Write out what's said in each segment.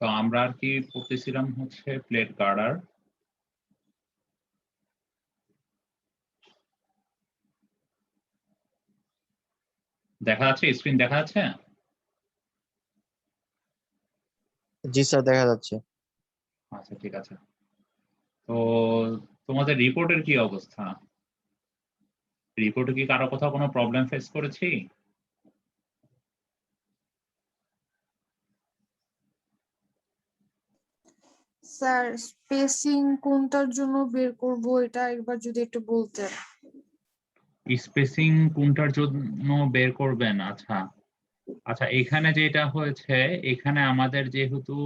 তো আমরা আর কি পড়তেছিলাম হচ্ছে প্লেট গার্ডার। দেখা যাচ্ছে, স্ক্রিন দেখা যাচ্ছে? জি স্যার, দেখা যাচ্ছে। আচ্ছা, ঠিক আছে। তো তোমাদের রিপোর্টের কি অবস্থা? রিপোর্টে কি কারো কোথাও কোনো প্রবলেম ফেস করেছি? স্যার স্পেসিং কোনটার জন্য বের করব এটা একবার যদি একটু বলতেন। স্পেসিং কোনটার জন্য বের করবেন? আচ্ছা আচ্ছা, এখানে যেটা হয়েছে, এখানে আমাদের যেহেতু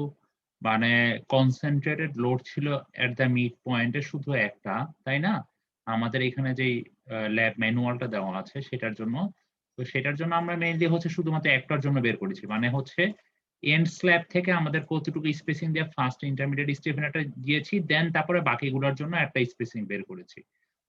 মানে কনসেন্ট্রেটেড লোড ছিল এট দ্য মিড পয়েন্টে শুধু একটা, তাই না? আমাদের এখানে যেই ল্যাব ম্যানুয়ালটা দেওয়া আছে সেটার জন্য। তো সেটার জন্য আমরা মেইনলি হচ্ছে শুধুমাত্র একটার জন্য বের করেছি। মানে হচ্ছে এন্ড স্ল্যাব থেকে আমাদের কতটুকু স্পেসিং দিয়ে ফার্স্ট ইন্টারমিডিয়েট স্টেফেনারটা দিয়েছি, দেন তারপরে বাকিগুলোর জন্য একটা স্পেসিং বের করেছি।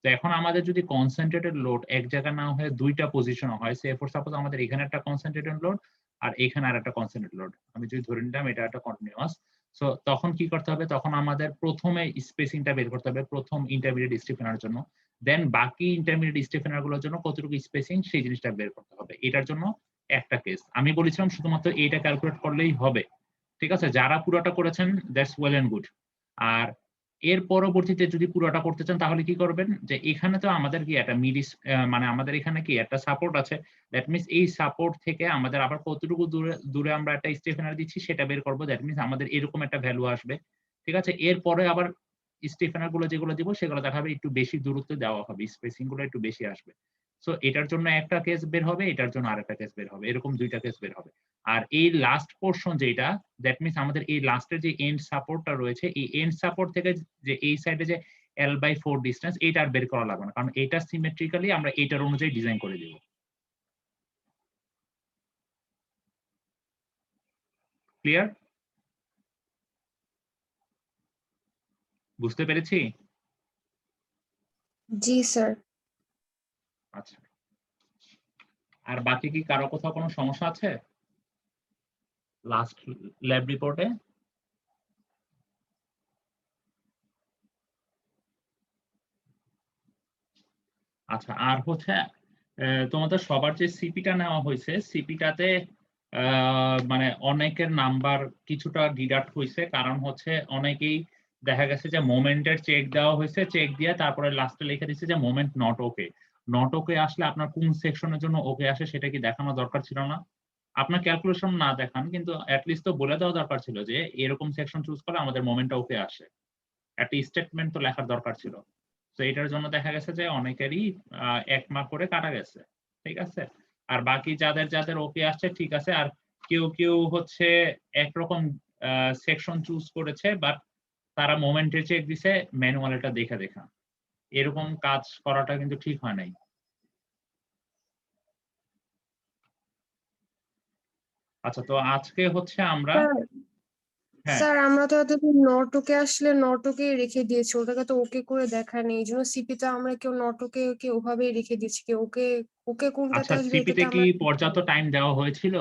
তো এখন আমাদের যদি কনসেন্ট্রেটেড লোড এক জায়গায় না হয়ে ২ টা পজিশন হয়, সে ফর সাপোজ আমাদের এখানে একটা কনসেন্ট্রেটেড লোড আর এখানে আরেকটা কনসেন্ট্রেটেড লোড। আমি যদি ধরে নিলাম এটা একটা কন্টিনিউয়াস। সো তখন কি করতে হবে? তখন আমাদের ১ম এ স্পেসিংটা বের করতে হবে ১ম ইন্টারমিডিয়েট স্টেফেনার জন্য। দেন বাকি ইন্টারমিডিয়েট স্টেফেনার গুলোর জন্য কতটুকু স্পেসিং সেই জিনিসটা বের করতে হবে। এটার জন্য একটা কেস। আমি বলেছিলাম শুধুমাত্র এইটা ক্যালকুলেট করলেই হবে। ঠিক আছে? যারা পুরাটা করেছেন দ্যাটস ওয়েল এন্ড গুড। আর এর পরবর্তীতে যদি পুরোটা করতে চান তাহলে কি করবেন? যে এখানে তো আমাদের কি একটা মানে আমাদের এখানে কি একটা সাপোর্ট আছে। দ্যাট মিনস এই সাপোর্ট থেকে আমাদের আবার কতটুকু দূরে আমরা একটা স্টেফেনার দিচ্ছি সেটা বের করব। দ্যাট মিনস আমাদের এরকম একটা ভ্যালু আসবে। ঠিক আছে? এরপরে আবার স্টেফেনার গুলো যেগুলো দিব সেগুলো দেখা যাবে একটু বেশি দূরত্বে দেওয়া হবে। স্পেসিং গুলো একটু বেশি আসবে। সো এটার জন্য একটা কেস বের হবে, এটার জন্য আরেকটা কেস বের হবে। এরকম ২ টা কেস বের হবে। আর এই লাস্ট পোরশন যেটা, দ্যাট মিনস আমাদের এই লাস্টের যে এন্ড সাপোর্টটা রয়েছে, এই এন্ড সাপোর্ট থেকে যে এই সাইডে যে L/4 ডিসট্যান্স এইটা আর বের করা লাগবে না। কারণ এটা সিমেট্রিক্যালি আমরা এইটার অনুযায়ী ডিজাইন করে দিব। ক্লিয়ার? বুঝতে পেরেছি? জি স্যার। আচ্ছা। আর বাকি কি কারো কোথাও কোনো সমস্যা আছে? লাস্ট ল্যাব রিপোর্টে? আচ্ছা, আর হচ্ছে তোমাদের সবার যে সিপিটা নেওয়া হয়েছে, সিপিটাতে মানে অনেকের নাম্বার কিছুটা ডিডাক্ট হইছে। কারণ হচ্ছে অনেকেই দেখা গেছে যে মোমেন্টের চেক দেওয়া হয়েছে, চেক দিয়ে তারপরে লাস্টে লিখে দিচ্ছে যে moment not okay. Not okay আসলে আপনার কোন সেকশনের জন্য ওকে আসে সেটা কি দেখানো দরকার ছিল না? আপনার ক্যালকুলেশন না দেখান কিন্তু এট লিস্ট তো বলে দেওয়া দরকার ছিল যে এরকম সেকশন চুজ করলে আমাদের মোমেন্টটা ওকে আসে। একটা স্টেটমেন্ট তো লেখার দরকার ছিল। তো এটার জন্য দেখা গেছে যে অনেকেরই ১ মার্ক করে কাটা গেছে। ঠিক আছে? আর বাকি যাদের ওকে আসছে ঠিক আছে। আর কেউ হচ্ছে একরকম সেকশন চুজ করেছে বাট তারা মোমেন্টে চেক দিছে ম্যানুয়ালটা দেখা। এরকম কাজ করাটা কিন্তু ঠিক হয় নাই। আচ্ছা, তো আজকে হচ্ছে আমরা স্যার হ্যাঁ, স্যার আমরা তো এতদিন নটকে আসলে নটকে রেখে দিয়েছি, ওটাকে তো ওকে করে দেখায়নি, এই জন্য সিপিতে আমরা কেউ নটকে কে ওভাবেই রেখে দিয়েছি, কেউ ওকে ওকে কোনটাতে আচ্ছা আসবে সিপিতে এটাতে কি আমরা। পর্যাপ্ত টাইম দেওয়া হয়েছিল?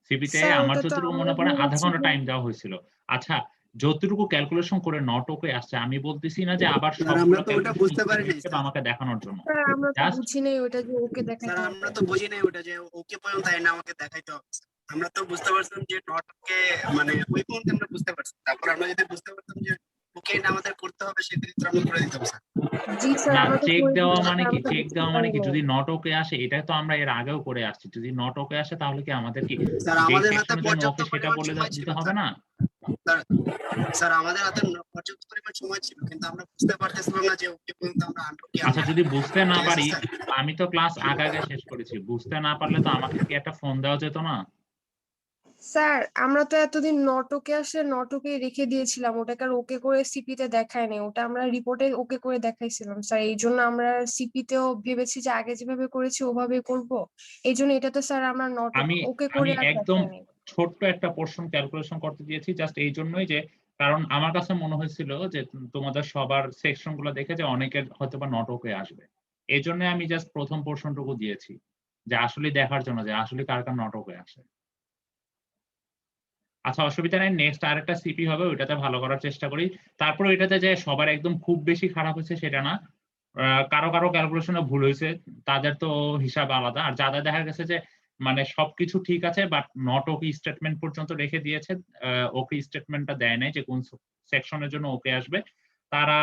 সিপিতে স্যার আমার ওটা তো যতটুকু আমরা মনে পড়ে আধা ভেবেছি ঘন্টা যে টাইম দেওয়া হয়েছিল। আচ্ছা, যতটুকু ক্যালকুলেশন করে নট ওকে আসছে আমি বলতেছি না যে আবার স্যার আমরা সবগুলো তো ওটা ক্যালকুলেশন বুঝতে পারি নাই হিসেবে স্যার। আমাকে দেখানোর জন্য। স্যার আমরা তো জাস্ট বুঝি নাই ওটা যে ওকে স্যার দেখাইতে আমরা হবে। তো বুঝি নাই ওটা যে ওকে পর্যন্ত না আমাকে দেখাইতে হবে স্যার। আমরা তো বুঝতে পারছিলাম যে নটকে মানে ওই পর্যন্ত আমরা বুঝতে পারছি, তারপর আমরা যদি বুঝতে পারতাম যে ওকে এটা আমাদের করতে হবে সেক্ষেত্রে আমরা করে দিতাম স্যার। জি স্যার না, আমরা তো চেক করে দেওয়া দিচ্ছি, মানে কি? আমরা তো চেক বুঝতে দেওয়া মানে পারি কি? না। যদি নট ওকে আসে এটা তো আমরা এর আগেও করে আসছি। যদি নট ওকে আসে তাহলে কি আমাদের কি স্যার যেই আমাদের হাতে সেকশনের জন্য পর্যাপ্ত ওকে সেটা পরিমাণ বলে সময় ছিল দিতে হবে স্যার। না? স্যার স্যার আমাদের হাতে পর্যাপ্ত পরিমাণ সময় ছিল কিন্তু আমরা বুঝতে পারতেছিলাম না যে ওকে পর্যন্ত আমরা আনলকি আচ্ছা, আনবো। যদি বুঝতে না ঠিক আছে পারি, স্যার। আমি তো ক্লাস আগে শেষ করেছি। বুঝতে না পারলে তো আমাকে কি একটা ফোন দেওয়া যেত না? স্যার আমরা তো এতদিন নটকে আসলে নটকে রেখে দিয়েছিলাম, ওটাকে আর ওকে করে সিপিতে দেখায় নাই, ওটা আমরা রিপোর্টে ওকে করে দেখাইছিলাম স্যার, এই জন্য আমরা সিপিতেও ভেবেছি যে আগে যেভাবে করেছি ওভাবে করব, এই জন্য এটা তো স্যার আমরা নট আমি ওকে আমি করে আর একদম দেখাই নাই। ছোট্ট একটা পোরশন ক্যালকুলেশন করতে দিয়েছি জাস্ট এই জন্যই যে কারণ আমার কাছে মনে হয়েছিল যে তোমাদের সবার সেকশন গুলো দেখে যে অনেকের হয়তোবা নট ওকে আসবে। এজন্য আমি জাস্ট ১ম পোরশনটুকু দিয়েছি। যে আসলে দেখার জন্য যে আসলে কার নট ওকে আসে। আচ্ছা অসুবিধা নাই, নেক্সট আরেকটা সিপি হবে, ওইটাতে ভালো করার চেষ্টা করি। তারপর এটাতে যে সবার একদম খুব বেশি খারাপ হচ্ছে সেটা না। কারো ক্যালকুলেশনে ভুল হইছে, তাদের তো হিসাব আলাদা। আর যাদের দেখা গেছে যে মানে সবকিছু ঠিক আছে বাট নট ওকে স্টেটমেন্ট পর্যন্ত রেখে দিয়েছে, ওকে স্টেটমেন্টটা দেয় নাই যে কোন সেকশনের জন্য ওকে আসবে, তারা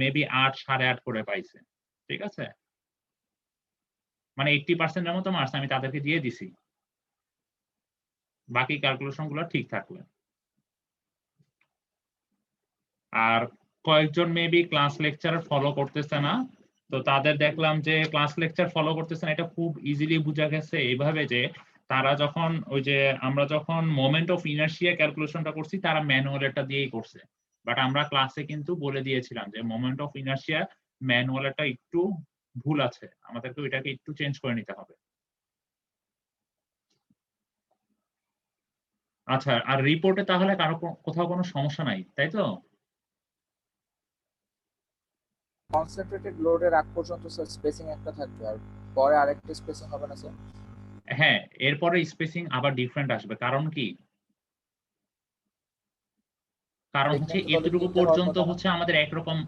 মেবি ৮ ৮.৫ করে পাইছে। ঠিক আছে? মানে 80% এর মতো মার্কস আমি তাদেরকে দিয়ে দিছি। বাকি ক্যালকুলেশন গুলো ঠিক থাকবে। আর কয়েকজন মেবি ক্লাস লেকচার ফলো করতেছে না। তো তাদের দেখলাম যে ক্লাস লেকচার ফলো করতেছে না, এটা খুব ইজিলি বোঝা গেছে এইভাবে যে তারা যখন ওই যে আমরা যখন মোমেন্ট অফ ইনার্শিয়া ক্যালকুলেশনটা করছি তারা ম্যানুয়াল এটা দিয়েই করছে। বাট আমরা ক্লাসে কিন্তু বলে দিয়েছিলাম যে মোমেন্ট অফ ইনার্শিয়া ম্যানুয়ালটা একটু ভুল আছে, আমাদেরকে ওইটাকে একটু চেঞ্জ করে নিতে হবে। আচ্ছা, আর রিপোর্টে তাহলে কারো কোথাও কোনো সমস্যা নাই, তাই তো? কনসেন্ট্রেটেড লোডের আগ পর্যন্ত স্যার স্পেসিং একটা থাকবে, আর পরে আরেকটা স্পেসিং হবে না স্যার? হ্যাঁ, এরপরে স্পেসিং আবার ডিফারেন্ট আসবে। কারণ কি? কারণ হচ্ছে Segment গুলো এতটুকু তিনটে হওয়ার পর্যন্ত কথা না? হচ্ছে আমাদের একরকম,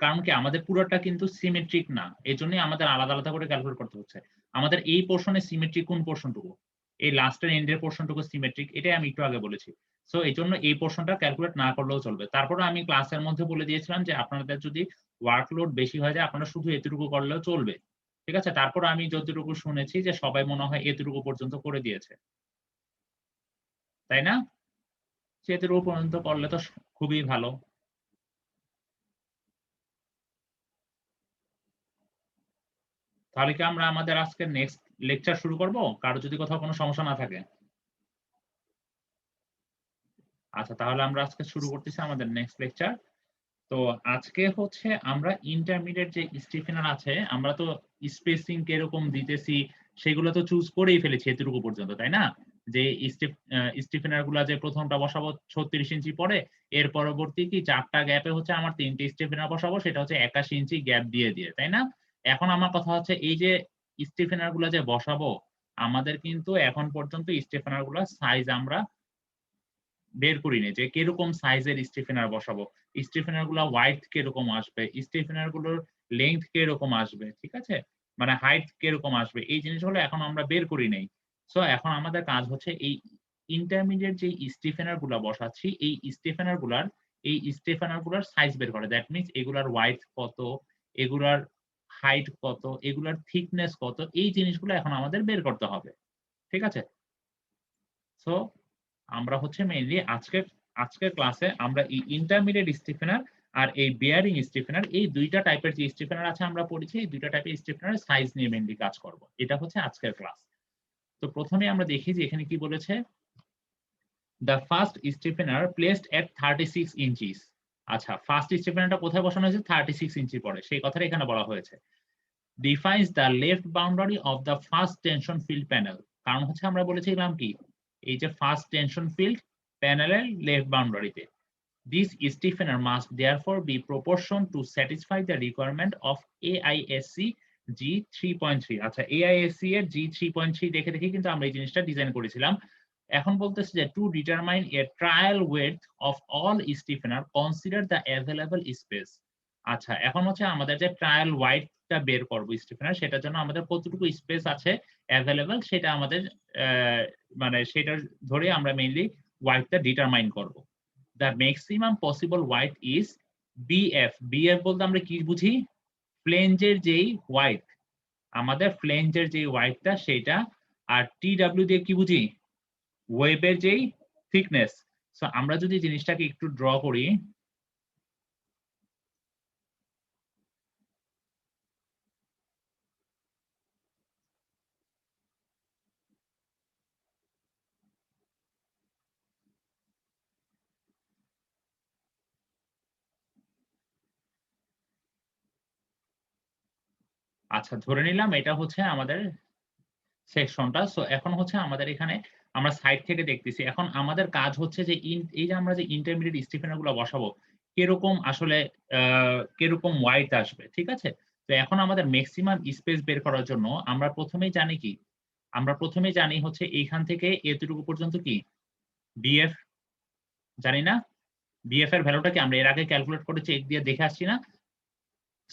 কারণ কি আমাদের পুরোটা কিন্তু সিমেট্রিক না, এজন্যই আমাদের আলাদা আলাদা করে ক্যালকুলেট করতে হচ্ছে। আমাদের এই পোর্শনে সিমেট্রিক কোন পোর্শনটুকু, এই লাস্টের এন্ডের পোর্শনটুকু সিমেট্রিক, এটাই আমি একটু আগে বলেছি। সো এই জন্য এই পোর্শনটা ক্যালকুলেট না করলেও চলবে। তারপরে আমি ক্লাসের মধ্যে বলে দিয়েছিলাম যে আপনাদের যদি ওয়ার্কলোড বেশি হয়ে যায় আপনারা শুধু এতটুকু করলেও চলবে। ঠিক আছে? তারপর আমি যতটুকু শুনেছি যে সবাই মনে হয় এতটুকু পর্যন্ত করে দিয়েছে, তাই না? এতটুকু পর্যন্ত করলে তো খুবই ভালো। তাহলে কি আমরা আমাদের আজকের নেক্সট লেকচার শুরু করব? কারো যদি কোথাও কোনো সমস্যা না থাকে। আচ্ছা, তাহলে আমরা আজকে শুরু করতেছি আমাদের নেক্সট লেকচার। তো আজকে হচ্ছে আমরা ইন্টারমিডিয়েট যে স্টিফেনার আছে, আমরা তো স্পেসিং কিরকম দিতেছি সেগুলো তো চুজ করেই ফেলেছি এতটুকু পর্যন্ত, তাই না? যে স্টিফেনার গুলা যে প্রথমটা বসাবো 36 ইঞ্চি পরে, এর পরবর্তী কি 4টা গ্যাপে হচ্ছে আমার 3টে স্টিফেনার বসাবো, সেটা হচ্ছে 81 ইঞ্চি গ্যাপ দিয়ে দিয়ে, তাই না? এখন আমার কথা হচ্ছে এই যে স্টিফেনার গুলা যে বসাবো, আমাদের কিন্তু এখন পর্যন্ত স্টিফেনার গুলা সাইজ আমরা বের করিনি যে কিরকম সাইজের স্টিফেনার বসাবো। স্টিফেনার গুলা ওয়াইড কিরকম আসবে, স্টিফেনার গুলোর লেংথ কিরকম আসবে, ঠিক আছে? মানে হাইট কিরকম আসবে, এই জিনিসগুলো এখন আমরা বের করি নাই। সো এখন আমাদের কাজ হচ্ছে এই ইন্টারমিডিয়েট যে স্টিফেনার গুলা বসাচ্ছি, এই স্টিফেনার গুলার সাইজ বের করে। দ্যাট মিনস এগুলার ওয়াইড কত, এগুলার হাইট কত, এগুলার থিকনেস কত, এই জিনিসগুলো এখন আমাদের বের করতে হবে। ঠিক আছে? সো আমরা হচ্ছে মেইনলি আজকের ক্লাসে আমরা এই ইন্টারমিডিয়েট স্টিফেনার আর এই বেয়ারিং স্টিফেনার, এই দুইটা টাইপের যে স্টিফেনার আছে আমরা পড়েছি, এই দুইটা টাইপের স্টিফেনার সাইজ নিয়ে মেইনলি কাজ করব। এটা হচ্ছে আজকের ক্লাস। তো প্রথমে আমরা দেখি যে এখানে কি বলেছে। The first stiffener placed at 36 inches. আচ্ছা, ফার্স্ট স্টিফেনারটা কোথায় বসানো হয়েছে? 36 ইঞ্চি পরে, সেই কথাটা এখানে বলা হয়েছে। Defines the left boundary of the first tension field panel. কারণ হচ্ছে আমরা বলেছিলাম কি, এই যে ফার্স্ট টেনশন ফিল্ড প্যানেলের left বাউন্ডারিতে this stiffener must therefore be proportion to satisfy the requirement of AISC G3.3। আচ্ছা, AISC এর G3.3 দেখে দেখে কিন্তু আমরা এই জিনিসটা ডিজাইন করেছিলাম। এখন বলতেছে যে to determine a trial width of all stiffener consider the available space. আচ্ছা, এখন হচ্ছে আমাদের যে ট্রায়াল ওয়াইডটা বের করবো স্টিফেনার, সেটার জন্য আমাদের কতটুকু স্পেস আছে অ্যাভেলেবল সেটা আমাদের মানে সেটা ধরে আমরা মেইনলি ওয়াইডটা ডিটারমাইন করব। The maximum possible width is BF. BF বলতে আমরা কি বুঝি? ফ্লেঞ্জের যেই ওয়াইড, আমাদের ফ্লেঞ্জের যেই ওয়াইডটা সেটা। আর TW দিয়ে কি বুঝি? ওয়েবের যেই থিকনেস। সো আমরা যদি জিনিসটাকে একটু ড্র করি, আচ্ছা ধরে নিলাম এটা হচ্ছে আমাদের সেকশনটা। সো এখন হচ্ছে আমাদের এখানে আমরা সাইড থেকে দেখতেছি। এখন আমাদের কাজ হচ্ছে যে এই যে আমরা যে ইন্টারমিডিয়েট স্টিফেনার গুলো বসাবো কিরকম আসলে কিরকম ওয়াইড আসবে, ঠিক আছে? তো এখন আমাদের ম্যাক্সিমাম স্পেস বের করার জন্য আমরা প্রথমেই জানি কি, আমরা প্রথমেই জানি হচ্ছে এইখান থেকে এতটুকু পর্যন্ত কি বিএফ জানি না, বিএফ এর ভ্যালুটা কি আমরা এর আগে ক্যালকুলেট করে চেক দিয়ে দেখে আসছি না?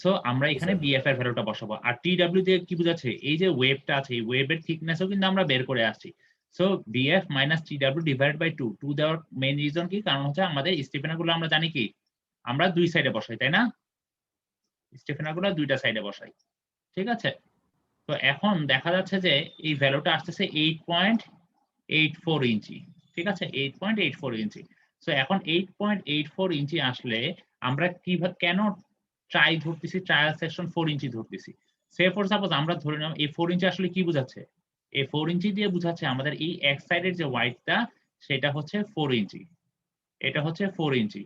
সো আমরা এখানে বিএফ এর ভ্যালুটা বসাবো। আর টিডব্লিউ দিয়ে কি বোঝাচ্ছে? এই যে ওয়েভটা আছে, এই ওয়েভের থিকনেসও কিন্তু আমরা বের করে আসছি। So BF minus TW divided by 2, 2 দেওয়ার মেইন রিজন কি? কারণ হচ্ছে আমাদের স্টিফেনারগুলো আমরা জানি কি আমরা দুই সাইডে বসাই, তাই না? স্টিফেনারগুলো দুইটা সাইডে বসাই, ঠিক আছে? তো এখন দেখা যাচ্ছে যে এই ভ্যালুটা আসতেছে 8.84 ইঞ্চি, ঠিক আছে? 8.84 ইঞ্চি। সো এখন 8.84 ইঞ্চি আসলে আমরা কিভাবে কেন ট্রাই ধরতেছি, ট্রায়াল সেকশন 4 ইঞ্চি ধরতেছি? সে ফর সাপোজ আমরা ধরে নিলাম এই 4 ইঞ্চি আসলে কি বোঝাচ্ছে? এই 4 ইঞ্চি দিয়ে বোঝাচ্ছে আমাদের এই এক সাইডের যে ওয়াইডটা সেটা হচ্ছে 4 ইঞ্চি, এটা হচ্ছে 4 ইঞ্চি।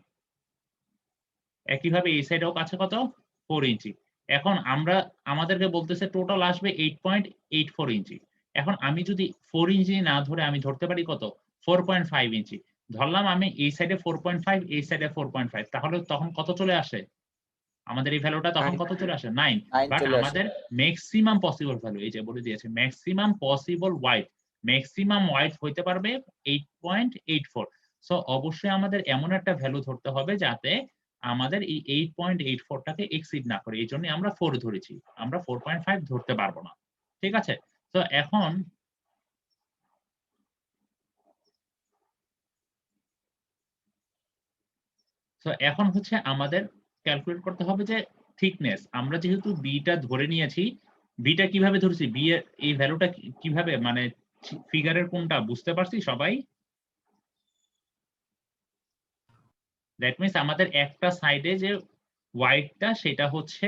একইভাবে এই সাইডেও কাছে কত? 4 ইঞ্চি। এখন আমরা আমাদেরকে বলতেছে টোটাল আসবে 8.84 ইঞ্চি। এখন আমি যদি 4 ইঞ্চি না ধরে আমি ধরতে পারি কত? 4.5 ইঞ্চি। ধরলাম আমি এই সাইডে 4.5, এই সাইডে 4.5, তাহলে তখন কত চলে আসে? আমাদের এই ভ্যালুটা তখন কত চলে আসে? 9। 9 বাট চলে আসে। আমাদের ম্যাক্সিমাম পসিবল ভ্যালু এই যে বলে দিয়েছে, maximum possible wide, maximum wide হইতে পারবে 8.84। সো অবশ্যই আমাদের এমন একটা ভ্যালু ধরতে হবে যাতে আমাদের এই 8.84 টাকে এক্সিড না করে। এই জন্য আমরা 4 ধরেছি, আমরা 4.5 ধরতে পারবো না, ঠিক আছে? তো এখন এখন হচ্ছে আমাদের ক্যালকুলেট করতে হবে যে থিকনেস। আমরা যেহেতু বিটা ধরে নিয়েছি, বিটা কিভাবে ধরেছি? বি এর এই ভ্যালুটা কিভাবে, মানে ফিগারের কোনটা বুঝতে পারছি সবাই? দ্যাট মিন্স আমাদের একটা সাইডে যে ওয়াইডটা সেটা হচ্ছে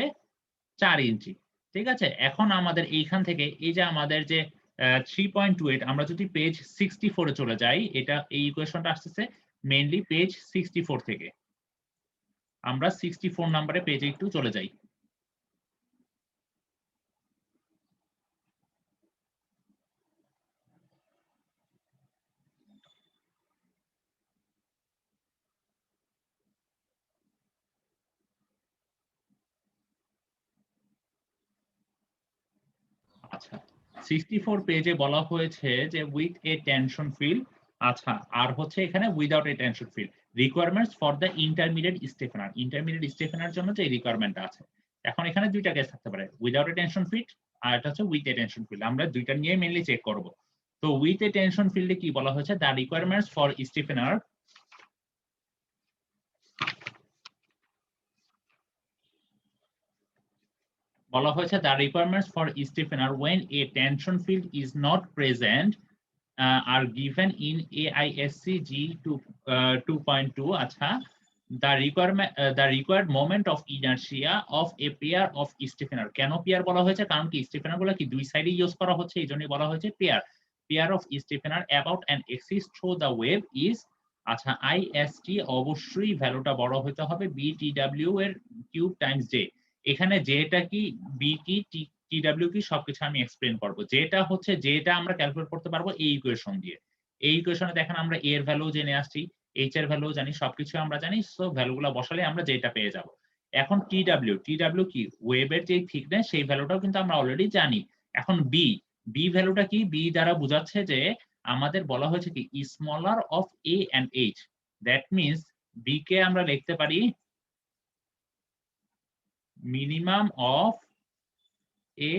4 ইঞ্চি, ঠিক আছে? এখন আমাদের এইখান থেকে এই যে আমাদের যে 3.28, আমরা যদি পেজ 64 এ চলে যাই, এটা এই ইকুয়েশনটা আসতেছে মেইনলি পেজ 64 থেকে। আমরা 64 নম্বরে পেজে একটু চলে যাই। আচ্ছা, 64 পেজে বলা হয়েছে যে উইথ এ টেনশন ফিল্ড, আচ্ছা, আর হচ্ছে এখানে without a tension field, requirements for the intermediate stiffener. Intermediate stiffener জন্য যে রিকোয়ারমেন্টটা আছে, এখন এখানে দুইটা কেস থাকতে পারে, উইদাউট এ টেনশন ফিল্ড আর এটা হচ্ছে উইথ এ টেনশন ফিল্ড। আমরা দুইটা নিয়ে মেইনলি চেক করব। তো উইথ এ টেনশন ফিল্ডে কি বলা হয়েছে? দ্য রিকোয়ারমেন্টস ফর স্টিফেনার বলা হয়েছে the requirements for stiffener when a tension field is not present are given in AISC G2.2। আচ্ছা, the required moment of inertia of a pair of stiffener। কেন pair বলা হয়েছে? কারণ কি স্টিফেনার গুলো কি দুই সাইডে ইউজ করা হচ্ছে, এই জন্যই বলা হয়েছে pair of stiffener about an axis through the wave is। আচ্ছা, IST অবশ্যই ভ্যালুটা বড় হতে হবে BTW এর কিউব টাইমস J। এখানে যেটা কি, বি কি, টিডব্লিউ কি, সবকিছু আমি এক্সপ্লেন করব। যেটা হচ্ছে যেটা আমরা ক্যালকুলেট করতে পারবো এই ইকুয়েশন দিয়ে। এই ইকুয়েশনে দেখেন আমরা এর ভ্যালু জেনে আসছি, এইচ এর ভ্যালু জানি, সবকিছু আমরা জানি। সো ভ্যালুগুলো বসালে আমরা যেটা পেয়ে যাব। এখন টিডব্লিউ কি, ওয়েভের যে থিকনেস সেই ভ্যালুটাও কিন্তু আমরা অলরেডি জানি। এখন বি ভ্যালুটা কি? বি দ্বারা বোঝাচ্ছে যে আমাদের বলা হয়েছে কি smaller of A and H. That means B কে আমরা লিখতে পারি minimum of A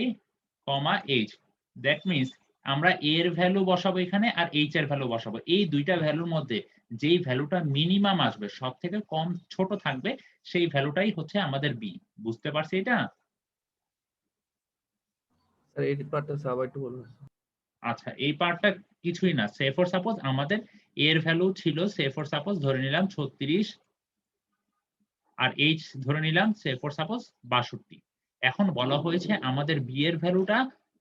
comma H. That means আমরা এর ভ্যালু বসাবো এখানে আর এইচ এর ভ্যালু বসাবো। এই দুইটা ভ্যালুর মধ্যে যেই ভ্যালুটা মিনিমাম আসবে, সব থেকে কম ছোট থাকবে, সেই ভ্যালুটাই হচ্ছে আমাদের বি। বুঝতে পারছি এটা? স্যার এই পার্টটা সবাই একটু বলুন। আচ্ছা, এই পার্টটা কিছুই না। সে ফর সাপোজ আমাদের এর ভ্যালু ছিল, সে ফর সাপোজ ধরে নিলাম 36, আর এইচ ধরে নিলাম সে ফর সাপোজ 62। এখন বলা হয়েছে আমাদের বি এর ভ্যালুটা,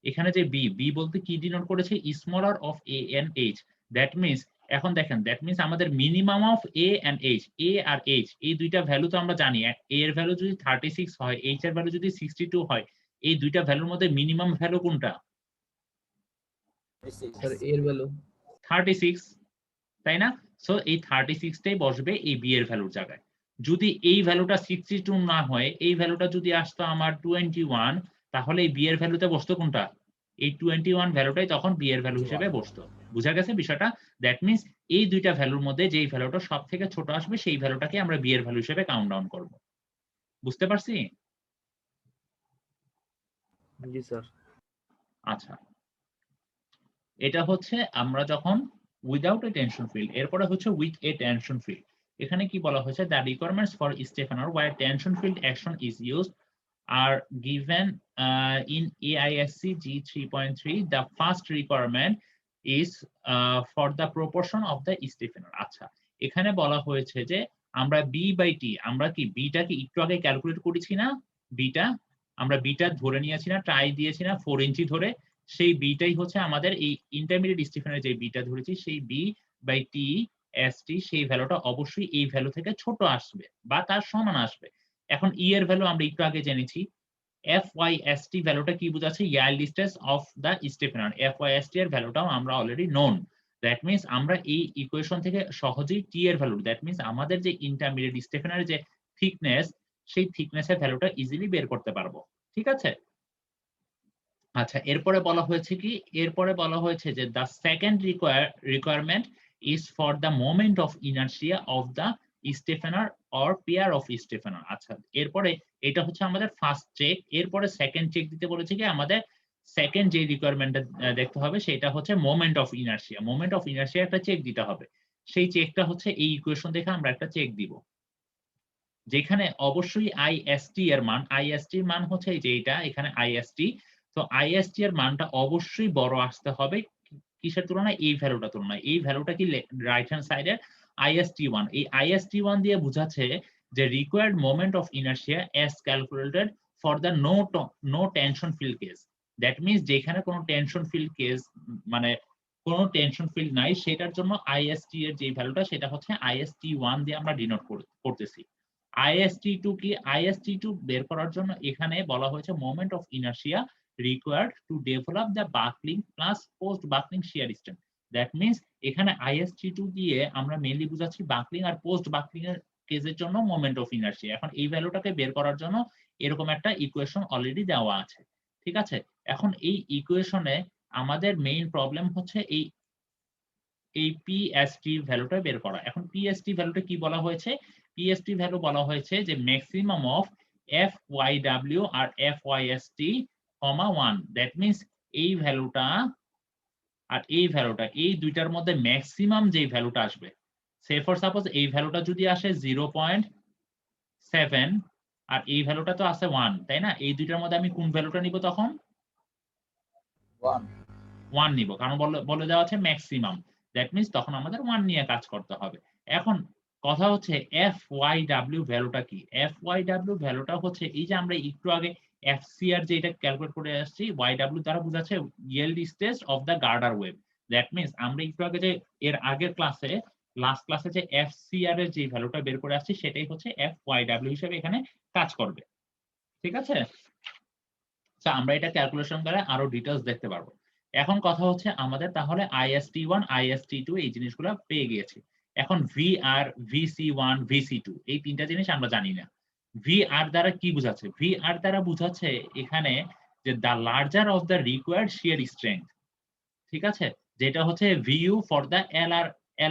এখানে যে বি বলতে কি ডিনোট করেছে? Smaller of A and H. That means এখন দেখেন, দ্যাট মিন্স আমাদের minimum of A and H, A আর এইচ এই দুইটা ভ্যালু তো আমরা জানি। এ এর ভ্যালু যদি 36 হয়, এইচ এর ভ্যালু যদি 62 হয়, এই দুইটা ভ্যালুর মধ্যে মিনিমাম ভ্যালু কোনটা? স্যার এর ভ্যালু 36, তাই না? সো এই 36 টাই বসবে এই বি এর ভ্যালুর জায়গায়। যদি এই ভ্যালুটা 62 না হয়, এই ভ্যালুটা যদি আসতো আমার 21, তাহলে এই বি এর ভ্যালুতে বসতো কোনটা? এই 21 ভ্যালুটাই তখন বি এর ভ্যালু হিসেবে বসতো। বুঝা গেছে বিষয়টা? দ্যাট মিন্স এই দুইটা ভ্যালুর মধ্যে যেই ভ্যালুটা সব থেকে ছোট আসবে সেই ভ্যালুটাকে আমরা বি এর ভ্যালু হিসেবে কাউন্ট ডাউন করব। বুঝতে পারছি? জি স্যার। আচ্ছা, এটা হচ্ছে আমরা যখন উইদাউট এ টেনশন ফিল্ড, এরপরে হচ্ছে উইথ এ টেনশন ফিল্ড। এখানে কি বলা হয়েছে, the requirements for stiffener were tension field action is used are given in AISC G3.3. The first requirement is for the proportion of the Stefaner. আচ্ছা, এখানে বলা হয়েছে যে আমরা B/T, আমরা কি বিটা কি একটু আগে ক্যালকুলেট করেছি না? বিটা আমরা বিটা ধরে নিয়েছি না, ট্রাই দিয়েছি না 4 ইঞ্চি ধরে, সেই বিটাই হচ্ছে আমাদের এই ইন্টারমিডিয়েট স্টিফেনের যে বিটা ধরেছি সেই B/T ST, সেই ভ্যালুটা অবশ্যই এই ভ্যালু থেকে ছোট আসবে বা তার সমান আসবে। এখন ই এর ভ্যালু আমরা একটু আগে জেনেছি, FYST ভ্যালুটা কি বোঝাচ্ছে, yield stress of the stiffener। FYST এর ভ্যালুটাও আমরা অলরেডি নোন। দ্যাট মিন্স আমরা এই ইকুয়েশন থেকে সহজেই টি এর ভ্যালু, দ্যাট মিন্স আমাদের যে ইন্টারমিডিয়েট স্টিফেনারের যে থিকনেস, সেই থিকনেসের ভ্যালুটা ইজিলি বের করতে পারবো। ঠিক আছে? আচ্ছা, এরপরে বলা হয়েছে কি, এরপরে বলা হয়েছে যে the second requirement is for the moment of inertia of the Stefaner or pair of Stefaner। আচ্ছা, এরপরে এটা হচ্ছে আমাদের ফার্স্ট চেক। এরপরে সেকেন্ড চেক দিতে বলেছে কি আমাদের সেকেন্ড যে রিকোয়ারমেন্টটা দেখতে হবে সেটা হচ্ছে moment of inertia. Moment of inertia একটা চেক দিতে হবে। সেই চেকটা হচ্ছে এই ইকুয়েশন দেখে আমরা একটা চেক দিব, যেখানে অবশ্যই IST এর মান, IST এর মান হচ্ছে এই যে এটা এখানে IST। তো IST এর মানটা অবশ্যই বড় আসতে হবে কিসের তুলনায়, এই ভ্যালুটা তুলনায়। এই ভ্যালুটা কি রাইট হ্যান্ড সাইডের IST1। এই IST1 দিয়ে বোঝাচ্ছে যে required moment of inertia as calculated for the no tension field case. That means যেখানে কোনো টেনশন ফিল্ড কেস, মানে কোনো টেনশন ফিল্ড নাই, সেটার জন্য IST এর যে ভ্যালুটা সেটা হচ্ছে IST1 দিয়ে আমরা ডিনোট করতেছি। IST2 কি, IST2 বের করার জন্য এখানে বলা হয়েছে moment of inertia required to develop the buckling plus post buckling shear strength. That means এখানে IST2 দিয়ে আমরা মেইনলি বুঝাচ্ছি বাকলিং আর পোস্ট বাকলিং এর কেসের জন্য মোমেন্ট অফ ইনার্শিয়া। এখন এই ভ্যালুটাকে বের করার জন্য এরকম একটা ইকুয়েশন অলরেডি দেওয়া আছে। ঠিক আছে? এখন এই ইকুয়েশনে আমাদের মেইন প্রবলেম হচ্ছে এই PST ভ্যালুটা বের করা। এখন PST ভ্যালুটা কি বলা হয়েছে, PST ভ্যালু বলা হয়েছে যে ম্যাক্সিমাম অফ FYW আর FYST, 1। দ্যাট মিন্স এই ভ্যালুটা আর এই ভ্যালুটা, এই দুইটার মধ্যে ম্যাক্সিমাম যে ভ্যালুটা আসবে, সে ফর সাপোজ এই ভ্যালুটা যদি আসে 0.7 আর এই ভ্যালুটা তো আছে 1, তাই না? এই দুইটার মধ্যে আমি কোন ভ্যালুটা নিব তখন? 1 নিব, কারণ বলে দেওয়া আছে ম্যাক্সিমাম। দ্যাট মিন্স তখন আমাদের 1 নিয়ে কাজ করতে হবে। এখন কথা হচ্ছে FYW ভ্যালুটা কি? FYW ভ্যালুটা হচ্ছে এই যে আমরা একটু আগে FCR যেটা ক্যালকুলেট করে আসছি, YW দ্বারা বোঝাচ্ছে yield stress of the girder wave। That means আমরা একটু আগে যে এর আগের ক্লাসে, লাস্ট ক্লাসে যে FCR এর যে ভ্যালুটা বের করে আসছি সেটাই হচ্ছে FYW হিসেবে এখানে কাজ করবে। ঠিক আছে? আচ্ছা, আমরা এটা ক্যালকুলেশন করে আরো ডিটেইলস দেখতে পারবো। এখন কথা হচ্ছে আমাদের তাহলে IST1 IST2 এই জিনিসগুলো পেয়ে গিয়েছি। এখন VR VC1 VC2 এই তিনটা জিনিস আমরা জানি না। VR দ্বারা কি বোঝাচ্ছে? VR দ্বারা বোঝাচ্ছে এখানে যে the larger of the required shear strength। ঠিক আছে? যেটা হচ্ছে VU for the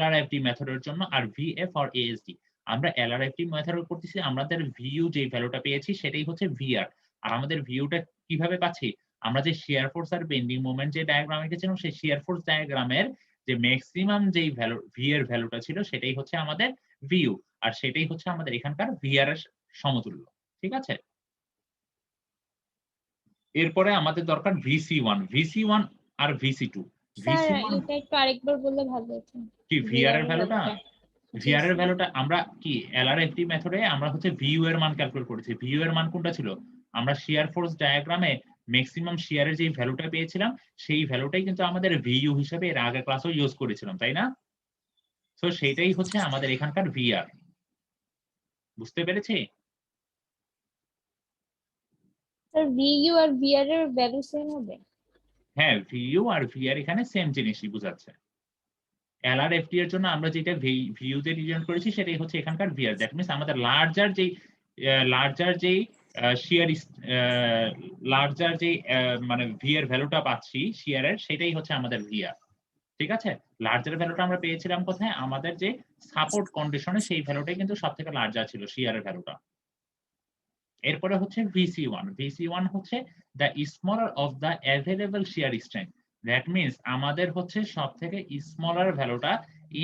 LRFD মেথডের জন্য আর VA for ASD। আমরা LRFD মেথড করতেছি, আমাদের VU যে ভ্যালুটা পেয়েছি সেটাই হচ্ছে VR। আর আমাদের ভিউটা কিভাবে পাচ্ছি? আমরা যে শিয়ার ফোর্স আর বেন্ডিং মোমেন্ট যে ডায়াগ্রাম এঁকেছিলাম সেই শিয়ার ফোর্স ডায়াগ্রামের যে ম্যাক্সিমাম যেই ভ্যালু ভি এর ভ্যালুটা ছিল সেটাই হচ্ছে আমাদের ভিউ, আর সেটাই হচ্ছে আমাদের এখানকার ভিআর এর সমতুল্য। ঠিক আছে? এরপরে আমাদের দরকার VC1 আর VC2। স্যার এটা একটু আরেকবার বললে ভালো হতো। কি ভিআর এর ভ্যালুটা? ভিআর এর ভ্যালুটা আমরা কি এলআরএফডি মেথডে আমরা হচ্ছে ভিউ এর মান ক্যালকুলেট করেছি। ভিউ এর মান কোনটা ছিল? আমরা শিয়ার ফোর্স ডায়াগ্রামে ম্যাক্সিমাম শিয়ারের যে ভ্যালুটা পেয়েছিলাম সেই ভ্যালুটাই কিন্তু আমাদের ভিইউ হিসেবে এর আগের ক্লাসেও ইউজ করেছিলাম, তাই না? সো সেটাই হচ্ছে আমাদের এখানকার ভিআর। বুঝতে পেরেছি? স্যার ভিইউ আর ভিআর এর ভ্যালু সেম হবে? হ্যাঁ, ভিইউ আর ভিআর এখানে সেম জিনিসই বোঝাচ্ছে। এলআরএফটি এর জন্য আমরা যেটা ভিইউ তে রিপ্রেজেন্ট করেছি সেটাই হচ্ছে এখানকার ভিআর। দ্যাট মিন্স আমাদের লার্জার যেই লার্জার যেই মানে ভি এর ভ্যালুটা পাচ্ছি শিয়ারের, সেটাই হচ্ছে আমাদের ভিআর। ঠিক আছে, লার্জার ভ্যালুটা আমরা পেয়েছিলাম কোথায়, আমাদের যে সাপোর্ট কন্ডিশনে সেই ভ্যালুটাই কিন্তু সব থেকে লার্জার ছিল শিয়ারের ভ্যালুটা। এরপরে হচ্ছে VC1, VC1 হচ্ছে the smaller of the available shear strength, that means আমাদের হচ্ছে সব থেকে স্মলার ভ্যালুটা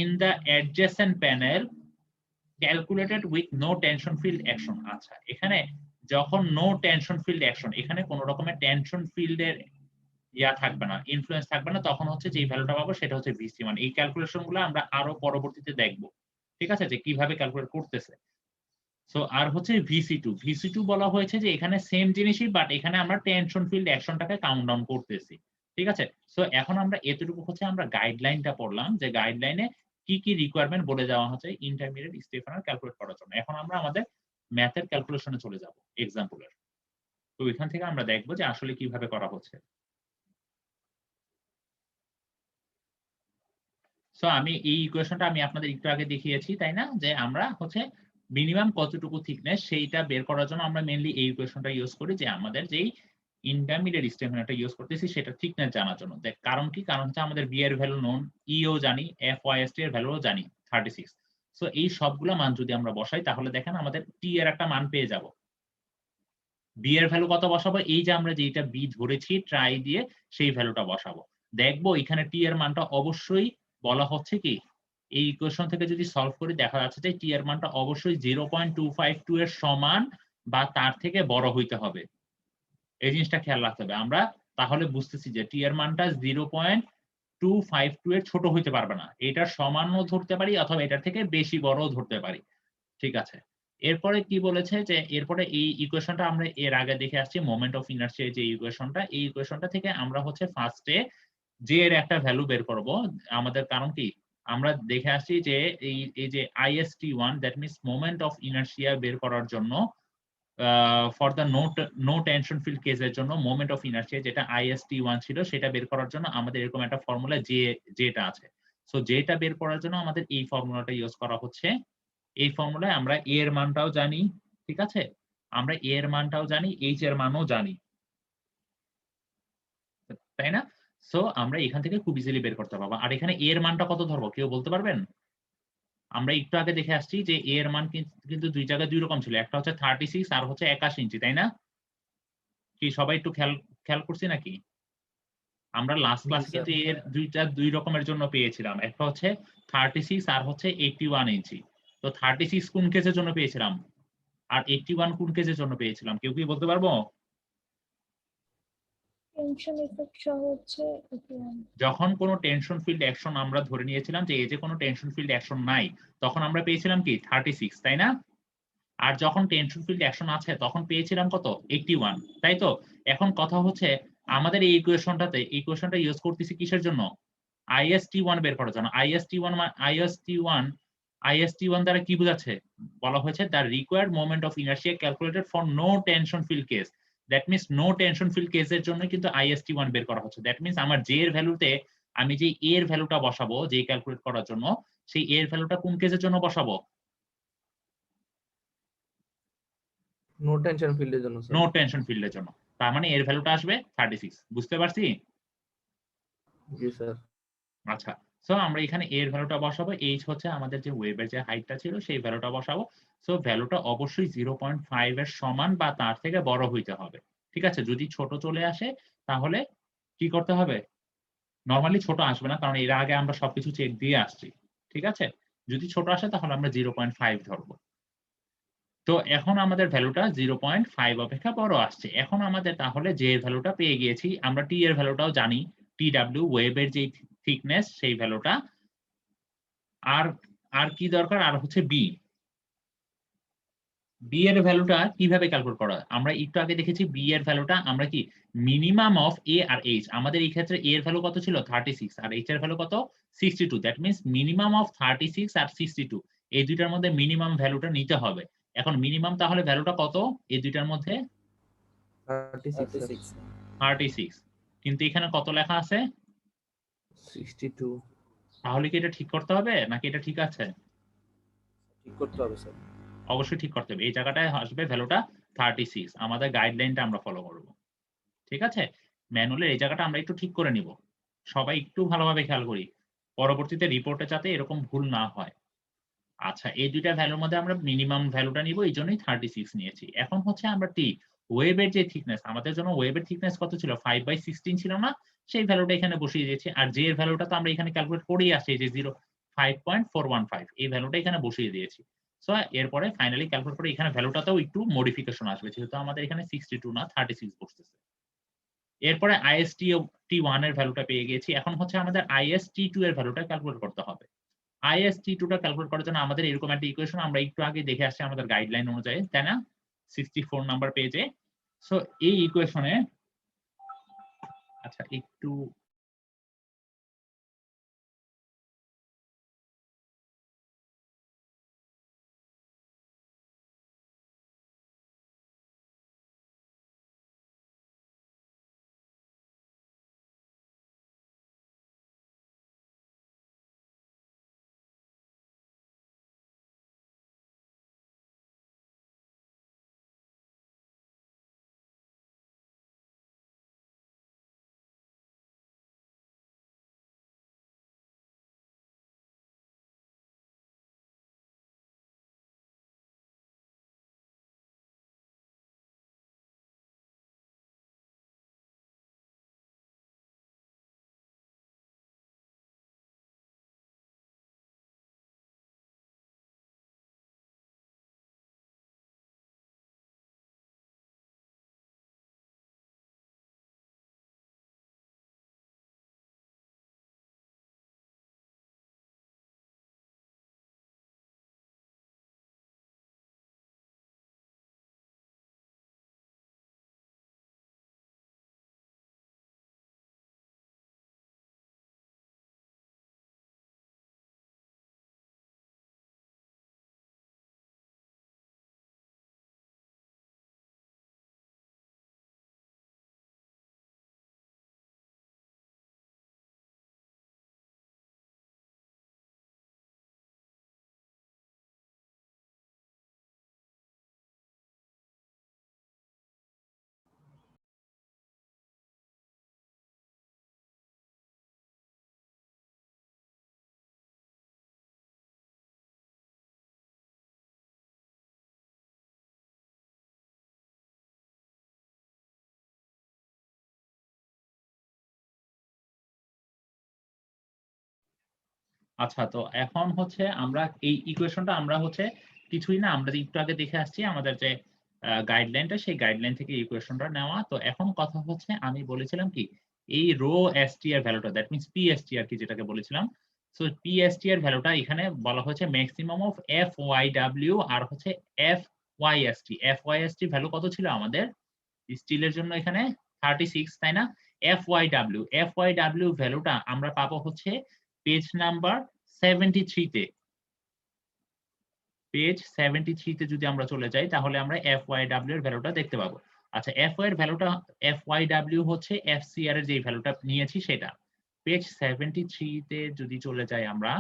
in the adjacent panel calculated with no tension field action. আচ্ছা, এখানে যখন নো টেনশন ফিল্ড অ্যাকশন, এখানে কোনো রকমের টেনশন ফিল্ডের ইয়া থাকবে না, ইনফ্লুয়েন্স থাকবে না, তখন হচ্ছে যে ভ্যালুটা পাবো সেটা হচ্ছে VC1। এই ক্যালকুলেশন গুলো আমরা আরো পরবর্তীতে দেখবো, ঠিক আছে, যে কিভাবে ক্যালকুলেট করতেছে। সো আর হচ্ছে VC2, VC2 বলা হয়েছে যে এখানে সেম জিনিসই, বাট এখানে আমরা টেনশন ফিল্ড অ্যাকশনটাকে কাউন্ট ডাউন করতেছি, ঠিক আছে। সো এখন আমরা এতটুকু হচ্ছে আমরা গাইডলাইনটা পড়লাম, যে গাইডলাইনে কি কি রিকোয়ারমেন্ট বলে দেওয়া হচ্ছে ইন্টারমিডিয়েট স্টেফেনার ক্যালকুলেট করার জন্য। এখন আমরা আমাদের ম্যাথের ক্যালকুলেশনে চলে যাব এক্সাম্পলের। তো এখান থেকে আমরা দেখবো যে আসলে কিভাবে করা হচ্ছে। সো আমি এই ইকুয়েশনটা আমি আপনাদের একটু আগে দেখিয়েছি, তাই না, যে আমরা হচ্ছে মিনিমাম কতটুকু থিকনেস সেইটা বের করার জন্য আমরা মেইনলি এই ইকুয়েশনটা ইউজ করি, যে আমাদের যেই ইন্টারমিডিয়েট স্টেফেনারটা ইউজ করতেছি সেটা থিকনেস জানার জন্য। কারণ কি, কারণ হচ্ছে আমাদের বি এর ভ্যালু নোন, ই ও জানি, FYST এর ভ্যালুও জানি 36। সো এই সবগুলো মান যদি আমরা বসাই তাহলে দেখেন আমাদের টি এর একটা মান পেয়ে যাব। বি এর ভ্যালু কত বসাবো, এই যে আমরা যেটা বি ধরেছি ট্রাই দিয়ে সেই ভ্যালুটা বসাবো। দেখবো এখানে টি এর মানটা অবশ্যই বলা হচ্ছে কি, এই ইকুয়েশন থেকে যদি সলভ করি দেখা যাচ্ছে যে টি এর মানটা অবশ্যই 0.252 এর সমান বা তার থেকে বড় হইতে হবে। এই জিনিসটা খেয়াল রাখতে হবে। আমরা তাহলে বুঝতেছি যে টি এর মানটা 0.252 এর ছোট হইতে পারবে না, এটার সমানও ধরতে পারি অথবা এটার থেকে বেশি বড়ও ধরতে পারি, ঠিক আছে। এরপরে কি বলেছে, যে এরপরে এই ইকুয়েশনটা আমরা এর আগে দেখে আসছি, মোমেন্ট অফ ইনার্শিয়া যে ইকুয়েশনটা, এই ইকুয়েশনটা থেকে আমরা হচ্ছে ফার্স্টে জে এর একটা ভ্যালু বের করব আমাদের। কারণ কি, আমরা দেখে আসছি যে এই যে IST1 that means moment of inertia বের করার জন্য for the no tension field কেসের জন্য মোমেন্ট অফ ইনার্শিয়া যেটা IST1 ছিল সেটা বের করার জন্য আমাদের এরকম একটা ফর্মুলা যেটা আছে। সো যেটা বের করার জন্য আমাদের এই ফর্মুলাটা ইউজ করা হচ্ছে। এই ফর্মুলায় আমরা এ এর মানটাও জানি, ঠিক আছে, আমরা এ এর মানটাও জানি, এইচ এর মানও জানি, তাই না। সো আমরা এখান থেকে খুব ইজিলি বের করতে পারবো। আর এখানে এ এর মানটা কত ধরবো কেউ বলতে পারবেন? আমরা একটু আগে দেখে আসছি যে এ এর মান কিন্তু দুই জায়গায় দুই রকম ছিল, একটা হচ্ছে 36 আর হচ্ছে 81 ইঞ্চি, তাই না? কি সবাই একটু খেয়াল করছি নাকি? আমরা লাস্ট ক্লাসে কিন্তু এর দুই রকমের জন্য পেয়েছিলাম, একটা হচ্ছে 36 আর হচ্ছে 81 ইঞ্চি। তো 36 কোন কেসের জন্য পেয়েছিলাম আর 81 কোন কেসের জন্য পেয়েছিলাম, কেউ কি বলতে পারবো? টেনশন ইফেক্ট সহ হচ্ছে 81। যখন কোনো টেনশন ফিল্ড অ্যাকশন আমরা ধরে নিয়েছিলাম যে এই যে কোনো টেনশন ফিল্ড অ্যাকশন নাই, তখন আমরা পেয়েছিলাম কি 36, তাই না? আর যখন টেনশন ফিল্ড অ্যাকশন আছে তখন পেয়েছিলাম কত 81, তাই তো। এখন কথা হচ্ছে আমাদের এই ইকুয়েশনটা ইউজ করতেছি কিসের জন্য, IST1 বের করার জন্য। IST1 দ্বারা কি বোঝাচ্ছে, বলা হয়েছে the required moment of inertia calculated for no tension field case, that means no tension field কেসের জন্য কিন্তু IST1 বের করা হচ্ছে। দ্যাট মিন্স আমার জে এর ভ্যালুতে আমি যে এ এর ভ্যালুটা বসাবো যে ক্যালকুলেট করার জন্য, সেই এর ভ্যালুটা কোন কেসের জন্য বসাবো, নো টেনশন ফিল্ডের জন্য নো টেনশন ফিল্ডের জন্য। তার মানে এর ভ্যালুটা আসবে 36, বুঝতে পারছি? জি স্যার। আচ্ছা, সো আমরা এখানে এর ভ্যালুটা বসাবো, এইচ হচ্ছে আমাদের যে ওয়েভের যে হাইটটা ছিল সেই ভ্যালুটা বসাবো। সো ভ্যালুটা অবশ্যই 0.5 এর সমান বা তার থেকে বড় হইতে হবে, ঠিক আছে। যদি ছোট চলে আসে তাহলে কি করতে হবে, নরমালি ছোট আসবে না কারণ এর আগে আমরা সবকিছু চেক দিয়ে আসছি, ঠিক আছে। যদি ছোট আসে তাহলে আমরা 0.5 ধরবো। তো এখন আমাদের ভ্যালুটা 0.5 অপেক্ষা বড় আসছে। এখন আমাদের তাহলে যে ভ্যালুটা পেয়ে গিয়েছি, আমরা টি এর ভ্যালুটাও জানি, TW ওয়েভের যে থিকনেস সেই ভ্যালুটা। আর কি দরকার, আর হচ্ছে বি এর ভ্যালুটা কিভাবে ক্যালকুলেট করা, আমরা একটু আগে দেখেছি বি এর ভ্যালুটা আমরা কি মিনিমাম অফ এ আর এইচ, আমাদের এই ক্ষেত্রে এ এর ভ্যালু কত ছিল 36 আর এইচ এর ভ্যালু কত 62, দ্যাট মিন্স মিনিমাম অফ 36 আর 62, এই দুইটার মধ্যে মিনিমাম ভ্যালুটা নিতে হবে। এখন মিনিমাম তাহলে ভ্যালুটা কত এই দুইটার মধ্যে 36, কিন্তু এখানে কত লেখা আছে 62। তাহলে কি এটা ঠিক করতে হবে নাকি এটা ঠিক আছে? ঠিক করতে হবে স্যার। অবশ্যই ঠিক করতে হবে, এই জায়গাটায় আসবে ভ্যালুটা 36, আমাদের গাইডলাইনটা আমরা ফলো করব, ঠিক আছে। ম্যানুয়ালের এই জায়গাটা আমরা একটু ঠিক করে নিব, সবাই একটু ভালোভাবে খেয়াল করি। পরবর্তীতে রিপোর্টে যাতে এরকম ভুল না হয়। আচ্ছা, এই দুইটা ভ্যালুর মধ্যে আমরা মিনিমাম ভ্যালুটা নিব, এই জন্যই 36 নিয়েছি। এখন হচ্ছে আমরা ওয়েবের যে থিকনেস, আমাদের জন্য ওয়েবের থিকনেস কত ছিল? 5/16 ছিল না? সেই ভ্যালুটা এখানে বসিয়ে দিয়েছি। আর j এর ভ্যালুটা তো আমরা এখানে ক্যালকুলেট করেই আসছি, এই যে 5.415 এই ভ্যালুটা এখানে বসিয়ে দিয়েছি। সো এরপরে ফাইনালি ক্যালকুলেট করে এখানে ভ্যালুটাতেও একটু মডিফিকেশন আসবে, যেহেতু আমাদের এখানে 62 না 36 বসতেছে। এরপরে IST1 এর ভ্যালুটা পেয়ে গেছি। এখন হচ্ছে আমাদের IST2 এর ভ্যালুটা ক্যালকুলেট করতে হবে। IST2 টা ক্যালকুলেট করার জন্য আমাদের এরকম একটা ইকুয়েশন আমরা একটু আগে দেখে আসছি আমাদের গাইডলাইন অনুযায়ী, তাই না? 64 নাম্বার পেজে। সো এই ইকুয়েশনে আচ্ছা একটু আচ্ছা, তো এখন হচ্ছে আমরা এই ইকুয়েশনটা আমরা হচ্ছে কিছুই না, আমরা একটু আগে দেখে আসছি আমাদের যে গাইডলাইনটা, সেই গাইডলাইন থেকে ইকুয়েশনটা নেওয়া। তো এখন কথা হচ্ছে আমি বলেছিলাম কি এই রো এসটি এর ভ্যালুটা, দ্যাট মিন্স পিএসটি আর কি যেটাকে বলেছিলাম। সো পিএসটি এর ভ্যালুটা এখানে বলা হয়েছে maximum of F Y W আর হচ্ছে F Y ST. F Y ST value কত ছিল আমাদের স্টিলের জন্য? এখানে 36, তাই না? এফ ওয়াই ডাব্লিউ ভ্যালুটা আমরা পাবো হচ্ছে পেজ নাম্বার 73 তে। পেজ 73 তে যদি আমরা চলে যাই তাহলে আমরা FYW এর ভ্যালুটা দেখতে পাবো। আচ্ছা, FYW হচ্ছে FCR এর যে ভ্যালুটা নিয়েছি সেটা। পেজ 73 তে যদি চলে যাই আমরা,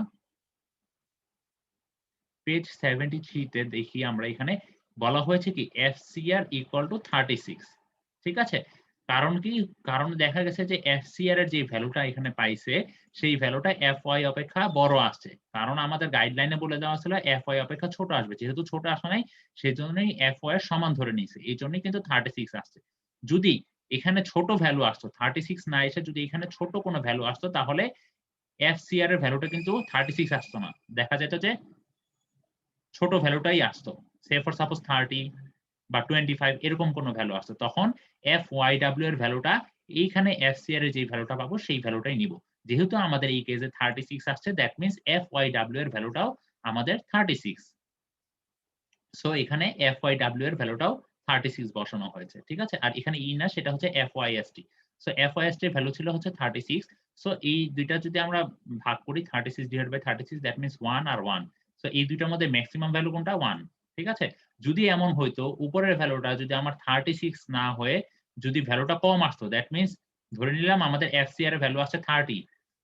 পেজ 73 তে দেখি আমরা এখানে বলা হয়েছে কি FCR = 36। ঠিক আছে? কারণ কি? কারণ দেখা গেছে যে FCR এর যে ভ্যালুটা এখানে পাইছে সেই ভ্যালুটা FY অপেক্ষা বড় আসছে। কারণ আমাদের গাইডলাইনে বলে দেওয়া ছিল FY অপেক্ষা ছোট আসবে। যেহেতু ছোট আসে নাই সেজন্যই FY এর সমান ধরে নিয়েছে। এইজন্যই কিন্তু 36 আসছে। যদি এখানে ছোট ভ্যালু আসতো, 36 না এসে যদি এখানে ছোট কোনো ভ্যালু আসতো তাহলে FCR এর ভ্যালুটা কিন্তু 36 আসতো না। দেখা যেত যে ছোট ভ্যালুটাই আসতো, সে ফর সাপোজ 30 বা 25 এরকম কোনো ভ্যালু আসতো, তখন FYW এর ভ্যালুটা এইখানে FCR এর যে ভ্যালুটা পাবো সেই ভ্যালুটাই নিব। যেহেতু আমাদের এই কেসে 36 আসছে, দ্যাট মিন্স FYW এর ভ্যালুটাও আমাদের 36। সো এখানে FYW এর ভ্যালুটাও 36 বসানো হয়েছে। ঠিক আছে? আর এখানে ই না, সেটা হচ্ছে FYST। সো FYST এর ভ্যালু ছিল হচ্ছে 36। সো এই দুইটা যদি আমরা ভাগ করি 36/36, দ্যাট মিন্স 1 আর 1। সো এই দুইটার মধ্যে ম্যাক্সিমাম ভ্যালু কোনটা? 1। ঠিক আছে? যদি এমন হইতো উপরের ভ্যালুটা যদি আমার 36 না হয়ে যদি ভ্যালুটা কম আসতো, দ্যাট মিন্স ধরে নিলাম আমাদের FCR এর ভ্যালু আসছে 30,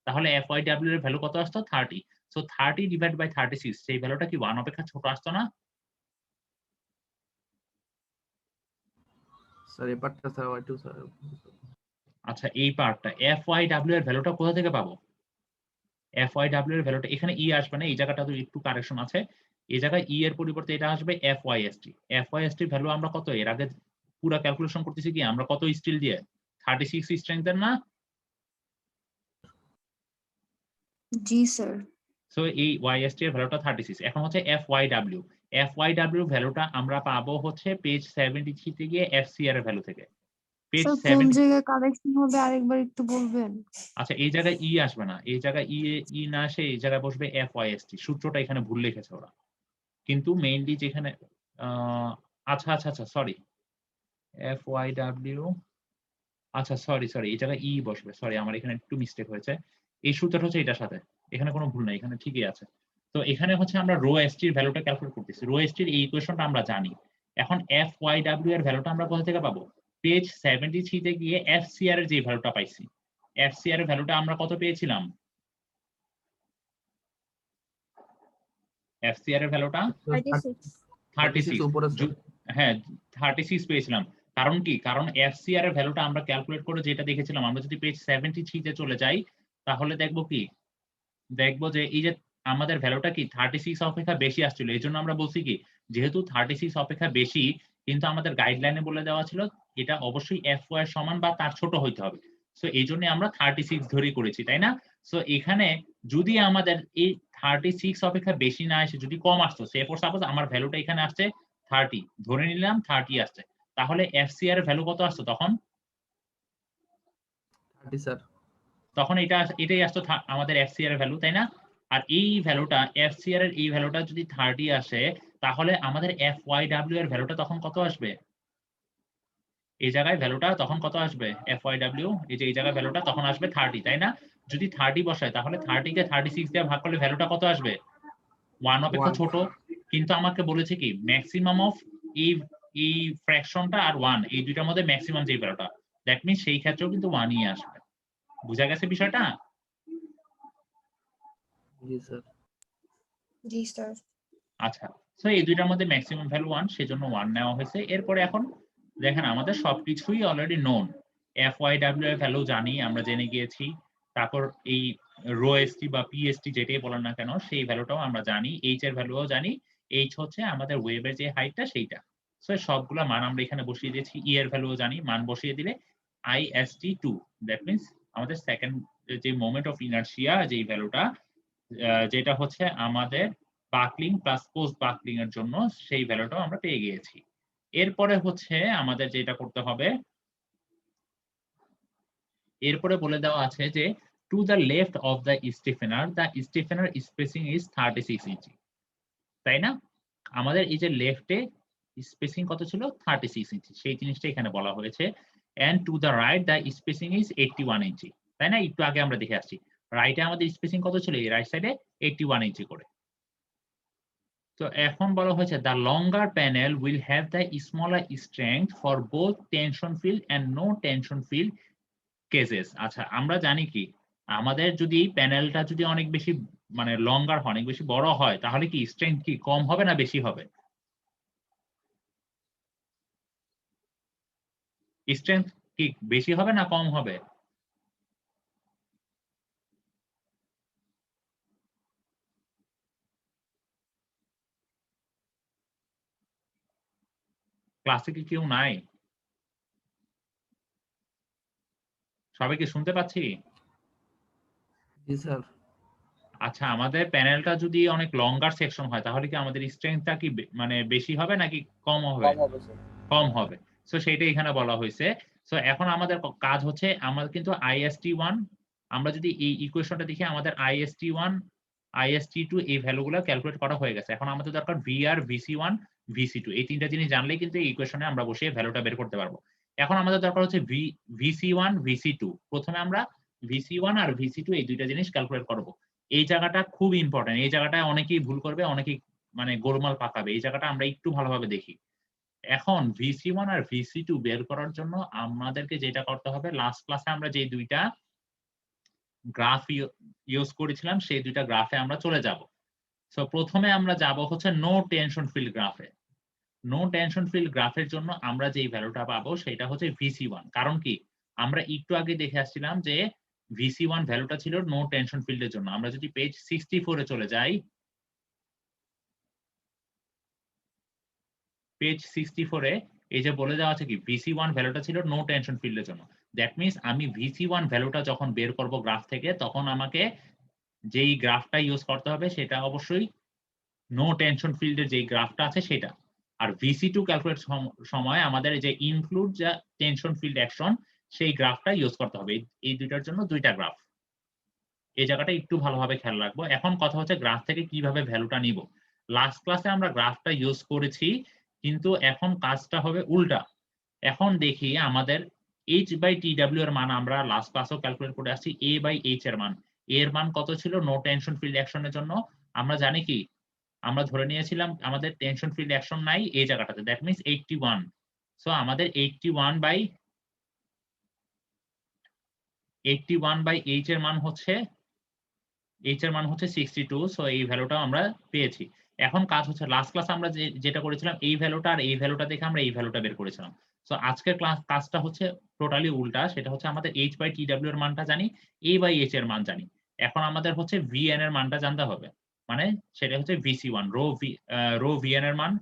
তাহলে FYW এর ভ্যালু কত আসতো? 30। সো 30/36 সেই ভ্যালুটা কি 1 অপেক্ষা ছোট আসতো না? স্যার এই পার্টটা স্যার Y2 স্যার। আচ্ছা, এই পার্টটা FYW এর ভ্যালুটা কোথা থেকে পাবো? FYW এর ভ্যালুটা এখানে ই আসবে না, এই জায়গাটা তো একটু কারেকশন আছে, এই জায়গায় ই এর পরিবর্তে এটা আসবে FYST। FYST ভ্যালু আমরা কত এর আগে পুরো ক্যালকুলেশন করতেছি কি আমরা কত স্টিল দিয়ে 36 স্ট্রেংথের না। জি স্যার। সো এই YST এর ভ্যালুটা 36। এখন হচ্ছে FYW। FYW ভ্যালুটা আমরা পাবো হচ্ছে পেজ 73 তে গিয়ে FCR এর ভ্যালু থেকে। পেজ স্যার কোন 70। জায়গায় কারেকশন হবে আরেকবার একটু বলবেন? আচ্ছা এই জায়গায় ই আসবে না, এই জায়গায় ই না আসে এই জায়গায় বসবে FYST। সূত্রটা এখানে ভুল লিখেছে ওরা, কিন্তু মেইনলি যেখানে আচ্ছা সরি FYW, আচ্ছা সরি এই জায়গায় ই বসবে, সরি আমার এখানে একটু মিস্টেক হয়েছে। এই সূত্রটা হচ্ছে এটার সাথে, এখানে কোনো ভুল নাই, এখানে ঠিকই আছে। তো এখানে হচ্ছে আমরা রো এস টির ভ্যালুটা ক্যালকুলেট করতেছি, রো এস টির এই ইকুয়েশনটা আমরা জানি। এখন FYW এর ভ্যালুটা আমরা কোথা থেকে পাবো? পেজ 73 তে গিয়ে FCR এর যে ভ্যালুটা পাইছি, FCR এর ভ্যালুটা আমরা কত পেয়েছিলাম? FCR এর ভ্যালুটা 36 36 উপরে স্যার। হ্যাঁ 36 পেয়েছিলাম। কারণ কি? কারণ FCR এর ভ্যালুটা আমরা ক্যালকুলেট করে যেটা দেখেছিলাম, আমরা যদি পেজ 73 তে চলে যাই তাহলে দেখবো কি, দেখবো যে এই যে আমাদের ভ্যালুটা কি 36 অপেক্ষা বেশি আসছিল। এজন্য আমরা বলছি কি, যেহেতু 36 অপেক্ষা বেশি কিন্তু আমাদের গাইডলাইনে বলে দেওয়া ছিল এটা অবশ্যই FY এর সমান বা তার ছোট হইতে হবে। সো এইজন্য আমরা 36 ধরেই করেছি, তাই না? সো এখানে যদি আমাদের এই 36 অপেক্ষা বেশি না এসে যদি কম আসতো, সে ফর সাপোজ আমার ভ্যালুটা এখানে আসছে 30, ধরে নিলাম 30 আসছে, তাহলে FCR এর ভ্যালু কত আসতো তখন? 30 স্যার। তখন এটাই আসতো আমাদের FCR এর ভ্যালু, তাই না? আর এই ভ্যালুটা FCR এর এই ভ্যালুটা যদি 30 আসে তাহলে আমাদের FYW এর ভ্যালুটা তখন কত আসবে? এই জায়গায় ভ্যালুটা তখন কত আসবে? FYW এই যে এই জায়গায় ভ্যালুটা তখন আসবে 30, তাই না? যদি 30 বসায় তাহলে 30 কে 36 দিয়ে ভাগ করলে ভ্যালুটা কত আসবে? 1 অপেক্ষা 1 ছোট। কিন্তু আমাকে বলেছে কি ম্যাক্সিমাম অফ এই ফ্র্যাকশনটা আর 1 এই দুইটার মধ্যে ম্যাক্সিমাম যে ভ্যালুটা, দ্যাট মিন্স সেই ক্ষেত্রেও কিন্তু 1 ই আসবে। বুঝা গেছে বিষয়টা? জি স্যার। জি স্যার। আচ্ছা, সো এই দুইটার মধ্যে ম্যাক্সিমাম ভ্যালু 1, সেজন্য 1 নেওয়া হয়েছে। এরপরে এখন দেখেন আমাদের সবকিছুই অলরেডি নোন। FYW এর ভ্যালু জানি, আমরা জেনে গিয়েছি। তারপর এই রো এসটি বা পিএসটি যেটাই বলেন না কেন সেই ভ্যালুটাও আমরা জানি, এইচ এর ভ্যালুও জানি। এইচ হচ্ছে আমাদের ওয়েবের যে হাইটটা সেইটা। সো সবগুলা মান আমরা এখানে বসিয়ে দিয়েছি। ই এর ভ্যালুও জানি, মান বসিয়ে দিলে IST2, দ্যাট মিন্স আমাদের সেকেন্ড যে মোমেন্ট অফ ইনারশিয়া যেই ভ্যালুটা, যেটা হচ্ছে আমাদের বাকলিং প্লাস পোস্ট বাকলিং এর জন্য, সেই ভ্যালুটাও আমরা পেয়ে গিয়েছি। এরপরে হচ্ছে আমাদের যেটা করতে হবে, এরপরে বলে দেওয়া আছে যে to the left of the stiffener spacing is 36 inch, তাই না? আমাদের এই যে লেফটে স্পেসিং কত ছিল? 36 ইঞ্চি, সেই জিনিসটা এখানে বলা হয়েছে। And to the right the spacing is 81 inch, তাই না? একটু আগে আমরা দেখে আসছি রাইটে আমাদের স্পেসিং কত ছিল, এই রাইট সাইডে 81 ইঞ্চি করে। তো এখন বলা হয়েছে the longer panel will have the smaller strength for both tension field and no tension field cases. আচ্ছা আমরা জানি কি, আমাদের যদি প্যানেলটা যদি অনেক বেশি মানে লঙ্গার হয়, অনেক বেশি বড় হয়, তাহলে কি স্ট্রেংথ কি কম হবে না বেশি হবে? স্ট্রেংথ কি বেশি হবে না কম হবে? ক্লাসে কি কেউ নাই? সবাইকে শুনতে পাচ্ছি? জি স্যার। আচ্ছা আমাদের প্যানেলটা যদি অনেক লঙ্গার সেকশন হয় তাহলে কি আমাদের স্ট্রেংথটা কি মানে বেশি হবে নাকি কম হবে? কম হবে স্যার। কম হবে। সো সেইটাই এখানে বলা হয়েছে। সো এখন আমাদের কাজ হচ্ছে, আমাদের কিন্তু IST1, আমরা যদি এই ইকুয়েশনটা দেখি আমাদের IST1 IST2 এই ভ্যালুগুলো ক্যালকুলেট করা হয়ে গেছে। এখন আমাদের দরকার VR VC1 VC2 এই তিনটা জিনিস জানলেই কিন্তু এই ইকুয়েশনে আমরা বসিয়ে ভ্যালুটা বের করতে পারবো। এখন আমাদের দরকার হচ্ছে VC1 VC2। প্রথমে আমরা VC1 আর VC2 এই দুইটা জিনিস ক্যালকুলেট করব। এই জায়গাটা খুব ইম্পর্টেন্ট, এই জায়গাটায় অনেকেই ভুল করবে, অনেকেই মানে গোলমাল পাকাবে। এই জায়গাটা আমরা একটু ভালোভাবে দেখি। এখন VC1 আর VC2 বের করার জন্য আমাদেরকে যেটা করতে হবে, লাস্ট ক্লাসে আমরা যে দুইটা গ্রাফ ইউজ করেছিলাম সেই দুইটা গ্রাফে আমরা চলে যাব। সো প্রথমে আমরা যাব হচ্ছে নো টেনশন ফিল্ড গ্রাফে। নো টেনশন ফিল্ড গ্রাফের জন্য আমরা যেই ভ্যালুটা পাবো সেটা হচ্ছে VC1। কারণ কি, আমরা একটু আগে দেখে আসছিলাম যে VC1 ভ্যালুটা ছিল নো টেনশন ফিল্ডের জন্য। আমরা যদি পেজ 64 এ চলে যাই, পেজ 64 এ এই যে বলে দেওয়া আছে কি VC1 ভ্যালুটা ছিল নো টেনশন ফিল্ডের জন্য। দ্যাট মিন্স আমি VC1 ভ্যালুটা যখন বের করব গ্রাফ থেকে, তখন আমাকে যেই গ্রাফটা ইউজ করতে হবে সেটা অবশ্যই নো টেনশন ফিল্ডের যেই গ্রাফটা আছে সেটা। আর VC2 ক্যালকুলেট সময় আমাদের যে ইনক্লুড যা টেনশন ফিল্ড অ্যাকশন সেই গ্রাফটা ইউজ করতে হবে। এই দুইটার জন্য দুইটা গ্রাফ। এই জায়গাটা একটু ভালোভাবে খেয়াল রাখবো। এখন কথা হচ্ছে গ্রাফ থেকে কিভাবে ভ্যালুটা নিব। লাস্ট ক্লাসে আমরা গ্রাফটা ইউজ করেছি, কিন্তু এখন কাজটা হবে উল্টা। এখন দেখি আমাদের h/tw এর মান আমরা লাস্ট ক্লাসেও ক্যালকুলেট করে আসছি। a/h এর মান, এর মান কত ছিল নো টেনশন ফিল্ড অ্যাকশনের জন্য? আমরা জানি কি, আমরা ধরে নিয়েছিলাম আমাদের টেনশন ফিল্ড অ্যাকশন নাই এই জায়গাটাতে, দ্যাট মিন্স 81। সো আমাদের 81/h এর মান হচ্ছে 62। সো এই ভ্যালুটা আমরা পেয়েছি। এখন কাজ হচ্ছে লাস্ট ক্লাস আমরা যেটা করেছিলাম এই ভ্যালুটা আর এই ভ্যালুটা দেখে আমরা এই ভ্যালুটা বের করেছিলাম। সো আজকের কাজটা হচ্ছে টোটালি উল্টা। সেটা হচ্ছে আমাদের h/tw এর মানটা জানি, a/h এর মান জানি। এখন আমাদের হচ্ছে vn এর মানটা জানতে হবে। মানে সেটা হচ্ছে VC1 রো vn এর মান,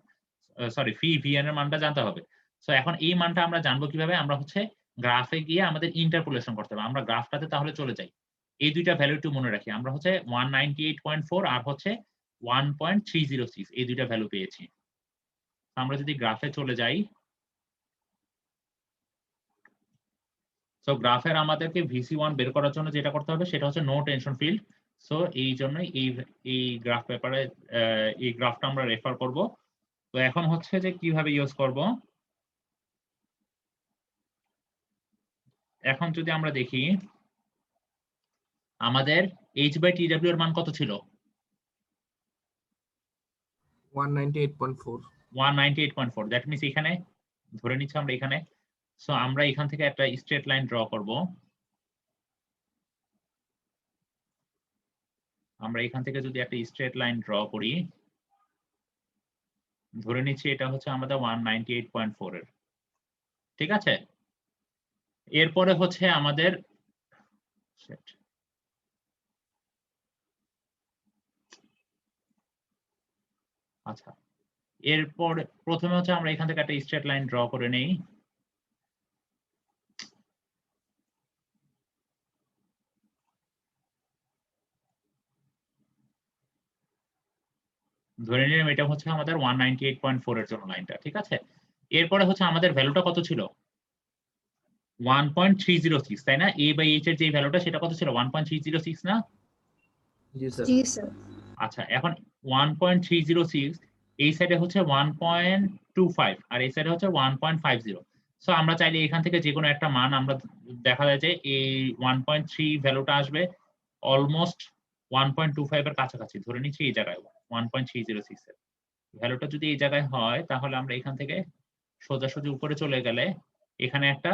সরি ফি vn এর মানটা জানতে হবে। সো এখন এই মানটা আমরা জানবো কিভাবে? আমরা হচ্ছে গ্রাফে গিয়ে আমাদের ইন্টারপোলেশন করতে হবে। আমরা গ্রাফটাতে তাহলে চলে যাই। এই দুইটা ভ্যালু একটু মনে রাখি। আমরা হচ্ছে 198.4 আর হচ্ছে 1.306 এই দুইটা ভ্যালু পেয়েছি। আমরা যদি গ্রাফে চলে যাই, সো গ্রাফের আমাদেরকে VC1 বের করার জন্য যেটা করতে হবে সেটা হচ্ছে নো টেনশন ফিল্ড। সো এই জন্যই এই গ্রাফ পেপারে এই গ্রাফটা আমরা রেফার করব। তো এখন হচ্ছে যে কিভাবে ইউজ করব। এখন যদি আমরা দেখি আমাদের h/tw এর মান কত ছিল? 198.4 198.4। দ্যাট মিন্স এখানে ধরে নিচ্ছি আমরা এখানে। সো আমরা এখান থেকে একটা স্ট্রেট লাইন ড্র করব। আমরা এখান থেকে যদি একটা স্ট্রেট লাইন ড্র করি, ধরে নিচ্ছি এটা হচ্ছে আমাদের 198.4 এর, ঠিক আছে? এরপরে হচ্ছে আমাদের আচ্ছা, এরপর প্রথমে হচ্ছে আমরা এখান থেকে একটা স্ট্রেট লাইন ড্র করে নেই। ধরে নিলাম এটা হচ্ছে আমাদের 198.4 এর জন্য লাইনটা, ঠিক আছে? এরপরে হচ্ছে আমাদের ভ্যালুটা কত ছিল? 1.306, তাই না? a/h এর যে ভ্যালুটা সেটা কত ছিল? 1.306 না? জি স্যার। জি স্যার। আচ্ছা, এখন 1.306 এই সাইডে হচ্ছে 1.25 আর এই সাইডে হচ্ছে 1.50। সো আমরা চাইলে এখান থেকে যে কোনো একটা মান আমরা দেখা যায় যে এই 1.3 ভ্যালুটা আসবে অলমোস্ট 1.25 এর কাছাকাছি। ধরে নিচ্ছি এই জায়গায় 1.306 এর ভ্যালুটা যদি এই জায়গায় হয়, তাহলে আমরা এখান থেকে সোজাসুজি উপরে চলে গেলে এখানে একটা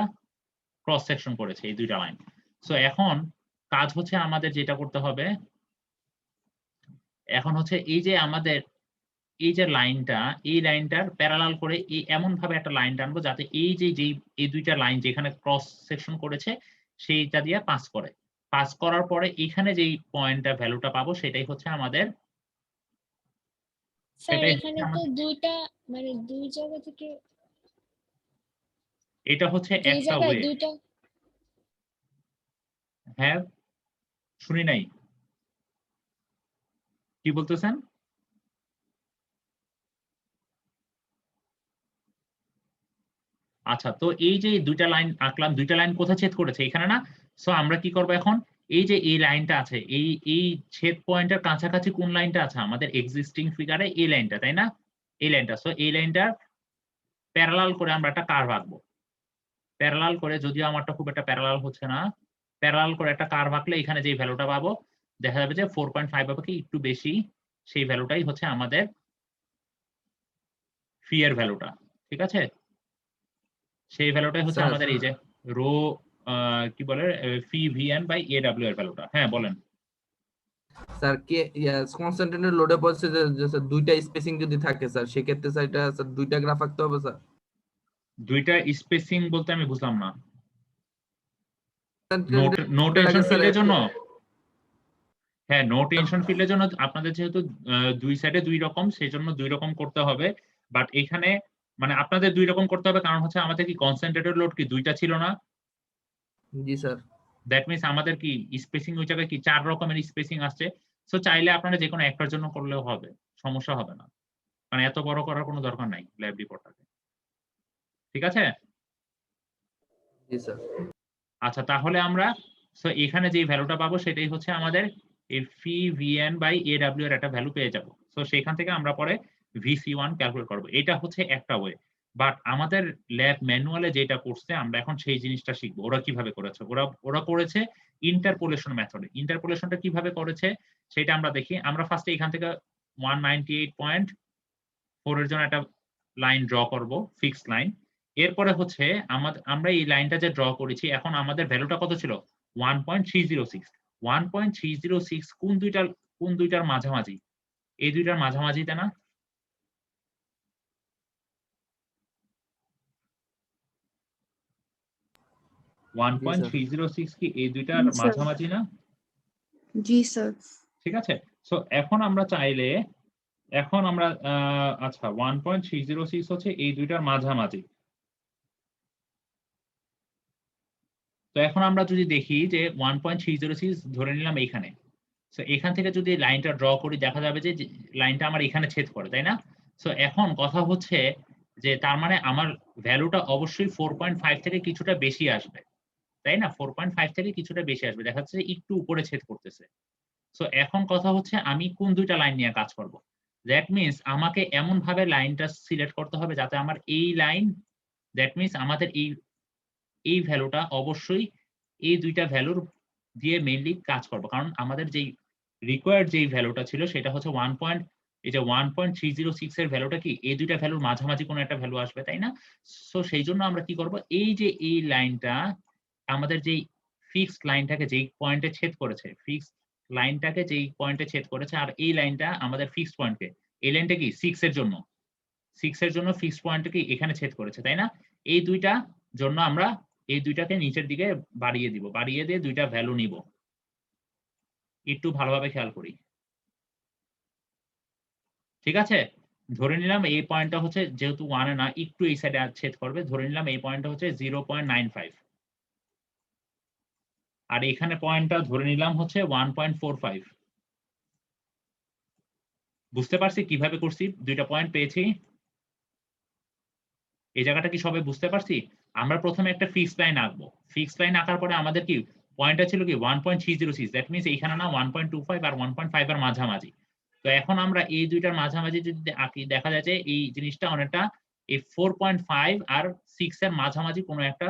ক্রস সেকশন করেছে এই দুইটা লাইন। সো এখন কাজ হচ্ছে আমাদের যেটা করতে হবে, এখন হচ্ছে এই যে আমাদের এই যে লাইনটা, এই লাইনটার প্যারালাল করে এই এমন ভাবে একটা লাইন টানবো যাতে এই যে এই দুইটা লাইন যেখানে ক্রস সেকশন করেছে সেইটা দিয়ে পাস করে। পাস করার পরে এখানে যেই পয়েন্টটা ভ্যালুটা পাবো সেটাই হচ্ছে আমাদের, স্যার সেটাই এখানে তো দুইটা মানে দুই জায়গা থেকে এটা হচ্ছে দুই একটা জায়গায় ওয়ে। দুইটা। হ্যাঁ, শুনি নাই, কি বলতেছেন? আচ্ছা, তো এই যে দুইটা লাইন আঁকলাম, দুইটা লাইন কোথায় ছেদ করেছে? এখানে না? সো আমরা কি করব এখন? এই যে এই লাইনটা আছে, এই ছেদ পয়েন্টের কাছাকাছি কোন লাইনটা আছে? আমাদের এক্সিস্টিং ফিগারে এই লাইনটা, তাই না? এই লাইনটা। সো এই লাইনটার প্যারালাল করে আমরা একটা কার্ভ আঁকবো। প্যারালাল করে, যদিও আমারটা খুব একটা প্যারালাল হচ্ছে না, প্যারালাল করে একটা কার্ভ আঁকলে এখানে যে ভ্যালুটা পাবো দেখা যাবে যে 4.5 হবে কি একটু বেশি, সেই ভ্যালুটাই হচ্ছে আমাদের ফি এর ভ্যালুটা, ঠিক আছে? সেই ভ্যালুটাই হচ্ছে স্যার। আমাদের এই যে রো কি বলে ফি ভিএন বাই এডব্লিউ এর ভ্যালুটা। হ্যাঁ বলেন। স্যার কে কনসেন্ট্রেটেড লোডে বলছে যে স্যার দুইটা স্পেসিং যদি থাকে স্যার সেক্ষেত্রে স্যার এটা স্যার দুইটা গ্রাফ আঁকতে হবে স্যার। দুইটা স্পেসিং বলতে আমি বুঝলাম না। নো টেনশন স্যার ফিল্ডের জন্য, হ্যাঁ নো টেনশন ফিল্ডের জন্য আপনাদের যেহেতু দুই সাইডে দুই রকম, সেই জন্য দুই রকম করতে হবে। বাট এখানে মানে আপনাদের দুই রকম করতে হবে, কারণ হচ্ছে আমাদের কি কনসেন্ট্রেটেড লোড কি দুইটা ছিল না? জি স্যার। দ্যাট মিনস আমাদের কি স্পেসিং ওই জায়গায় কি 4 রকমের স্পেসিং আসছে। সো চাইলে আপনারা যে কোনো একটার জন্য করলেও হবে, সমস্যা হবে না। মানে এত বড় করার কোনো দরকার নাই ল্যাব রিপোর্টটাকে। ঠিক আছে? জি স্যার। আচ্ছা তাহলে আমরা সো এখানে যে ভ্যালুটা পাবো সেটাই হচ্ছে আমাদের এই ফি ভিএন বাই এডব্লিউ এর একটা ভ্যালু পেয়ে যাব। সো সেখান থেকে আমরা পরে ভিসি1 ক্যালকুলেট করব। এটা হচ্ছে একটা ওয়ে। বাট আমাদের ল্যাব ম্যানুয়ালে যেটা করছে আমরা এখন সেই জিনিসটা শিখবো। ওরা কিভাবে করেছে? ওরা করেছে ইন্টারপোলেশন মেথডে। ইন্টারপোলেশনটা কিভাবে করেছে সেটা আমরা দেখি। আমরা ফার্স্টে এখান থেকে 198.4 এর জন্য একটা লাইন ড্র করব, ফিক্সড লাইন। এরপরে হচ্ছে আমরা এই লাইনটা যে ড্র করেছি, এখন আমাদের ভ্যালুটা কত ছিল? 1.306। 1.306 কোন দুইটার মাঝামাঝি? এই দুইটার মাঝামাঝিতে না? জি, স্যার। 1.306 কি এই দুইটার জি, স্যার। মাঝামাঝি না? জি স্যার। ঠিক আছে। সো এখন আমরা চাইলে আচ্ছা 1.306 হচ্ছে এই দুইটার মাঝামাঝি। তো এখন আমরা যদি দেখি যে 1.306 ধরে নিলাম এইখানে। সো এখান থেকে যদি লাইনটা ড্র করি দেখা যাবে যে লাইনটা আমার এখানে ছেদ করে, তাই না? সো এখন কথা হচ্ছে যে তার মানে আমার ভ্যালুটা অবশ্যই 4.5 থেকে কিছুটা বেশি আসবে, তাই না? 4.5 থেকে কিছুটা বেশি আসবে, দেখা যাচ্ছে একটু উপরে ছেদ করতেছে। সো এখন কথা হচ্ছে আমি কোন দুইটা লাইন নিয়ে কাজ করব? দ্যাট মিনস আমাকে এমন ভাবে লাইনটা সিলেক্ট করতে হবে যাতে আমার এই লাইন, দ্যাট মিনস আমাদের এই ভ্যালুটা অবশ্যই এই দুইটা ভ্যালুর দিয়ে মেইনলি কাজ করব। কারণ আমাদের যেই রিকোয়ার্ড যেই ভ্যালুটা ছিল সেটা হচ্ছে 1.306 এর ভ্যালুটা কি এই দুইটা ভ্যালুর মাঝামাঝি কোনো একটা ভ্যালু আসবে, তাই না? সো সেই জন্য আমরা কি করব, এই যে এই লাইনটা আমাদের যেই ফিক্সড লাইনটাকে যেই পয়েন্টে ছেদ করেছে, ফিক্সড লাইনটাকে যেই পয়েন্টে ছেদ করেছে, আর এই লাইনটা আমাদের ফিক্সড পয়েন্টকে, এই লাইনটা কি 6 এর জন্য, 6 এর জন্য ফিক্সড পয়েন্টটা কি এখানে ছেদ করেছে, তাই না? এই দুইটা জন্য আমরা এই দুইটাকে নিচের দিকে বাড়িয়ে দিব, বাড়িয়ে দিয়ে দুইটা ভ্যালু নিব। একটু ভালোভাবে খেয়াল করি। ঠিক আছে? ধরে নিলাম এই পয়েন্টটা হচ্ছে যেহেতু 1 এ না একটু এই সাইডে ছেদ করবে, ধরে নিলাম এই পয়েন্টটা হচ্ছে 0.95 আর এখানে পয়েন্টটা ধরে নিলাম হচ্ছে 1.45। বুঝতে পারছি কিভাবে করছি? দুইটা পয়েন্ট পেয়েছি। এই জায়গাটা কি সবাই বুঝতে পারছি? আমরা প্রথমে একটা ফিক্সড লাইন আঁকবো। ফিক্সড লাইন আঁকার পরে আমাদের কি পয়েন্টটা ছিল কি 1.306, দ্যাট মিনস এইখানে না 1.25 আর 1.5 এর মাঝামাঝি। তো এখন আমরা এই দুইটার মাঝামাঝি যদি আঁকি দেখা যায় যে এই জিনিসটা অনেকটা এই 4.5 আর 6 এর মাঝামাঝি কোনো একটা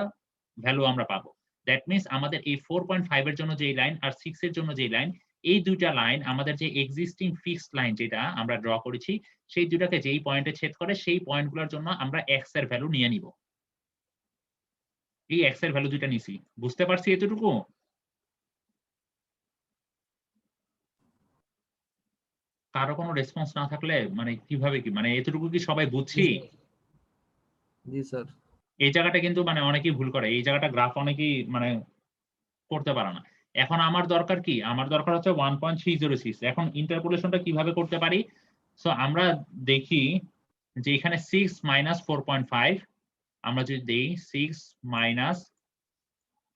ভ্যালু আমরা পাবো। দ্যাট মিনস আমাদের এই 4.5 এর জন্য যেই লাইন আর 6 এর জন্য যেই লাইন, এই দুইটা লাইন আমাদের যে এক্সিস্টিং ফিক্সড লাইন যেটা আমরা ড্র করেছি সেই দুটাকে যেই পয়েন্টে ছেদ করে সেই পয়েন্টগুলোর জন্য আমরা x এর ভ্যালু নিয়ে নিব। এই x এর ভ্যালু দুইটা নিছি। বুঝতে পারছি এতটুকু? কারো কোনো রেসপন্স না থাকলে মানে কিভাবে কি মানে এতটুকু কি সবাই বুঝছি? জি স্যার। এই জায়গাটা কিন্তু মানে অনেকেই ভুল করে। এই জায়গাটা গ্রাফ অনেকেই মানে করতে পারে না। এখন আমার দরকার কি? আমার দরকার হচ্ছে 1.306। এখন ইন্টারপোলেশনটা কিভাবে করতে পারি? সো আমরা দেখি যে এখানে 6 মাইনাস 4.5 আমরা যদি দেই 6 মাইনাস,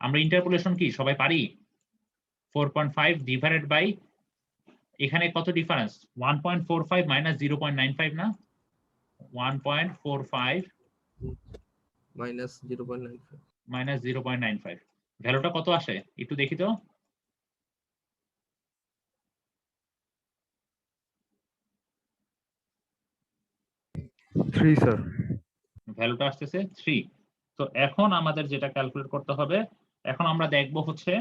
আমরা ইন্টারপোলেশন কি সবাই পারি? 4.5 ডিভাইডেড বাই এখানে কত ডিফারেন্স? 1.45 মাইনাস 0.95 না? 1.45 মাইনাস 0.95 মাইনাস 0.95 ভ্যালুটা কত আসে? একটু দেখি তো। স্যার। ভ্যালুটা আসতেছে 3। তো এখন আমাদের যেটা ক্যালকুলেট করতে হবে, এখন আমরা দেখব হচ্ছে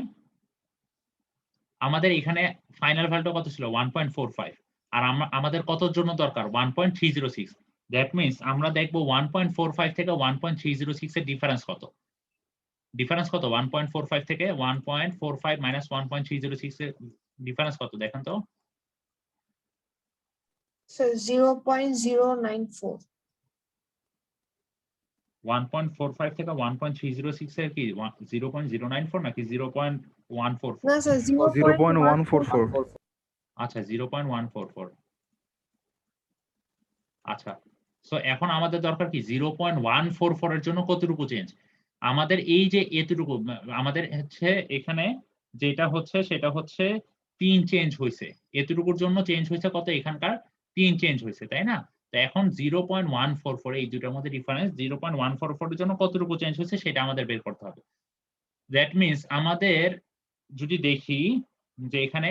আমাদের এখানে ফাইনাল ভ্যালুটা কত ছিল? 1.45 আর আমাদের কতর জন্য দরকার? 1.306। দ্যাট মিনস আমরা দেখব 1.45 থেকে 1.306 এর ডিফারেন্স কত? ডিফারেন্স কত? 1.45 থেকে 1.45 মাইনাস 1.306 এর ডিফারেন্স কত দেখেন তো? স্যার 0.094। 1.45 থেকে 1.306 এর কি 0.094 নাকি 0.144? না স্যার 0.144 আচ্ছা 0.144। আচ্ছা, সো এখন আমাদের দরকার কি 0.144 এর জন্য কতটুকু চেঞ্জ? আমাদের এই যে এতটুকু আমাদের হচ্ছে এখানে যেটা হচ্ছে সেটা হচ্ছে 3 চেঞ্জ হইছে। এতটুকুর জন্য চেঞ্জ হইছে কত? এখানকার 3 চেঞ্জ হইছে, তাই না? তো এখন 0.144 এই দুটার মধ্যে ডিফারেন্স 0.144 এর জন্য কতটুকু চেঞ্জ হইছে সেটা আমাদের বের করতে হবে। দ্যাট মিন্স আমাদের যদি দেখি যে এখানে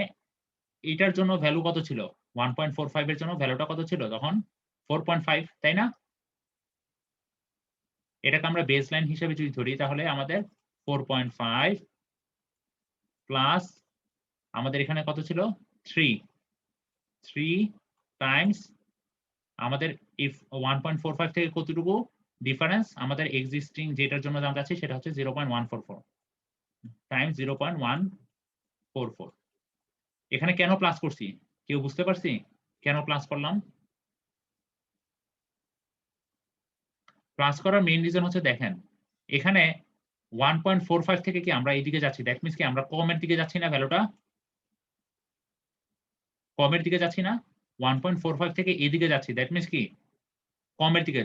এটার জন্য ভ্যালু কত ছিল? 1.45 এর জন্য ভ্যালুটা কত ছিল তখন? 4.5, তাই না? এটাকে আমরা বেসলাইন হিসেবে যদি ধরি তাহলে আমাদের 4.5 প্লাস আমাদের এখানে কত ছিল? 3 টাইমস আমাদের ইফ 1.45 থেকে কতটুকু ডিফারেন্স আমাদের এক্সিস্টিং যেটার জন্য দাম আছে সেটা হচ্ছে 0.144 টাইমস 0.144। এখানে কেন প্লাস করছি? কেউ বুঝতে পারছি কেন প্লাস করলাম? প্লাস করার মেইন রিজন হচ্ছে দেখেন এখানে 1.45 থেকে কি আমরা এইদিকে যাচ্ছি, দ্যাট মিন্স কি আমরা কমের দিকে যাচ্ছি না? ভ্যালুটা কমের দিকে যাচ্ছি না? 1.45 থেকে এদিকে যাচ্ছি, দ্যাট মিন্স কি কমের দিকে।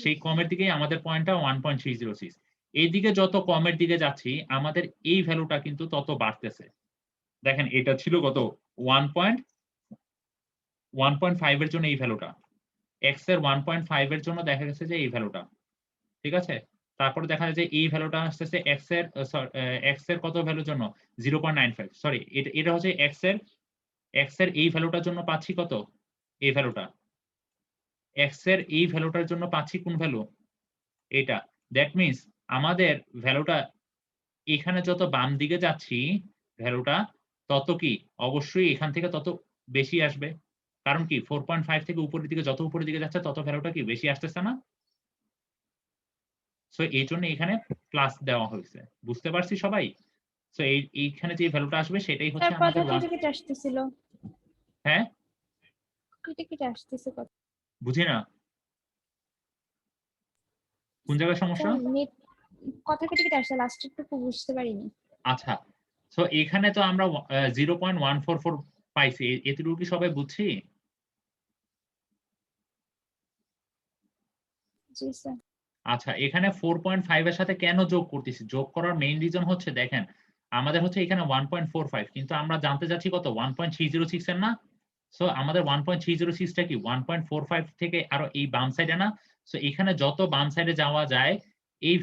সেই কমের দিকেই আমাদের পয়েন্টটা 1.306। এইদিকে যত কমের দিকে যাচ্ছি আমাদের এই ভ্যালুটা কিন্তু তত বাড়তেছে। দেখেন এটা ছিল কত? 1.5 এর জন্য এই ভ্যালুটা, x এর 1.5 এর জন্য দেখা গেছে যে এই ভ্যালুটা, ঠিক আছে? তারপরে দেখা যায় যে এই ভ্যালুটা আসতেছে x এর কত ভ্যালুর জন্য? 0.95। সরি, এটা হচ্ছে x এর এই ভ্যালুটার জন্য পাচ্ছি কত? এই ভ্যালুটা। x এর এই ভ্যালুটার জন্য পাচ্ছি কোন ভ্যালু? এটা। দ্যাট মিন্স আমাদের ভ্যালুটা এখানে যত বাম দিকে যাচ্ছি ভ্যালুটা তত কি অবশ্যই এখান থেকে তত বেশি আসবে। কারণ কি 4.5 থেকে উপরের দিকে যত উপরের দিকে যাচ্ছে তত ভ্যালুটা কি বেশি আসতেছে না? সো এই জন্য এখানে প্লাস দেওয়া হয়েছে। বুঝতে পারছি সবাই? সো এইখানে যে ভ্যালুটা আসবে সেটাই হচ্ছে স্যার আমাদের কথা কেটে আসতেছিল, হ্যাঁ কেটে আসতেছে কথা। বুঝি না কোন জায়গায় সমস্যা? স্যার নেট কথা কেটে আসছে, লাস্টের টুকু বুঝতে পারিনি। আচ্ছা, সো এখানে তো আমরা 0.144 পাইছি, এতটুকু কি সবাই বুঝছি? জি স্যার। আচ্ছা, এখানে 4.5 এর সাথে কেন যোগ করতেছি? যোগ করার মেইন রিজন হচ্ছে দেখেন আমাদের হচ্ছে এখানে 1.45 কিন্তু আমরা জানতে যাচ্ছি কত? 1.306 এর না? সো আমাদের 1.306 টা কি 1.45 থেকে আরো এই বাম সাইডে না? সো এখানে যত বাম সাইডে যাওয়া যায় এই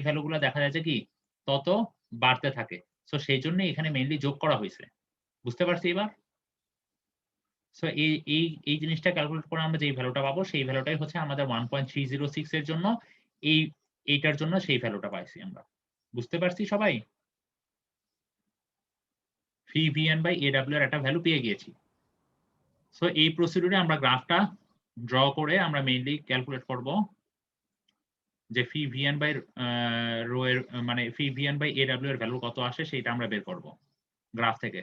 ভ্যালুগুলো দেখা যায় যে কি তত বাড়তে থাকে। সো সেই জন্য এখানে মেইনলি যোগ করা হয়েছে। বুঝতে পারছি এবার? সো এই জিনিসটা ক্যালকুলেট করে আমরা যে ভ্যালুটা পাবো সেই ভ্যালুটাই হচ্ছে আমাদের 1.306 এর জন্য এইটার জন্য সেই ভ্যালুটা পাইছি আমরা। বুঝতে পারছি সবাই? ফি ভিএন বাই এডব্লিউ এর একটা ভ্যালু পেয়ে গিয়েছি। সো এই প্রসিডিউরে আমরা গ্রাফটা ড্র করে আমরা মেইনলি ক্যালকুলেট করব যে ফি ভিএন বাই রো এর মানে ফি ভিএন বাই এডব্লিউ এর ভ্যালু কত আসে সেটা আমরা বের করব গ্রাফ থেকে।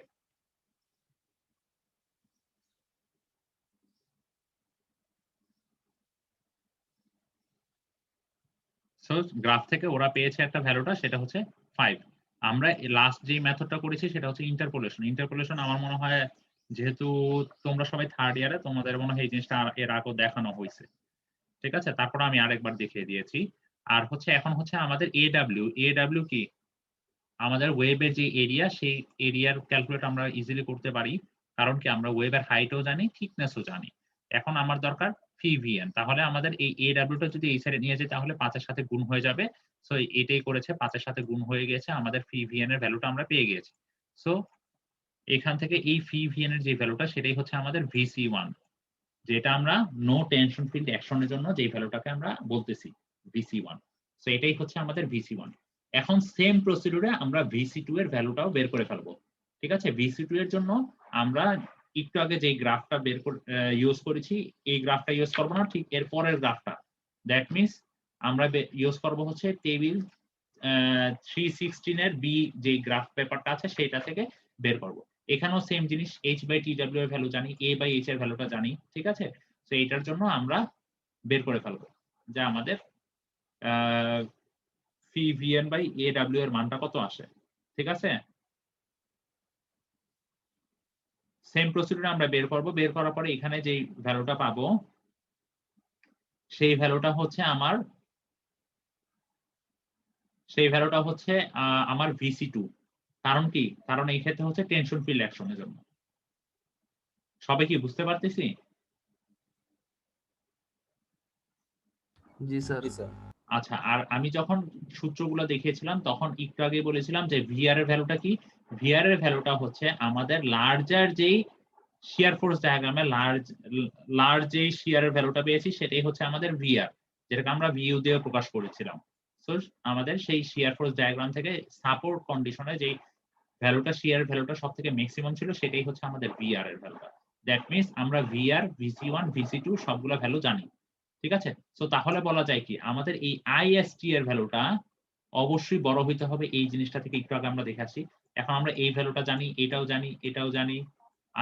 সো গ্রাফ থেকে ওরা পেয়েছে একটা ভ্যালুটা সেটা হচ্ছে 5। আমরা লাস্ট যে মেথডটা করেছি সেটা হচ্ছে ইন্টারপোলেশন। আমার মনে হয় যেহেতু তোমরা সবাই থার্ড ইয়ারে তোমাদের মনে হয় এই জিনিসটা এর আগেও দেখানো হয়েছে, ঠিক আছে? তারপর আমি আরেকবার দেখিয়ে দিয়েছি। আর হচ্ছে এখন হচ্ছে আমাদের এডব্লিউ কি আমাদের ওয়েবের যে এরিয়া সেই এরিয়ার ক্যালকুলেট আমরা ইজিলি করতে পারি, কারণ কি আমরা ওয়েবের হাইটও জানি থিকনেসও জানি। এখন আমার দরকার ফি ভিএন, তাহলে আমাদের এই এডব্লিউটা যদি এই সাইডে নিয়ে যাই তাহলে 5 এর সাথে গুণ হয়ে যাবে। সো এটাই করেছে, 5 এর সাথে গুণ হয়ে গেছে, আমাদের ফি ভিএন এর ভ্যালুটা আমরা পেয়ে গেছি। সো এখান থেকে এই ফি ভিএন এর যে ভ্যালুটা সেটাই হচ্ছে আমাদের VC1, যেটা আমরা নো টেনশন ফিল্ড অ্যাকশনের জন্য যে ভ্যালুটাকে আমরা বলতেছি VC1। সো এটাই হচ্ছে আমাদের VC1। এখন সেম প্রসিডিউরে আমরা VC2 এর ভ্যালুটাও বের করে ফেলবো, ঠিক আছে? VC2 এর জন্য আমরা একটু আগে যে গ্রাফটা ইউজ করেছি এই গ্রাফটা ইউজ করব না, ঠিক এর পরের গ্রাফটা। দ্যাট মিন্স আমরা ইউজ করব হচ্ছে টেবিল 316 এর বি যে গ্রাফ পেপারটা আছে সেটা থেকে বের করব। এখানেও সেম জিনিস h/tw এর ভ্যালু জানি, a/h এর ভ্যালুটা জানি, ঠিক আছে? তো এইটার জন্য আমরা বের করে ফেলবো যা আমাদের ফি ভিএন বাই এ ডাব্লিউ এর মানটা কত আসে, ঠিক আছে। সেম প্রসিডিউর আমরা বের করব, বের করার পরে এখানে যে ভ্যালুটা পাবো সেই ভ্যালুটা হচ্ছে আমার VC2। কারণ কি, কারণ এই ক্ষেত্রে হচ্ছে টেনশন ফিল্ড অ্যাকশনের জন্য। সবাই কি বুঝতে পারতেছি? জি স্যার। জি স্যার। আচ্ছা, আর আমি যখন সূত্রগুলো দেখিয়েছিলাম তখন একটু আগে বলেছিলাম যে ভিআর এর ভ্যালুটা কি। ভিআর এর ভ্যালুটা হচ্ছে আমাদের লার্জার যেই শিয়ার ফোর্স ডায়াগ্রামে লার্জ যেই শিয়ারের ভ্যালুটা পেয়েছি সেটাই হচ্ছে আমাদের ভিআর, যেটাকে আমরা ভিইউ দিয়ে প্রকাশ করেছিলাম। সো আমাদের সেই শিয়ার ফোর্স ডায়াগ্রাম থেকে সাপোর্ট কন্ডিশনে যেই ভ্যালুটা শিয়ারের ভ্যালুটা সবথেকে ম্যাক্সিমাম ছিল সেটাই হচ্ছে আমাদের ভিআর এর ভ্যালুটা। দ্যাট মিন্স আমরা ভিআর, VC1, VC2 সবগুলো ভ্যালু জানি, ঠিক আছে। সো তাহলে বলা যায় কি আমাদের এই আইএসটি এর ভ্যালুটা অবশ্যই বড় হইতে হবে। এই জিনিসটা থেকে একটু আগে আমরা দেখাচ্ছি। এখন আমরা এই ভ্যালুটা জানি, এটাও জানি, এটাও জানি,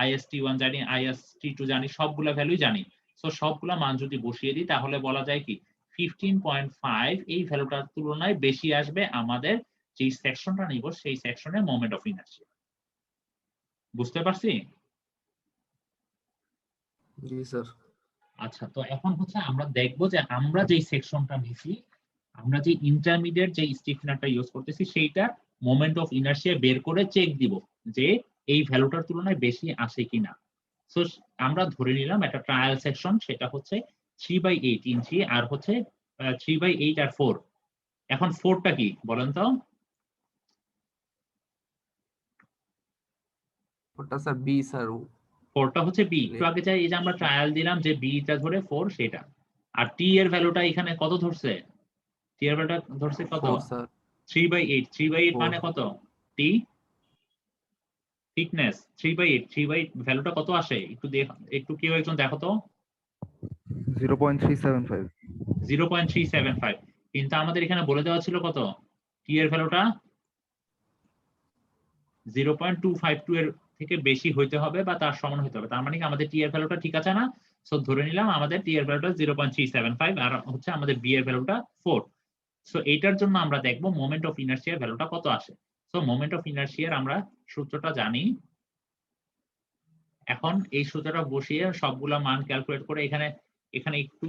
IST1 জানি, IST2 জানি, সবগুলা ভ্যালুই জানি। সো সবগুলা মান যদি বসিয়ে দিই তাহলে বলা যায় কি 15.5 এই ভ্যালুটার তুলনায় বেশি আসবে আমাদের যে সেকশনটা নিব সেই সেকশনের মোমেন্ট অফ ইনার্শিয়া। বুঝতে পারছি? জি স্যার। আচ্ছা, তো এখন হচ্ছে আমরা দেখবো যে আমরা যে সেকশনটা নিছি, আমরা যে ইন্টারমিডিয়েট যে স্টিফেনারটা ইউজ করতেছি সেইটা মোমেন্ট অফ ইনার্শিয়া বের করে চেক দিব যে এই ভ্যালুটার তুলনায় বেশি আসে কিনা। সো আমরা ধরে নিলাম একটা ট্রায়াল সেকশন, সেটা হচ্ছে 3/8 ইঞ্চি আর হচ্ছে 3/8 আর 4। এখন 4টা কি বলেন তো? ওটা স্যার বি স্যার। 4টা হচ্ছে বি। একটু আগে এই যে আমরা ট্রায়াল দিলাম যে বিটা ধরে 4 সেটা। আর টি এর ভ্যালুটা এখানে কত ধরছে? টি এর ভ্যালুটা ধরছে কত? 4 স্যার। 3/8। 3/8 মানে কত? টি থিকনেস 3/8। 3/8 ভ্যালুটা কত আসে? একটু কেউ একজন দেখো তো। 0.375. 0.375। কিন্তু আমাদের এখানে বলে দেওয়া ছিল কত? টি এর ভ্যালুটা 0.252 এর থেকে বেশি হইতে হবে বা তার সমান হইতে হবে। তার মানে কি আমাদের টি এর ভ্যালুটা ঠিক আছে না? সো ধরে নিলাম আমাদের টি এর ভ্যালুটা 0.375 আর হচ্ছে আমাদের বি এর ভ্যালুটা 4। সো এইটার জন্য আমরা দেখব মোমেন্ট অফ ইনার্শিয়ার ভ্যালুটা কত আসে। সো মোমেন্ট অফ ইনার্শিয়ার আমরা সূত্রটা জানি। এখন এই সূত্রটা বসিয়ে সবগুলা মান ক্যালকুলেট করে এখানে একটু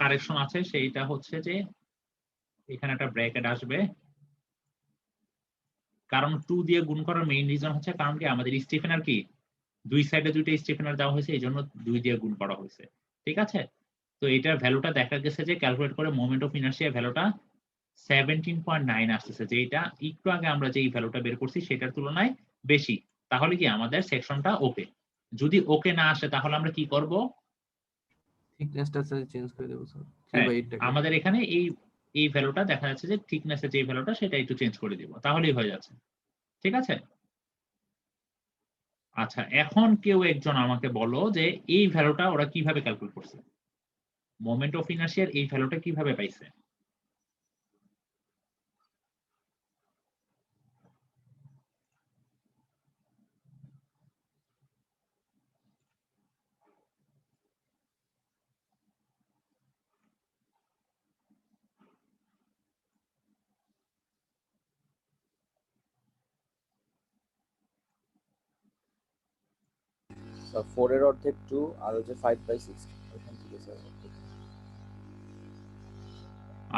কারেকশন আছে, সেইটা হচ্ছে যে এখানে একটা ব্র্যাকেট আসবে, কারণ 2 দিয়ে গুণ করার মেইন রিজন হচ্ছে কারণ কি আমাদের স্টিফেনার কি দুই সাইডে দুইটা স্টিফেনার দেওয়া হয়েছে, এই জন্য 2 দিয়ে গুণ করা হয়েছে, ঠিক আছে। তো এটার ভ্যালুটা দেখা গেছে যে ক্যালকুলেট করে মোমেন্ট অফ ইনার্শিয়া ভ্যালুটা 17.9 আসতেছে, যে এটা একটু আগে আমরা যে ভ্যালুটা বের করছি সেটার তুলনায় বেশি। তাহলে কি আমাদের সেকশনটা ওকে। যদি ওকে না আসে তাহলে আমরা কি করব? থিকনেসটা স্যার চেঞ্জ করে দেব স্যার। হ্যাঁ, 3/8 টাকে। আমাদের এখানে এই ভ্যালুটা দেখা যাচ্ছে যে থিকনেসের যে ভ্যালুটা সেটা একটু চেঞ্জ করে দিব, তাহলেই হয়ে যাচ্ছে, ঠিক আছে। আচ্ছা, এখন কেউ একজন আমাকে বলো যে এই ভ্যালুটা ওরা কিভাবে ক্যালকুলেট করছে, মোমেন্ট অফ ইনার্শিয়ার এই ভ্যালুটা কিভাবে পাইছে? স্যার 4 এর অর্ধেক 2 আর হচ্ছে 5/60 এখান থেকে স্যার।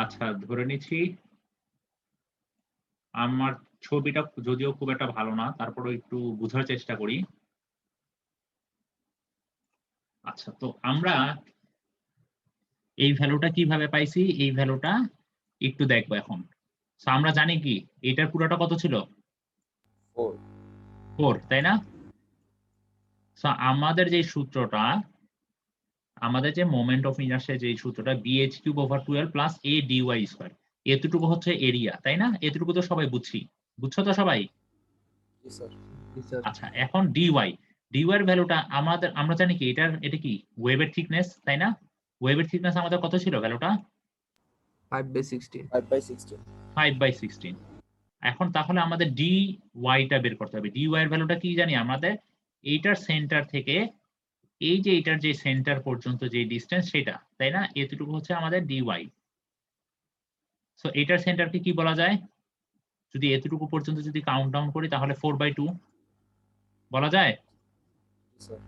আচ্ছা, ধরে নিচ্ছি আমার ছবিটা যদিও খুব একটা ভালো না, তারপরে একটু বোঝার চেষ্টা করি। আচ্ছা, তো আমরা এই ভ্যালুটা কিভাবে পাইছি, এই ভ্যালুটা একটু দেখবো এখন। তো আমরা জানি কি এটার পুরোটা কত ছিল? 4, তাই না? তো আমাদের যে সূত্রটা, আমাদের যে মোমেন্ট অফ ইনার্শিয়া যে সূত্রটা bh³/12 প্লাস a dy², এতটুকু হচ্ছে এরিয়া, তাই না? এতটুকু তো সবাই বুঝছো তো সবাই? জি স্যার। জি স্যার। আচ্ছা, এখন dy এর ভ্যালুটা আমরা জানি কি এটা কি ওয়েভের থিকনেস, তাই না? ওয়েভের থিকনেস আমাদের কত ছিল ভ্যালুটা? 5/16। 5/16। 5/16। এখন তাহলে আমাদের dy টা বের করতে হবে। dy এর ভ্যালুটা কি জানি আমাদের? এইটার সেন্টার থেকে এই যে এটার যে সেন্টার পর্যন্ত যে ডিসটেন্স সেটা, তাই না? এতটুকু হচ্ছে আমাদের dy। সো এটার সেন্টারকে কি বলা যায়? যদি এতটুকু পর্যন্ত যদি কাউন্ট ডাউন করি তাহলে 4/2 বলা যায়। স্যার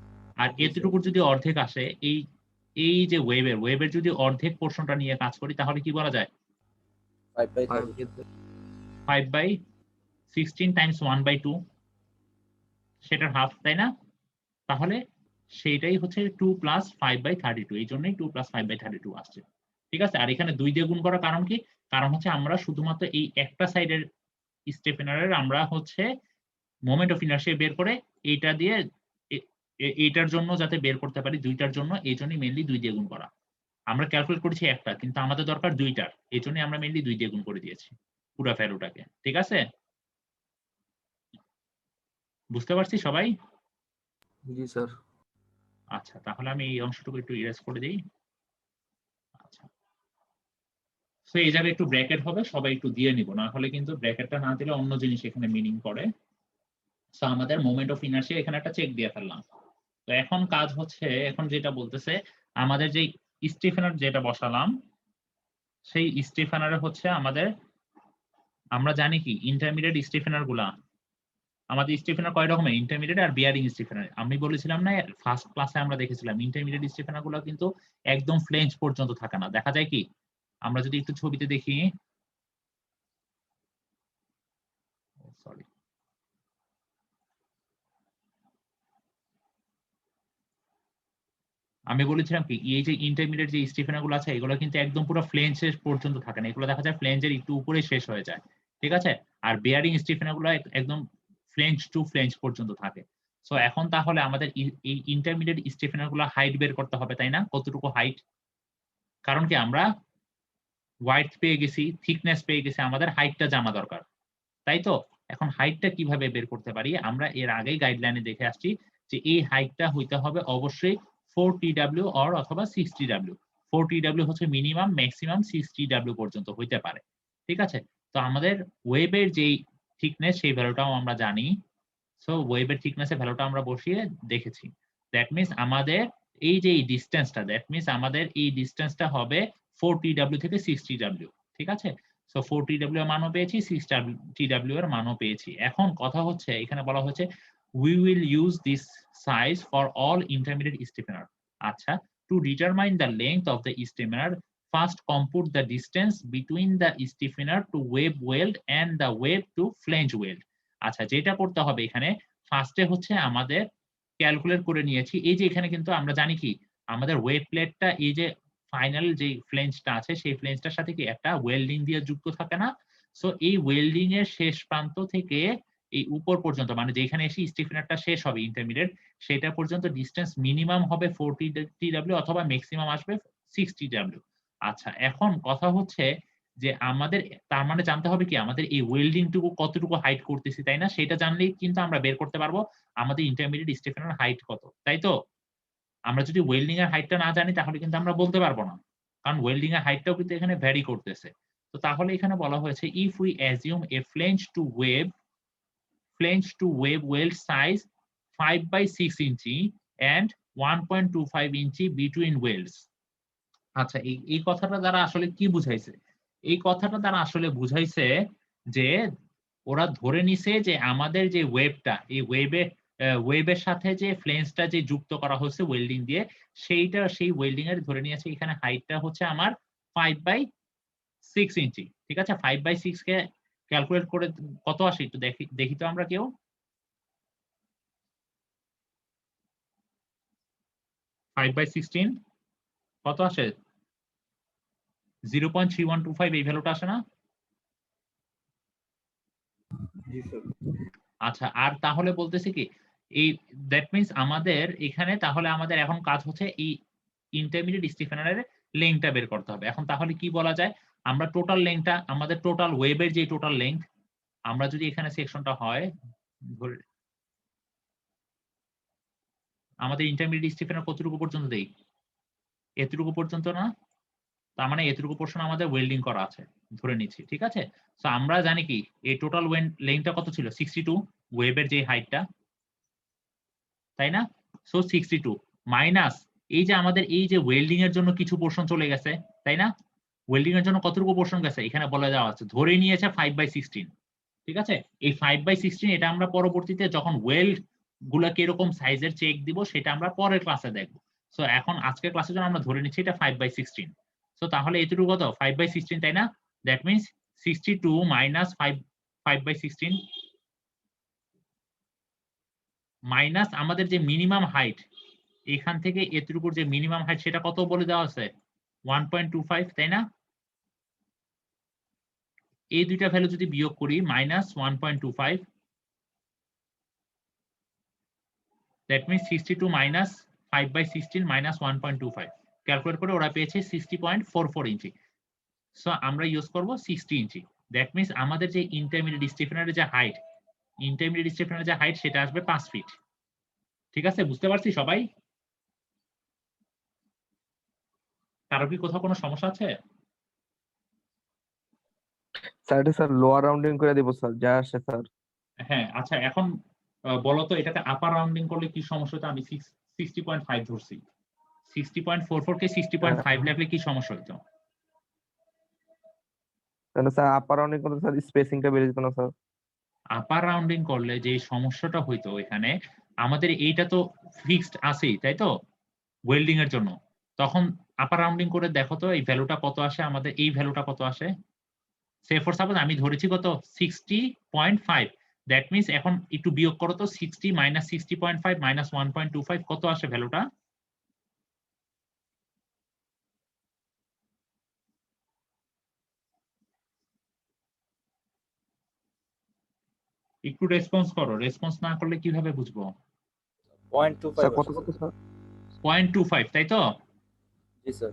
আর এতটুকুর যদি অর্ধেক আসে, এই এই যে ওয়েবের যদি অর্ধেক পোর্শনটা নিয়ে কাজ করি তাহলে কি বলা যায়? 5/32 5/16 টাইমস 1/2 সেটার হাফ, তাই না? তাহলে সেইটাই হচ্ছে 2 প্লাস 5/32, এই জন্যই 2 প্লাস 5/32 আসছে। ঠিক আছে, আর এখানে 2 দিয়ে গুণ করার কারণ কি? কারণ হচ্ছে আমরা শুধুমাত্র এই একটা সাইডের স্টেফেনারের আমরা হচ্ছে মোমেন্ট অফ ইনার্শিয়া বের করে এইটা দিয়ে এইটার জন্য যাতে বের করতে পারি, দুইটার জন্য, এই জন্যই মেইনলি 2 দিয়ে গুণ করা। আমরা ক্যালকুলেট করেছি একটা, কিন্তু আমাদের দরকার দুইটার, এই জন্যই আমরা মেইনলি 2 দিয়ে গুণ করে দিয়েছি পুরো ভ্যালুটাকে। ঠিক আছে, বুঝতে পারছি সবাই? জি স্যার। আচ্ছা, তাহলে আমি এই অংশটুকু একটু ইরেজ করে দিই। আচ্ছা, সো এই জায়গায় একটু ব্র্যাকেট হবে, সবাই একটু দিয়ে নিব, না হলে কিন্তু ব্র্যাকেটটা না দিলে অন্য জিনিস এখানে মিনিং করে। সো আমাদের মোমেন্ট অফ ইনার্শিয়া এখানে একটা চেক দিয়ে ফেললাম। তো এখন কাজ হচ্ছে, এখন যেটা বলতেছে আমাদের যে স্টিফেনার যেটা বসালাম, সেই স্টিফেনারে হচ্ছে আমাদের, আমরা জানি কি ইন্টারমিডিয়েট স্টিফেনার গুলা, আমাদের স্টিফেনার কয় রকমের? ইন্টারমিডিয়েট আর বিয়ারিং স্টিফেনার। আমি বলেছিলাম না ফার্স্ট ক্লাসে আমরা দেখেছিলাম ইন্টারমিডিয়েট স্টিফেনার গুলো কিন্তু একদম ফ্লেঞ্জ পর্যন্ত থাকে না। দেখা যায় কি, আমরা যদি একটু ছবিতে দেখি, সরি, আমি বলেছিলাম কি এই যে ইন্টারমিডিয়েট যে স্টিফেনার গুলো আছে এগুলো কিন্তু একদম পুরো ফ্লেঞ্জের পর্যন্ত থাকে না, এগুলো দেখা যায় ফ্লেঞ্জের একটু উপরে শেষ হয়ে যায়। ঠিক আছে, আর বিয়ারিং স্টিফেনার গুলো একদম ফ্লেঞ্জ টু ফ্লেঞ্জ পর্যন্ত থাকে। সো এখন তাহলে আমাদের এই ইন্টারমিডিয়েট স্টিফেনার গুলো হাইট বের করতে হবে, তাই না? কতটুকু হাইট? কারণ কি আমরা ওয়াইড পেয়ে গেছি, থিকনেস পেয়ে গেছি, আমাদের হাইটটা জানা দরকার, তাই তো? এখন হাইটটা কিভাবে বের করতে পারি? আমরা এর আগেই গাইডলাইনে দেখে আসছি যে এই হাইটটা হইতে হবে অবশ্যই 4TW অর অথবা 6TW। 4TW হচ্ছে মিনিমাম, ম্যাক্সিমাম 6TW পর্যন্ত হইতে পারে। ঠিক আছে, তো আমাদের ওয়েবের যেই থিকনেস সেই ভ্যালুটাও আমরা জানি। সো ওয়েবের থিকনেসের ভ্যালুটা আমরা বসিয়ে দেখেছি। দ্যাট মিন্স আমাদের এই যে এই ডিসটেন্সটা, দ্যাট মিন্স আমাদের এই ডিসটেন্সটা হবে 4TW থেকে 6TW। ঠিক আছে, সো 4TW এর মানও পেয়েছি, 6TW এর মানও পেয়েছি। এখন কথা হচ্ছে এখানে বলা হচ্ছে we will use this size for all intermediate stiffener। আচ্ছা, to determine the length of the stiffener, first compute the distance between the stiffener to web weld and the web to flange weld। আচ্ছা, যেটা করতে হবে এখানে ফার্স্টে হচ্ছে আমাদের calculate করে নিয়েছি, এই যে এখানে কিন্তু আমরা জানি কি আমাদের ওয়েব প্লেটটা এই যে ফাইনাল যে ফ্লেঞ্জটা আছে সেই ফ্লেঞ্জটার সাথে কি একটা ওয়েল্ডিং দিয়ে যুক্ত থাকে না? সো এই ওয়েল্ডিং এর শেষ প্রান্ত থেকে এই উপর পর্যন্ত, মানে যেখানে এসে স্টিফেনারটা শেষ হবে ইন্টারমিডিয়েট, সেটা পর্যন্ত ডিসটেন্স মিনিমাম হবে 40TW অথবা ম্যাক্সিমাম আসবে 60TW। আচ্ছা, এখন কথা হচ্ছে যে আমাদের তার মানে জানতে হবে কি আমাদের এই ওয়েল্ডিং টুকু কতটুকু হাইট করতেছি, তাই না? সেটা জানলেই কিন্তু আমরা বের করতে পারবো আমাদের ইন্টারমিডিয়েট স্টিফেনার হাইট কত, তাই তো? আমরা যদি ওয়েল্ডিং এর হাইটটা না জানি তাহলে কিন্তু আমরা বলতে পারবো না, কারণ ওয়েল্ডিং এর হাইটটাও কিন্তু এখানে ভ্যারি করতেছে। তো তাহলে এখানে বলা হয়েছে if we assume a flange to web weld size 5/6 inch and 1.25 inch between welds. আচ্ছা, এই কথাটা দ্বারা আসলে কি বুঝাইছে? এই কথাটা দ্বারা আসলে বুঝাইছে যে ওরা ধরে নিছে যে আমাদের যে ওয়েবটা, এই ওয়েবের সাথে যে ফ্লেঞ্জটা যে যুক্ত করা হচ্ছে ওয়েল্ডিং দিয়ে, সেই ওয়েল্ডিং এর ধরে নিয়েছে এখানে হাইটটা হচ্ছে আমার 5/6 ইঞ্চি। ঠিক আছে, 5/6 কে ক্যালকুলেট করে কত আসে একটু দেখি তো আমরা কেউ। 5/16 কত আসে? 0.3125 এই ভ্যালুটা আসে না? জি স্যার। আচ্ছা, আর তাহলে বলতেছি কি এই দ্যাট মিন্স আমাদের এখানে তাহলে আমাদের এখন কাজ হচ্ছে এই ইন্টারমিডিয়েট স্টিফেনারের লেংথটা বের করতে হবে। এখন তাহলে কি বলা যায়, আমরা টোটাল লেংথটা, আমাদের টোটাল ওয়েবের যে টোটাল লেংথ, আমরা যদি এখানে সেকশনটা হয় আমাদের ইন্টারমিডিয়েট স্টিফেনার কতটুকু পর্যন্ত দেই? এতটুকু পর্যন্ত না? তার মানে এতটুকু পোর্শন আমাদের ওয়েল্ডিং করা আছে ধরে নিচ্ছি। ঠিক আছে, সো আমরা জানি কি এই টোটাল লেংথটা কত ছিল? 62 ওয়েবের যে হাইটটা, তাই না? সো 62 মাইনাস এই যে আমাদের এই যে ওয়েল্ডিং এর জন্য কিছু পোর্শন চলে গেছে, তাই না? ওয়েল্ডিং এর জন্য কতটুকু পোর্শন গেছে এখানে বলে দেওয়া আছে, ধরে নিয়েছে 5/16। ঠিক আছে, এই 5/16 এটা আমরা পরবর্তীতে যখন ওয়েল্ড গুলাকে এরকম সাইজের চেক দিব সেটা আমরা পরের ক্লাসে দেখবো। সো এখন আজকের ক্লাসের জন্য আমরা ধরে নিচ্ছি এটা 5/16। সো তাহলে এতটুকু কত 5/16, তাই না? দ্যাট মিনস 62 মাইনাস 5/16 মাইনাস আমাদের যে মিনিমাম হাইট, এখান থেকে এতটুকুর যে মিনিমাম হাইট সেটা কত বলে দেওয়া আছে 1.25, তাই না? এই দুইটা ভ্যালু যদি বিয়োগ করি minus 1.25, that means 62 minus 5/16 minus 1.25 calculate করে ওরা পেয়েছে 60.44 ইঞ্চি। সো আমরা ইউজ করব 60 ইঞ্চি। দ্যাট মিনস আমাদের যে ইন্টারমিডিয়েট স্টিফেনারের যে হাইট সেটা আসবে 5 ফিট। ঠিক আছে, বুঝতে পারছি সবাই? কারো কি কোথাও কোনো সমস্যা আছে? স্যার এটা স্যার লোয়ার রাউন্ডিং করে দিব স্যার, যা আসে স্যার। হ্যাঁ, আচ্ছা এখন বলো তো এটাকে আপার রাউন্ডিং করলে কি সমস্যা হতো? আমি 60.5 ধরছি, 60.44 কে 60.5 লাগলে কি সমস্যা হতো? তাহলে স্যার আপার রাউন্ডিং করতে স্যার স্পেসিংটা বেড়ে যেত না স্যার? আপার রাউন্ডিং করলে যে সমস্যাটা হইতো এখানে, আমাদের এইটা তো ফিক্সড আছেই, তাই তো, ওয়েল্ডিং এর জন্য। তখন আপার রাউন্ডিং করে দেখো তো এই ভ্যালুটা কত আসে, আমাদের এই ভ্যালুটা কত আসে। সে ফর সাপোজ আমি ধরেছি কত 60.5, দ্যাট মিনস এখন একটু বিয়োগ করো তো 60 মাইনাস 60.5 মাইনাস 1.25 কত আসে ভ্যালুটা? একটু রেসপন্স করো, রেসপন্স না করলে কিভাবে বুঝবো? 0.25 স্যার কত কত স্যার? 0.25, তাই তো? জি স্যার।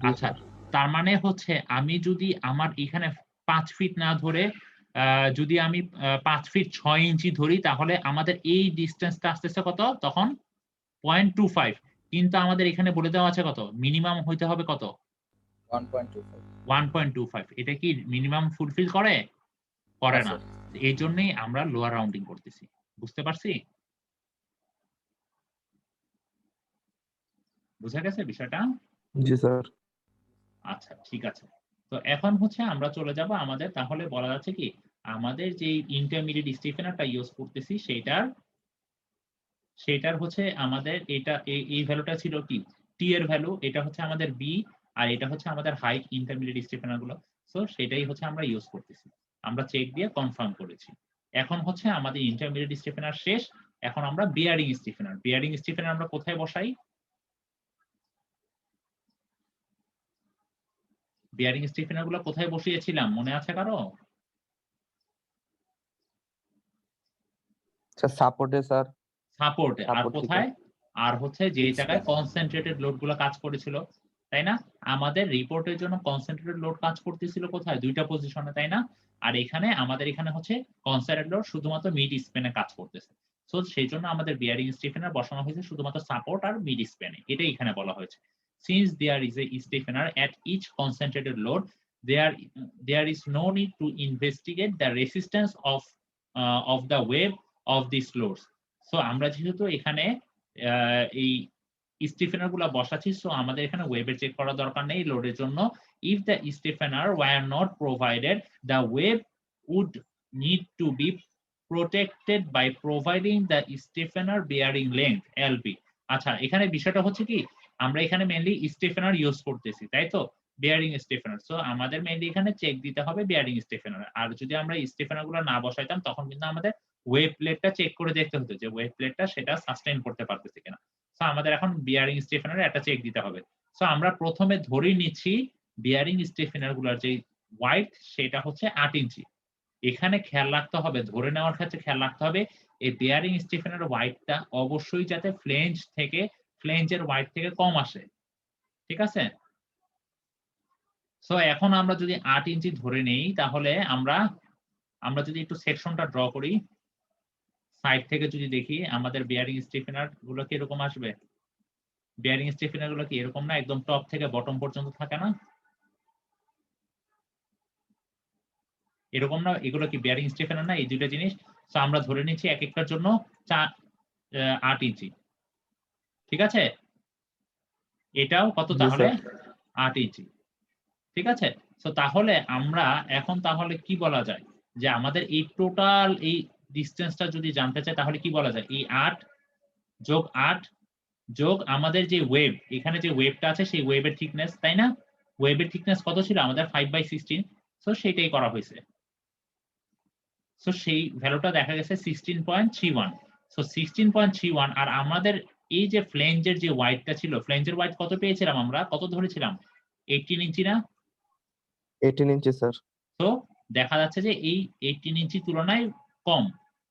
আচ্ছা, তার মানে হচ্ছে আমি যদি আমার এখানে 5 ফিট না ধরে যদি আমি 5 ফিট 6 ইঞ্চি ধরি তাহলে আমাদের এই ডিসটেন্সটা আসতেছে কত তখন 0.25। কিন্তু আমাদের এখানে বলে দেওয়া আছে কত মিনিমাম হইতে হবে কত 1.25। 1.25। এটা কি মিনিমাম ফুলফিল করে না? এই জন্যই আমরা লোয়ার রাউন্ডিং করতেছি। বুঝতে পারছি? বুঝা গেছে বিষয়টা? জি স্যার। আচ্ছা, ঠিক আছে। তো এখন হচ্ছে আমরা চলে যাব আমাদের, তাহলে বলা যাচ্ছে কি আমাদের যে ইন্টারমিডিয়েট স্টিফেনারটা ইউজ করতেছি সেটার হচ্ছে আমাদের এটা এই ভ্যালুটা ছিল কি টি এর ভ্যালু, এটা হচ্ছে আমাদের বি, আর এটা হচ্ছে আমাদের হাইট ইন্টারমিডিয়েট স্টিফেনার গুলো। সো সেটাই হচ্ছে আমরা ইউজ করতেছি, আমরা চেক দিয়ে কনফার্ম করেছি। এখন হচ্ছে আমাদের ইন্টারমিডিয়েট স্টিফেনার শেষ, এখন আমরা বিয়ারিং স্টিফেনার আমরা কোথায় বসাই? বিয়ারিং স্টিফেনার গুলো কোথায় বসিয়েছিলাম মনে আছে কারো? স্যার সাপোর্টে স্যার। সাপোর্টে। আর Support থেকে। কোথায়? আর হচ্ছে যে Fixed জায়গায় panel। কনসেন্ট্রেটেড লোড গুলো কাজ করেছিল, তাই না? আমাদের রিপোর্টের জন্য কনসেন্ট্রেটেড লোড কাজ করতেছিল কোথায়? দুইটা পজিশনে, তাই না? আর এখানে আমাদের এখানে হচ্ছে কনসেন্ট্রেটেড লোড শুধুমাত্র মিড স্প্যানে কাজ করতেছে। সো সেই জন্য আমাদের বিয়ারিং স্টিফেনার বসানো হয়েছে শুধুমাত্র সাপোর্ট আর মিড স্প্যানে, এটাই এখানে বলা হয়েছে। Since there is a stiffener at each concentrated load, there is no need to investigate the resistance of the wave of these loads. So আমরা যেহেতু এখানে এই স্টিফেনার গুলা বসাচ্ছি, সো আমাদের এখানে ওয়েভের চেক করার দরকার নেই লোডের জন্য। If the stiffener were not provided, the web would need to be protected by providing the stiffener bearing length LB. আচ্ছা, এখানে বিষয়টা হচ্ছে কি আমরা এখানে মেইনলি স্টিফেনার ইউজ করতেছি, তাই তো, বেয়ারিং স্টিফেনার। সো আমাদের মেইনলি এখানে চেক দিতে হবে বেয়ারিং স্টিফেনার। আর যদি আমরা স্টিফেনার গুলো না বসাইতাম তখন কিন্তু আমাদের ওয়েভ প্লেটটা চেক করে দেখতে হতো যে ওয়েভ প্লেটটা সেটা সাস্টেইন করতে পারতেছে কিনা। সো আমাদের এখন বিয়ারিং স্টিফেনারে একটা চেক দিতে হবে। সো আমরা প্রথমে ধরে নিচ্ছি বিয়ারিং স্টিফেনার গুলোর যে ওয়াইড সেটা হচ্ছে 8 ইঞ্চি। এখানে খেয়াল রাখতে হবে, ধরে নেওয়ার ক্ষেত্রে খেয়াল রাখতে হবে এই বিয়ারিং স্টিফেনার ওয়াইডটা অবশ্যই যাতে ফ্লেঞ্জের ওয়াইড থেকে কম আসে। ঠিক আছে? সো এখন আমরা যদি 8 ইঞ্চি ধরে নেই তাহলে আমরা যদি একটু সেকশনটা ড্র করি, সাইড থেকে যদি দেখি আমাদের বিয়ারিং স্টিফেনার গুলো কি এরকম আসবে? বিয়ারিং স্টিফেনার গুলো কি এরকম না, একদম টপ থেকে বটম পর্যন্ত থাকে না, এরকম না? এগুলো কি বিয়ারিং স্টিফেনার না, এই দুইটা জিনিস। সো আমরা ধরে নিচ্ছি এক একটার জন্য 8 ইঞ্চি। ঠিক আছে, এটাও কত জি তাহলে স্যার। 8 ইঞ্চি। ঠিক আছে? তো তাহলে আমরা এখন তাহলে কি বলা যায় যে আমাদের এই টোটাল এই ডিসটেন্সটা যদি জানতে চাই তাহলে কি বলা যায়, এই 8 যোগ 8 যোগ আমাদের যে ওয়েভ, এখানে যে ওয়েভটা আছে সেই ওয়েভের থিকনেস, তাই না? ওয়েভের থিকনেস কত ছিল আমাদের 5/16, সো সেটাই করা হয়েছে। সো সেই ভ্যালুটা দেখা গেছে 16.31। সো 16.31 আর আমাদের এই যে ফ্লেঞ্জের যে ওয়াইডটা ছিল, ফ্লেঞ্জের ওয়াইড কত পেয়েছিলাম আমরা, কত ধরেছিলাম 18 ইঞ্চি না? 18 ইঞ্চি স্যার। তো দেখা যাচ্ছে যে এই 18 ইঞ্চি তুলনায় কম,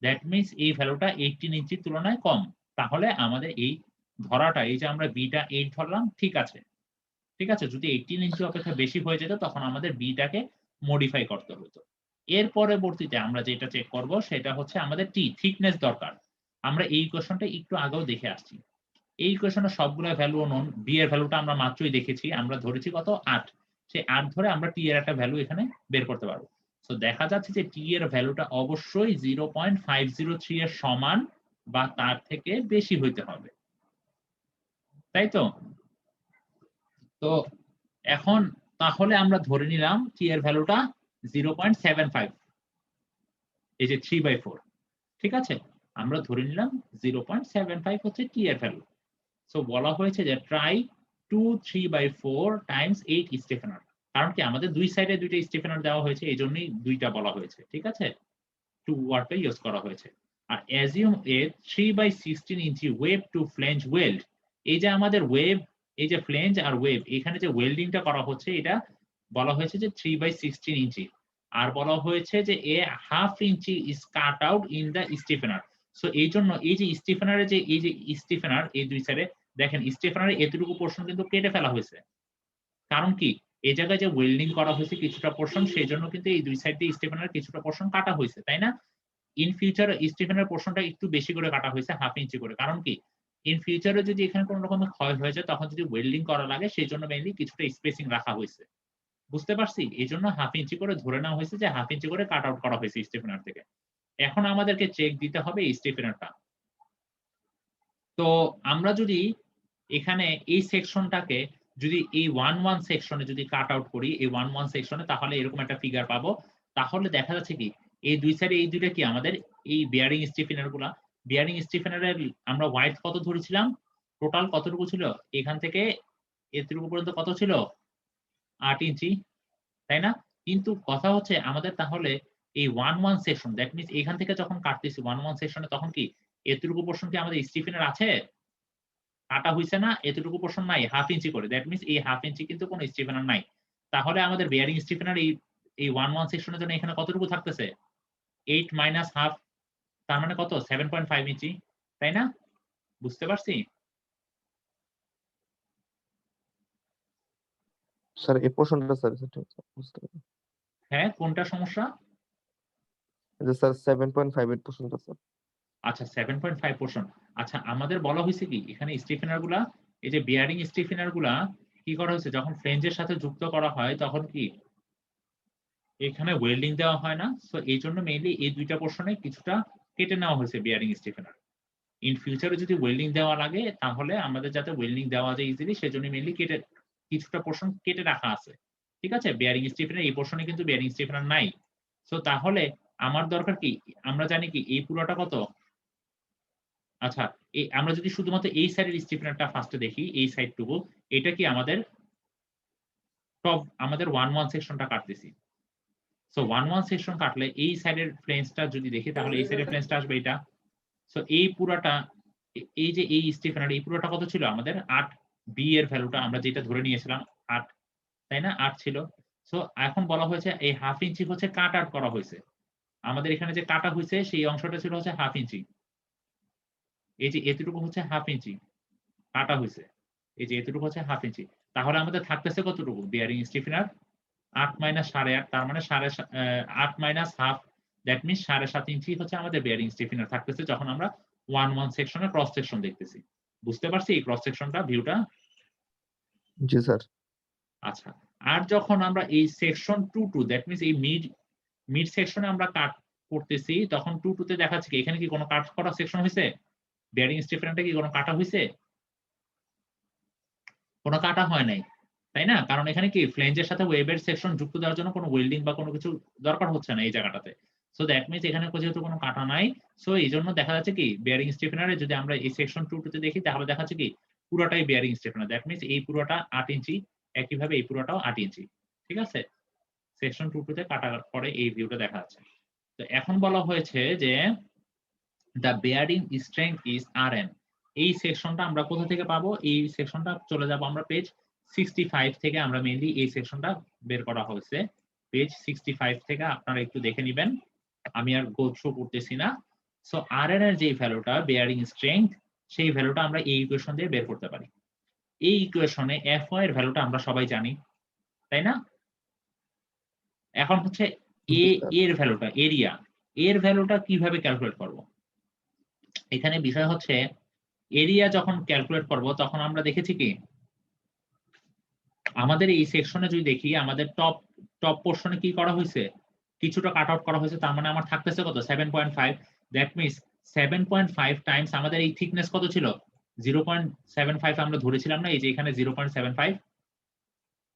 দ্যাট মিনস এই ভ্যালুটা 18 ইঞ্চির তুলনায় কম। তাহলে আমাদের এই ধরাটা, এই যে আমরা বিটা 8 ধরলাম, ঠিক আছে। ঠিক আছে, যদি 18 ইঞ্চি অপেক্ষা বেশি হয়ে যেত তখন আমাদের বিটাকে মডিফাই করতে হতো। এর পরবর্তীতে আমরা যেটা চেক করব সেটা হচ্ছে আমাদের টি থিকনেস দরকার। আমরা এই কোশ্চেনটা একটু আগেও দেখে আসছি। এই কোশ্চেনে সবগুলো ভ্যালু নন, বি এর ভ্যালুটা আমরা মাত্রই দেখেছি, আমরা ধরেছি কত 8। সেই 8 ধরে আমরা টি এর একটা ভ্যালু এখানে বের করতে পারবো। সো দেখা যাচ্ছে যে টি এর ভ্যালুটা অবশ্যই 0.503 এর সমান বা তার থেকে বেশি হইতে হবে, তাই তো? তো এখন তাহলে আমরা ধরে নিলাম টি এর ভ্যালুটা 0.75, এই যে 3/4, ঠিক আছে? আমরা ধরে নিলাম 0.75 হচ্ছে টি এর ভ্যালু। সো বলা হয়েছে যে ট্রাই 2/3/4 টাইমস 8 স্টেফেনার। কারণ কি আমাদের দুই সাইডে দুইটা স্টেফেনার দেওয়া হয়েছে, এই জন্যই দুইটা বলা হয়েছে, ঠিক আছে? টু ওয়ার্ডটা ইউজ করা হয়েছে। আর অ্যাজিউম এ 3/16 ইঞ্চি ওয়েভ টু ফ্লেঞ্জ ওয়েল্ড। এই যে আমাদের ওয়েভ, এই যে ফ্লেঞ্জ আর ওয়েভ, এখানে যে ওয়েল্ডিংটা করা হচ্ছে এটা বলা হয়েছে যে 3/16 ইঞ্চি। আর বলা হয়েছে যে a half inch is cut out in the stiffener. So এই জন্য এই যে স্টিফেনারের যে এই যে স্টিফেনার এই দুই সাইডে দেখেন স্টিফেনারের এতটুকু পোর্শন কিন্তু কেটে ফেলা হয়েছে। কারণ কি এই জায়গায় যে ওয়েল্ডিং করা হয়েছে কিছুটা পোর্শন, সেই জন্য কিন্তু এই দুই সাইড দিয়ে স্টিফেনারের কিছুটা পোর্শন কাটা হয়েছে, তাই না? ইন ফিউচার স্টিফেনের পোর্শনটা একটু বেশি করে কাটা হয়েছে, হাফ ইঞ্চি করে। কারণ কি ইন ফিউচারে যদি এখানে কোনো রকমের ক্ষয় হয়ে যায় তখন যদি ওয়েল্ডিং করা লাগে, সেই জন্য মেইনলি কিছুটা স্পেসিং রাখা হয়েছে। বুঝতে পারছি? এই জন্য হাফ ইঞ্চি করে ধরে নেওয়া হয়েছে যে হাফ ইঞ্চি করে কাট আউট করা হয়েছে স্টিফেনার থেকে। এখন আমাদেরকে চেক দিতে হবে এই স্টিফেনারটা। তো আমরা যদি এখানে এই সেকশনটাকে যদি এই 1-1 সেকশনে যদি কাট আউট করি, এই 1-1 সেকশনে, তাহলে এরকম একটা ফিগার পাবো। তাহলে দেখা যাচ্ছে কি এই দুই সাইডে এই দুইটা কি আমাদের এই বিয়ারিং স্টিফেনার গুলা, বিয়ারিং স্টিফেনারের আমরা ওয়াইড কত ধরেছিলাম, টোটাল কতটুকু ছিল, এখান থেকে এতটুকু পর্যন্ত কত ছিল 8 ইঞ্চি, তাই না? কিন্তু কথা হচ্ছে আমাদের তাহলে এই 1-1 সেকশন, দ্যাট মিনস এখান থেকে যখন কাটতেছি 1-1 সেকশনে, তখন কি এতটুকু পোর্শন কি আমাদের স্টিফেনার আছে, কাটা হইছে না? এতটুকু পোর্শন নাই, হাফ ইঞ্চি করে। দ্যাট মিনস এই হাফ ইঞ্চি কিন্তু কোনো স্টিফেনার নাই। তাহলে আমাদের বেয়ারিং স্টিফেনার এই 1-1 সেকশনের জন্য এখানে কতটুকু থাকতেছে, 8 মাইনাস হাফ, তার মানে কত 7.5 ইঞ্চি, তাই না? বুঝতে পারছি? স্যার এই পোর্শনটা স্যার সেটা বুঝতে পারলাম। হ্যাঁ, কোনটা সমস্যা? যে স্যার 7.58 পোর্শনটা স্যার। আচ্ছা 7.5 পোর্শন। আচ্ছা আমাদের বলা হয়েছে কি এখানে স্টিফেনার গুলা, এই যে বিয়ারিং স্টিফেনার গুলা কি করা হয়েছে, যখন ফ্লেঞ্জের সাথে যুক্ত করা হয় তখন কি এখানে ওয়েল্ডিং দেওয়া হয় না। সো এই জন্য মেইনলি এই দুইটা পোর্শনে কিছুটা কেটে নেওয়া হয়েছে বিয়ারিং স্টিফেনার। ইন ফিউচারে যদি ওয়েল্ডিং দেওয়া লাগে তাহলে আমাদের যাতে ওয়েল্ডিং দেওয়া যায় ইজিলি, সেজন্য মেইনলি কেটে কিছুটা পোর্শন কেটে রাখা আছে, ঠিক আছে? বিয়ারিং স্টিফেনার এই পোর্শনে কিন্তু বিয়ারিং স্টিফেনার নাই। সো তাহলে আমার দরকার কি, আমরা জানি কি এই পুরোটা কত, আচ্ছা এই আমরা যদি শুধুমাত্র এই সাইডের স্টিফেনারটা ফার্স্টে দেখি, এই সাইডটুকু, এটা কি আমাদের টপ, আমাদের 1-1 সেকশনটা কাটতেছি। সো 1-1 সেকশন কাটলে এই সাইডের ফ্লেঞ্জটা যদি দেখি তাহলে এই সাইডের ফ্লেঞ্জটা আসবে এটা। সো এই পুরাটা, এই যে এই স্টিফেনার এই পুরোটা কত ছিল আমাদের 8, বি এর ভ্যালুটা আমরা যেটা ধরে নিয়েছিলাম 8, তাই না? 8 ছিল। সো এখন বলা হয়েছে এই হাফ ইঞ্চি হচ্ছে কাট আউট করা হয়েছে। আমাদের এখানে যে কাটা হয়েছে সেই অংশটা ছিল হচ্ছে হাফ ইঞ্চি। এই যে এতটুকু হচ্ছে হাফ ইঞ্চি কাটা হয়েছে, এই যে এতটুকু হচ্ছে হাফ ইঞ্চি। তাহলে আমাদের থাকতেছে কতটুকু বিয়ারিং স্টিফেনার, 8 মাইনাস 8.5, তার মানে 8 মাইনাস হাফ, দ্যাট মিনস 7.5 ইঞ্চি হচ্ছে আমাদের বিয়ারিং স্টিফেনার থাকতেছে যখন আমরা 1-1 সেকশনের ক্রস সেকশন দেখতেছি। বুঝতে পারছি এই ক্রস সেকশনটা, ভিউটা? জি স্যার। আচ্ছা, আর যখন আমরা এই সেকশন 2-2, দ্যাট মিনস এই মিড সেকশনে আমরা কাট করতেছি, তখন 2-2 তে দেখাচ্ছে কি এখানে কি কোনো কাট করা সেকশন হয়েছে, বিয়ারিং স্টিফেনারটা কি কোনো কাটা হয়েছে? কোনো কাটা হয় নাই, তাই না? কারণ এখানে কি ফ্লেঞ্জের সাথে ওয়েবের সেকশন যুক্ত দেওয়ার জন্য কোনো ওয়েল্ডিং বা কোনো কিছু দরকার হচ্ছে না এই জায়গাটাতে। সো দ্যাট মিনস এখানে যেহেতু কোনো কাটা নাই, সো এইজন্য দেখা যাচ্ছে কি বেয়ারিং স্টিফেনারে যদি আমরা এই সেকশন 2 তে দেখি তাহলে দেখা যাচ্ছে কি পুরোটাই বেয়ারিং স্টিফেনার। দ্যাট মিনস এই পুরোটা 8 ইঞ্চি, একইভাবে এই পুরোটাও 8 ইঞ্চি। ঠিক আছে? সেকশন 2 তে কাটার পরে এই ভিউটা দেখা যাচ্ছে। তো এখন বলা হয়েছে যে the bearing strength is Rn. এই সেকশনটা আমরা কোথা থেকে পাবো? এই সেকশনটা চলে যাব আমরা পেজ 65 থেকে, আমরা মেইনলি এই সেকশনটা বের করা হয়েছে পেজ 65 থেকে। আপনারা একটু দেখে নেবেন, আমি আর গো থ্রু করতেছি না। সো Rn এর যে ভ্যালুটা বেয়ারিং স্ট্রেংথ, সেই ভ্যালুটা আমরা এই ইকুয়েশন দিয়ে বের করতে পারি। এই ইকুয়েশনে Fy এর ভ্যালুটা আমরা সবাই জানি, তাই না? এখন হচ্ছে জি, এ স্যার। এর ভ্যালুটা, এরিয়া এর ভ্যালুটা কিভাবে ক্যালকুলেট করব? এখানে বিষয় হচ্ছে এরিয়া যখন ক্যালকুলেট করব তখন আমরা দেখেছি কি আমাদের এই সেকশনে যদি দেখি আমাদের টপ পোরশনে কি করা হয়েছে, কিছুটা কাট আউট করা হয়েছে, তার মানে আমার থাকতেছে কত 7.5। দ্যাট মিন্স 7.5 টাইমস আমাদের এই থিকনেস কত ছিল 0.75 আমরা ধরেছিলাম না, এই যে এখানে 0.75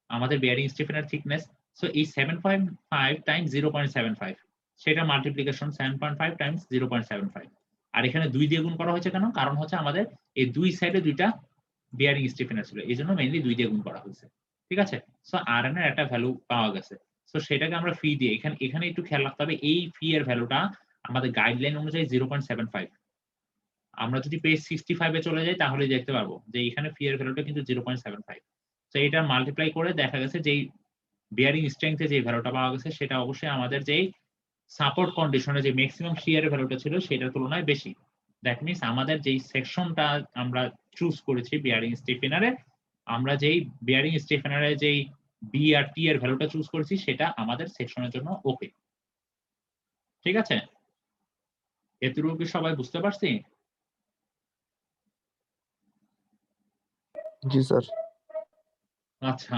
আমাদের বেয়ারিং স্টিফেনের থিকনেস। সো এই 7.5 টাইমস 0.75 সেটা মাল্টিপ্লিকেশন 7.5 টাইমস 0.75, আর এখানে 2 দিয়ে গুণ করা হয়েছে কেন? কারণ হচ্ছে আমাদের এই দুই সাইডে দুইটা বেয়ারিং স্টিফেনার ছিল, এই জন্য মেইনলি 2 দিয়ে গুণ করা হয়েছে। ঠিক আছে? সো Rn এর একটা ভ্যালু পাওয়া গেছে। সো সেটাকে আমরা ফি দিয়ে এখানে একটু খেয়াল রাখতে হবে, এই ফি এর ভ্যালুটা আমাদের গাইডলাইন অনুযায়ী 0.75। আমরা যদি পেজ 65 এ চলে যাই তাহলে দেখতে পারবো যে এখানে ফি এর ভ্যালুটা কিন্তু 0.75। তো এটা মাল্টিপ্লাই করে দেখা গেছে যে বেয়ারিং স্ট্রেংথে যে ভ্যালুটা পাওয়া গেছে সেটা অবশ্যই আমাদের যেই সাপোর্ট কন্ডিশনে যে ম্যাক্সিমাম শিয়ারের ভ্যালুটা ছিল সেটার তুলনায় বেশি। দ্যাট মিনস আমাদের যেই সেকশনটা আমরা চুজ করেছি বেয়ারিং স্টিফেনারে, আমরা যেই বেয়ারিং স্টিফেনারে যেই বি আর টি এর ভ্যালুটা চুজ করেছি সেটা আমাদের সেকশনের জন্য ওকে। ঠিক আছে? এতটুকু কি সবাই বুঝতে পারছি? জি, স্যার। আচ্ছা,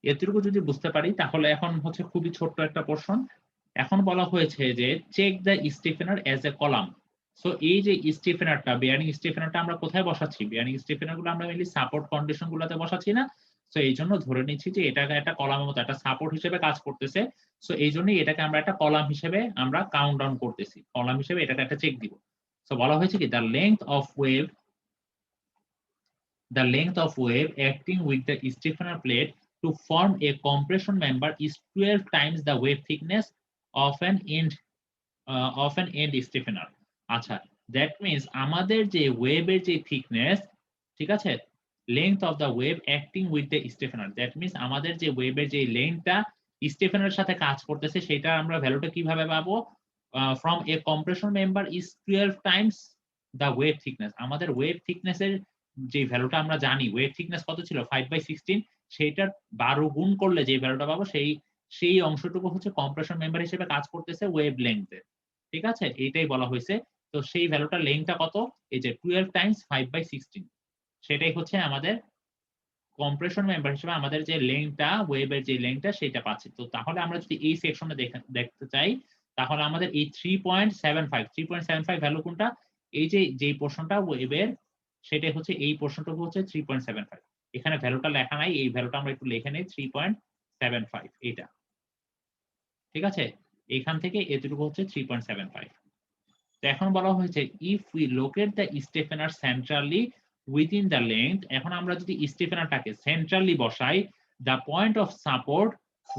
এতটুকু যদি বুঝতে পারি তাহলে এখন হচ্ছে খুবই ছোট্ট একটা পোর্শন। এখন বলা হয়েছে যে check the stiffener as a column. So এই যে স্টিফেনারটা বেয়ারিং স্টিফেনারটা আমরা কোথায় বসাচ্ছি? বেয়ারিং স্টিফেনার গুলো আমরা মেইনলি সাপোর্ট কন্ডিশন গুলোতে বসাচ্ছি না। সো এই জন্য ধরে নিচ্ছি যে এটাকে একটা কলামের মতো একটা সাপোর্ট হিসেবে কাজ করতেছে। সো এই জন্যই এটাকে আমরা একটা কলাম হিসেবে আমরা কাউন্ট ডাউন করতেছি, কলাম হিসেবে এটাকে একটা চেক দিব। সো বলা হয়েছে কি the length of wave acting with the stiffener plate to form a compression member is 12 times the wave thickness of an end stiffener. আচ্ছা, that means আমাদের যে ওয়েভের যে থিকনেস, ঠিক আছে, length of the wave acting with the stiffener, that means আমাদের যে ওয়েভের যে লেন্থটা স্টিফেনারের সাথে কাজ করতেছে সেটা আমরা ভ্যালুটা কিভাবে পাবো? from a compression member is 12 times the wave thickness. আমাদের ওয়েভ থিকনেসের যে ভ্যালুটা আমরা জানি, ওয়েভ থিকনেস কত ছিল 5/16, সেইটার 12 গুণ করলে যে ভ্যালুটা পাবো সেই অংশটুকু হচ্ছে কম্প্রেশন মেম্বার হিসেবে কাজ করতেছে ওয়েভ লেংথে। ঠিক আছে? এইটাই বলা হয়েছে। তো সেই ভ্যালুটা লেংথটা কত? এই যে 12 টাইমস 5/16, সেটাই হচ্ছে আমাদের কম্প্রেশন মেম্বার হিসেবে আমাদের যে লেংথটা, ওয়েভের যে লেংথটা সেটা পাচ্ছি। তো তাহলে আমরা যদি এই সেকশনে দেখতে চাই তাহলে আমাদের এই 3.75 ভ্যালু কোনটা? এই যে পোরশনটা ওয়েভের সেটাই হচ্ছে এই পোরশনটুকু হচ্ছে 3.75। এখানে ভ্যালুটা লেখা নাই, এই ভ্যালুটা আমরা একটু লিখে নেই 3.75 এটা। ঠিক আছে? এখান থেকে এতটুকু হচ্ছে 3.75। তো এখন বলা হয়েছে if we locate the stiffener centrally within the length, এখন আমরা যদি স্টিফেনারটাকে সেন্ট্রালি বসাই, the point of support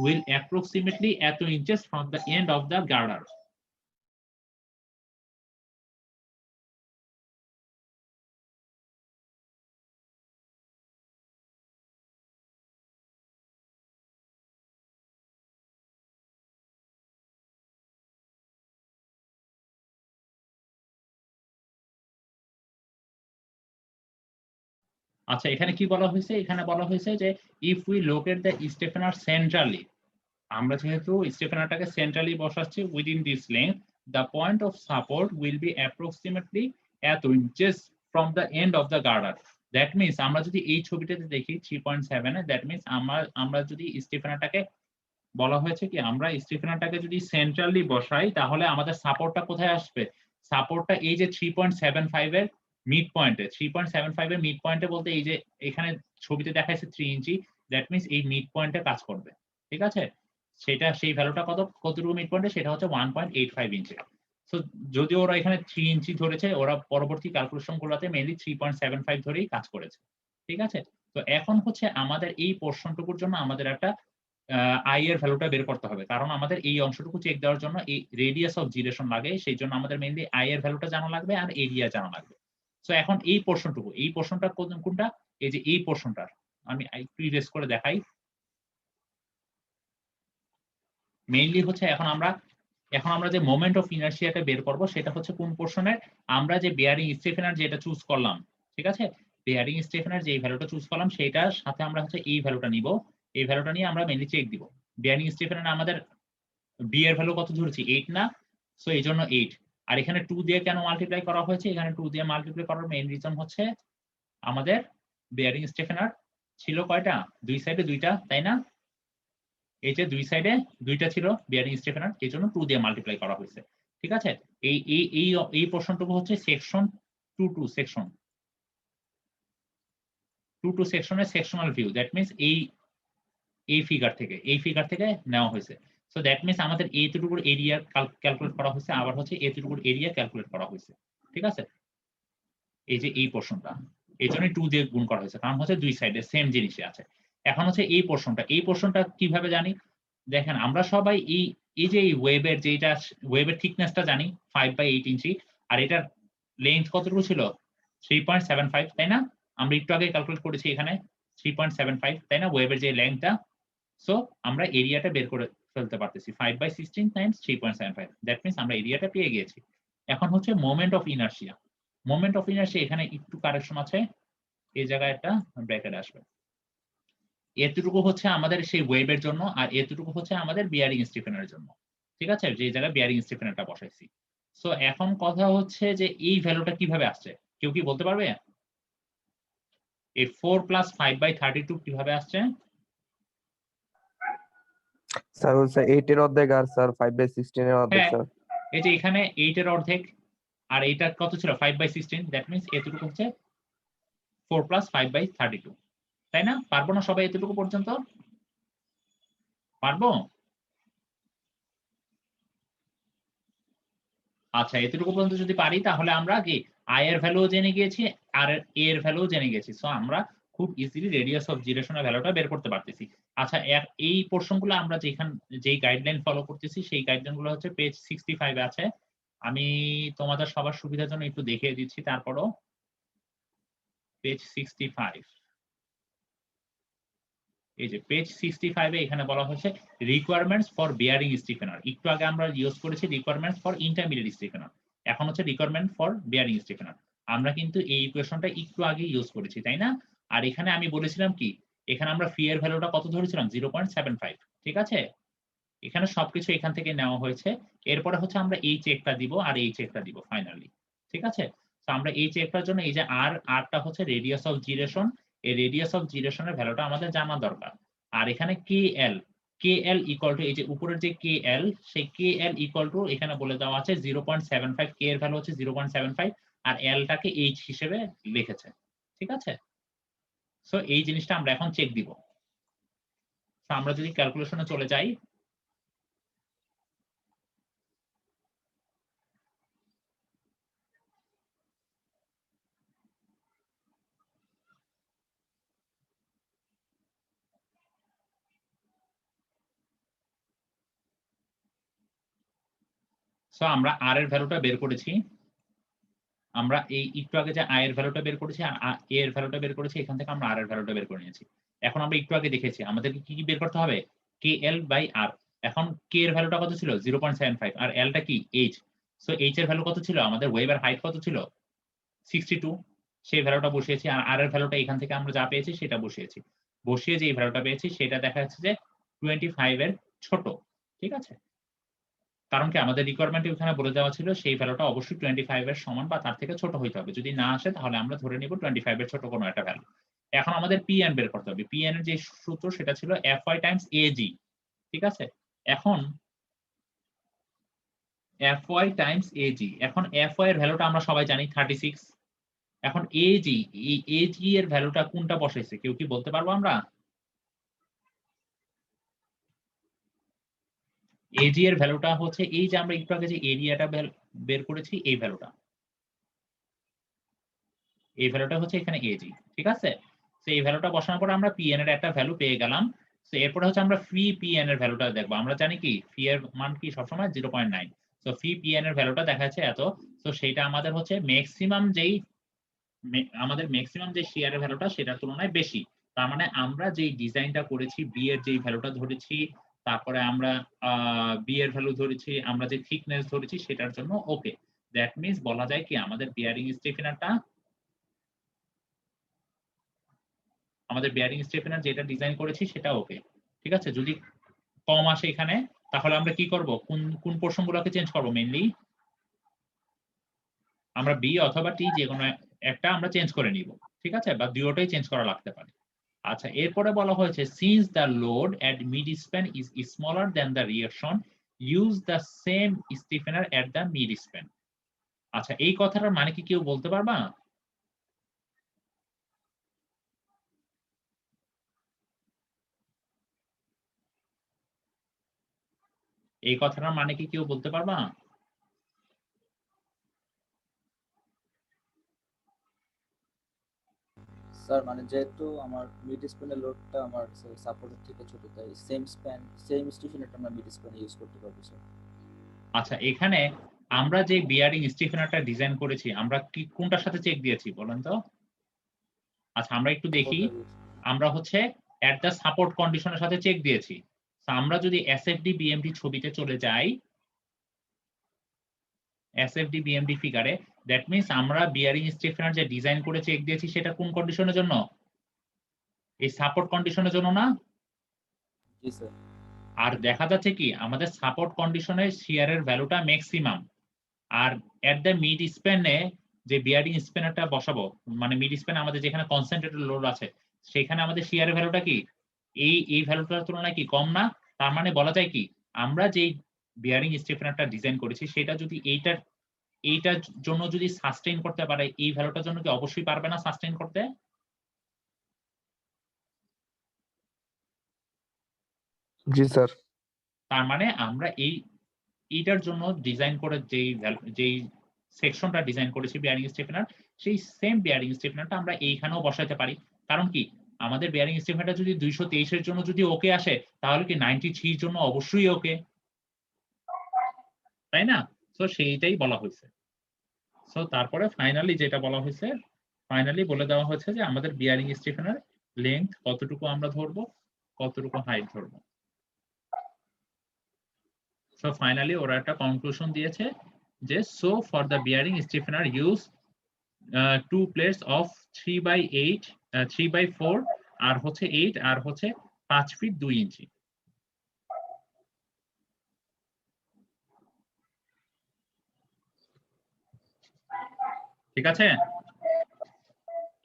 will approximately এত inches from the end of the girder. আচ্ছা, এখানে কি বলা হয়েছে? এখানে বলা হয়েছে যে if we locate the stiffener centrally, আমরা যেহেতু স্টিফেনারটাকে সেন্ট্রালি বসাচ্ছি within this length, the point of support will be approximately এত inches from the end of the garter. That means আমরা যদি এই ছবিটাতে দেখি 3.7 এ, দ্যাট মিনস আমরা যদি স্টিফেনারটাকে বলা হয়েছে কি আমরা স্টিফেনারটাকে যদি সেন্ট্রালি বসাই তাহলে আমাদের সাপোর্টটা কোথায় আসবে? সাপোর্টটা এই যে 3.75 এর মিড পয়েন্টে 3.75 এর মিড পয়েন্টে বলতে এই যে এখানে ছবিতে দেখাইছে 3 ইঞ্চি, দ্যাট মিন্স এই মিড পয়েন্টে কাজ করবে। ঠিক আছে, সেটা সেই ভ্যালুটা কতটুকু মিড পয়েন্টে, সেটা হচ্ছে 1.85 ইঞ্চি। সো যদি ওরা এখানে 3 ইঞ্চি ধরেছে, ওরা পরবর্তী ক্যালকুলেশন গুলোতে মেইনলি 3.75 ধরেই কাজ করেছে। ঠিক আছে, তো এখন হচ্ছে আমাদের এই পোর্শনটুকুর জন্য আমাদের একটা আই এর ভ্যালুটা বের করতে হবে, কারণ আমাদের এই অংশটুকু চেক দেওয়ার জন্য এই রেডিয়াস অফ জিরেশন লাগে, সেই জন্য আমাদের মেইনলি আই এর ভ্যালুটা জানা লাগবে আর এরিয়া জানা লাগবে। সো এখন এই পোর্শনটা কোনটা, এই যে এই পোর্শনটার আমি একটু ইরেজ করে দেখাই। মেইনলি হচ্ছে এখন আমরা যে মোমেন্ট অফ ইনার্শিয়াটা বের করব, সেটা হচ্ছে কোন পোর্শনের, আমরা যে বেয়ারিং স্টেফেনার যেটা চুজ করলাম, ঠিক আছে, বেয়ারিং স্টেফেনার যে ভ্যালুটা চুজ করলাম সেটার সাথে আমরা হচ্ছে এই ভ্যালুটা নিব, এই ভ্যালুটা নিয়ে আমরা মেইনলি চেক দিব। বেয়ারিং স্টেফেনার আমাদের বি এর ভ্যালু কত ধরেছি, 8 না, সো এই জন্য 8। আর এখানে 2 দিয়ে কেন মাল্টিপ্লাই করা হয়েছে, এখানে 2 দিয়ে মাল্টিপ্লাই করার মেইন রিজন হচ্ছে আমাদের বেয়ারিং স্টেফেনার ছিল কয়টা, দুই সাইডে দুইটা, তাই না? এই যে দুই সাইডে দুইটা ছিল বেয়ারিং স্টেফেনার, এই জন্য 2 দিয়ে মাল্টিপ্লাই করা হয়েছে। ঠিক আছে, এই এই এই এই পোর্শনটুকু হচ্ছে সেকশন 2 সেকশন 2 সেকশনের সেকশনাল ভিউ, দ্যাট মিন্স এই ফিগার থেকে নেওয়া হয়েছে। সো দ্যাট মিন্স আমাদের এইটুকুর এরিয়া ক্যালকুলেট করা হয়েছে, আবার হচ্ছে এইটুকুর এরিয়া ক্যালকুলেট করা হয়েছে। ঠিক আছে, এই যে এই পোর্শনটা এই জন্য 2 দিয়ে গুণ করা হয়েছে, কারণ হচ্ছে দুই সাইডে সেম জিনিসই আছে। এখন হচ্ছে এই পোর্শনটা কিভাবে জানি, দেখেন আমরা সবাই এই যে এই ওয়েবের থিকনেসটা জানি 5/8 ইঞ্চি, আর এটার লেন্থ কতটুকু ছিল 3.75, তাই না? আমরা একটু আগে ক্যালকুলেট করেছি এখানে 3.75, তাই না, ওয়েবের যে লেন্থটা। সো আমরা এরিয়াটা বের করে ফেলতে পারতেছি 5/16 টাইমস 3.75, দ্যাট মিন্স আমরা এরিয়াটা পেয়ে গিয়েছি। এখন হচ্ছে মোমেন্ট অফ ইনার্শিয়া। এখানে একটু কারেকশন আছে, এই জায়গায় একটা ব্র্যাকেট আসবে। এতটুকু হচ্ছে আমাদের সেই ওয়েবের জন্য, আর এতটুকু হচ্ছে আমাদের বিয়ারিং স্টিফেনের জন্য। ঠিক আছে, যে জায়গায় বিয়ারিং স্টিফেনারটা বসাইছি। সো এখন কথা হচ্ছে যে এই ভ্যালুটা কিভাবে আসছে, কেউ কি বলতে পারবে? এই 4 + 5/32 কিভাবে আসছে? স্যার হচ্ছে 8 এর অর্ধেক আর স্যার 5/16 এর অর্ধেক হ্যাঁ, স্যার। এই যে এখানে 8 এর অর্ধেক আর এইটা কত ছিল 5/16, দ্যাট মিন্স এতটুকু হচ্ছে 4 + 5/32, তাই না? পারবো না সবাই এতটুকু পর্যন্ত? পারবো? আচ্ছা, এতটুকু পর্যন্ত যদি পারি তাহলে আমরা কি আই এর ভ্যালু জেনে গিয়েছি আর এ এর ভ্যালু জেনে গেছি। সো আমরা খুব ইজিলি রেডিয়াস অফ জিরেশনের ভ্যালুটা বের করতে পারতেছি। আচ্ছা, এই পোরশনগুলো আমরা যেই গাইডলাইন ফলো করতেছি সেই গাইডলাইনগুলো হচ্ছে পেজ 65 এ আছে। আমি তোমাদের সবার সুবিধার জন্য একটু দেখিয়ে দিচ্ছি, তারপরও পেজ 65, এই যে পেজ 65 এ এখানে বলা হচ্ছে রিকোয়ারমেন্টস ফর বিয়ারিং স্টিফেনার। একটু আগে আমরা ইউজ করেছি রিকোয়ারমেন্টস ফর ইন্টারমিডিয়েট স্টিফেনার, এখন হচ্ছে রিকোয়ারমেন্ট ফর বিয়ারিং স্টিফেনার। আমরা কিন্তু এই ইকুয়েশনটা একটু আগে ইউজ করেছি, তাই না? আর এখানে আমি বলেছিলাম কি, এখানে আমরা ফি এর ভ্যালুটা কত ধরেছিলাম 0.75। ঠিক আছে, এখানে সবকিছু এখান থেকে নেওয়া হয়েছে। এরপরে হচ্ছে আমরা এই চেকটা দিব আর এই চেকটা দিব ফাইনালি। ঠিক আছে, তো আমরা এই চেকটার জন্য এই যে আরটা হচ্ছে রেডিয়াস অফ জিরেশন, এই রেডিয়াস অফ জিরেশনের ভ্যালুটা আমাদের জানা দরকার। আর এখানে কেএল ইকুয়াল টু এই যে উপরের যে কেএল, সেই কেএল ইকুয়াল টু এখানে বলে দেওয়া আছে 0.75, কে এর ভ্যালু হচ্ছে 0.75 আর এলটাকে এইচ হিসেবে লিখেছে। ঠিক আছে, সো এই জিনিসটা আমরা এখন চেক দিব। তো আমরা যদি ক্যালকুলেশনে চলে যাই, সো আমরা আর এর ভ্যালুটা বের করেছি, আমরা এই একটু আগে যে আই এর ভ্যালুটা বের করেছি আর এ এর ভ্যালুটা বের করেছি, এখান থেকে আমরা আর এর ভ্যালুটা বের করে নিয়েছি। এখন আমরা একটু আগে দেখেছি আমাদেরকে কি কি বের করতে হবে, কে এল বাই আর। এখন কে এর ভ্যালুটা কত ছিল 0.75 আর এলটা কি এইচ। সো এইচ এর ভ্যালু কত ছিল, আমাদের ওয়েবের হাইট কত ছিল 62, সেই ভ্যালুটা বসিয়েছি। আর এর ভ্যালুটা এখান থেকে আমরা যা পেয়েছি সেটা বসিয়েছি, বসিয়ে যে ভ্যালুটা পেয়েছি সেটা দেখা যাচ্ছে যে 25 এর ছোট। ঠিক আছে, কারণ কি আমাদের রিকোয়ারমেন্ট এখানে বলে দেওয়া ছিল সেই ভ্যালুটা অবশ্যই 25 এর সমান বা তার থেকে ছোট হইতে হবে, যদি না আসে তাহলে আমরা ধরে নিব 25 এর ছোট কোনো একটা ভ্যালু। এখন আমাদের পিএন বের করতে হবে। পিএন এর যে সূত্র সেটা ছিল এফওয়াই টাইমস এজি। ঠিক আছে, এখন এফওয়াই টাইমস এজি, এখন এফওয়াই এর ভ্যালুটা আমরা সবাই জানি 36, এখন এজি, এই এজি এর ভ্যালুটা কোনটা বসাইছে কেউ কি বলতে পারবো আমরা? এজি এর ভ্যালুটা হচ্ছে এই যে আমরা একটু আগে যে এরিয়াটা বের করেছি এই ভ্যালুটা। এই ভ্যালুটা হচ্ছে এখানে এজি, ঠিক আছে? তো এই ভ্যালুটা বসানোর পর আমরা পিএন এর একটা ভ্যালু পেয়ে গেলাম। তো এরপরে হচ্ছে আমরা ফি পিএন এর ভ্যালুটা দেখবো। আমরা জানি কি ফি এর মান কি সবসময় 0.9। তো ফি পিএন এর ভ্যালুটা দেখা যাচ্ছে এত। তো সেইটা আমাদের হচ্ছে ম্যাক্সিমাম যেই আমাদের ম্যাক্সিমাম যে শেয়ারের ভ্যালুটা সেটার তুলনায় বেশি। তার মানে আমরা যেই ডিজাইনটা করেছি বি এর যেই ভ্যালুটা ধরেছি, তারপরে আমরা বি এর ভ্যালু ধরেছি, আমরা যে থিকনেস ধরেছি সেটার জন্য ওকে। দ্যাট মিন্স বলা যায় কি আমাদের বিয়ারিং স্টিফেনারটা, আমাদের বিয়ারিং স্টিফেনার যেটা ডিজাইন করেছি সেটা ওকে, ঠিক আছে? যদি কম আসে এখানে তাহলে আমরা কি করব, কোন কোন পোরশন গুলোকে চেঞ্জ করব? মেইনলি আমরা বি অথবা টি যে কোনো একটা আমরা চেঞ্জ করে নিব, ঠিক আছে? বা দুটোই চেঞ্জ করা লাগতে পারে। আচ্ছা, এরপরে বলা হয়েছে since the load at mid span is smaller than the reaction use the same stiffener at the mid span. আচ্ছা, এই কথাটার মানে কি কেউ বলতে পারবা? এই কথাটার মানে কি কেউ বলতে পারবা? স্যার মানে যেহেতু আমার মিড স্প্যানের লোডটা আমার সাপোর্টের থেকে ছোট, তাই সেম স্টিফেনারটা আমরা মিড স্প্যানে ইউজ করতে পারবো স্যার। আচ্ছা, এখানে আমরা যে বিয়ারিং স্টিফেনারটা ডিজাইন করেছি আমরা কি কোনটার সাথে চেক দিয়েছি বলেন তো? আচ্ছা, আমরা একটু দেখি। আমরা হচ্ছে এট দ্য সাপোর্ট কন্ডিশনের সাথে চেক দিয়েছি। তো আমরা যদি এসএফডি বিএমডি ছবিতে চলে যাই, এসএফডি বিএমডি ফিগারে, দ্যাট মিন্স আমরা বিয়ারিং স্টিফেনার যে ডিজাইন করে চেক দিয়েছি সেটা কোন কন্ডিশনের জন্য? এই সাপোর্ট কন্ডিশনের জন্য না? জি স্যার। আর দেখা যাচ্ছে কি আমাদের সাপোর্ট কন্ডিশনের শিয়ারের ভ্যালুটা ম্যাক্সিমাম, আর এট দ্য মিড স্প্যানে যে বিয়ারিং স্প্যানারটা বসাবো, মানে মিড স্প্যান আমাদের যেখানে কনসেন্ট্রেটেড লোড আছে সেখানে আমাদের শিয়ারের ভ্যালুটা কি এই ভ্যালুটার তুলনায় কি কম না? তার মানে বলা যায় কি আমরা যেই বিয়ারিং স্টিফেনারটা ডিজাইন করেছি সেটা যদি এইটার জন্য যদি সাস্টেইন করতে পারে, এই ভ্যালুটার জন্য কি অবশ্যই পারবে না সাস্টেইন করতে? জি স্যার। তার মানে আমরা এইটার জন্য ডিজাইন করে যেই সেকশনটা ডিজাইন করেছি বিয়ারিং স্টিফেনার, সেই সেম বিয়ারিং স্টিফেনারটা আমরা এইখানেও বসাতে পারি। কারণ কি আমাদের বিয়ারিং স্টিফেনারটা যদি 223 এর জন্য যদি ওকে আসে তাহলে কি 93 এর জন্য অবশ্যই ওকে, তাই না? সো সেইটাই বলা হয়েছে। সো তারপরে ফাইনালি যেটা বলা হয়েছে, ফাইনালি বলে দেওয়া হয়েছে যে আমাদের বিয়ারিং স্টিফেনার লেংথ কতটুকু আমরা ধরবো, কতটুকু হাইট ধরবো। সো ফাইনালি ওরা একটা কনক্লুশন দিয়েছে যে so for the bearing stiffener use 2 plates of 3/8 3/4 আর হচ্ছে 8 আর হচ্ছে 5 ফিট 2 ইঞ্চি। ঠিক আছে,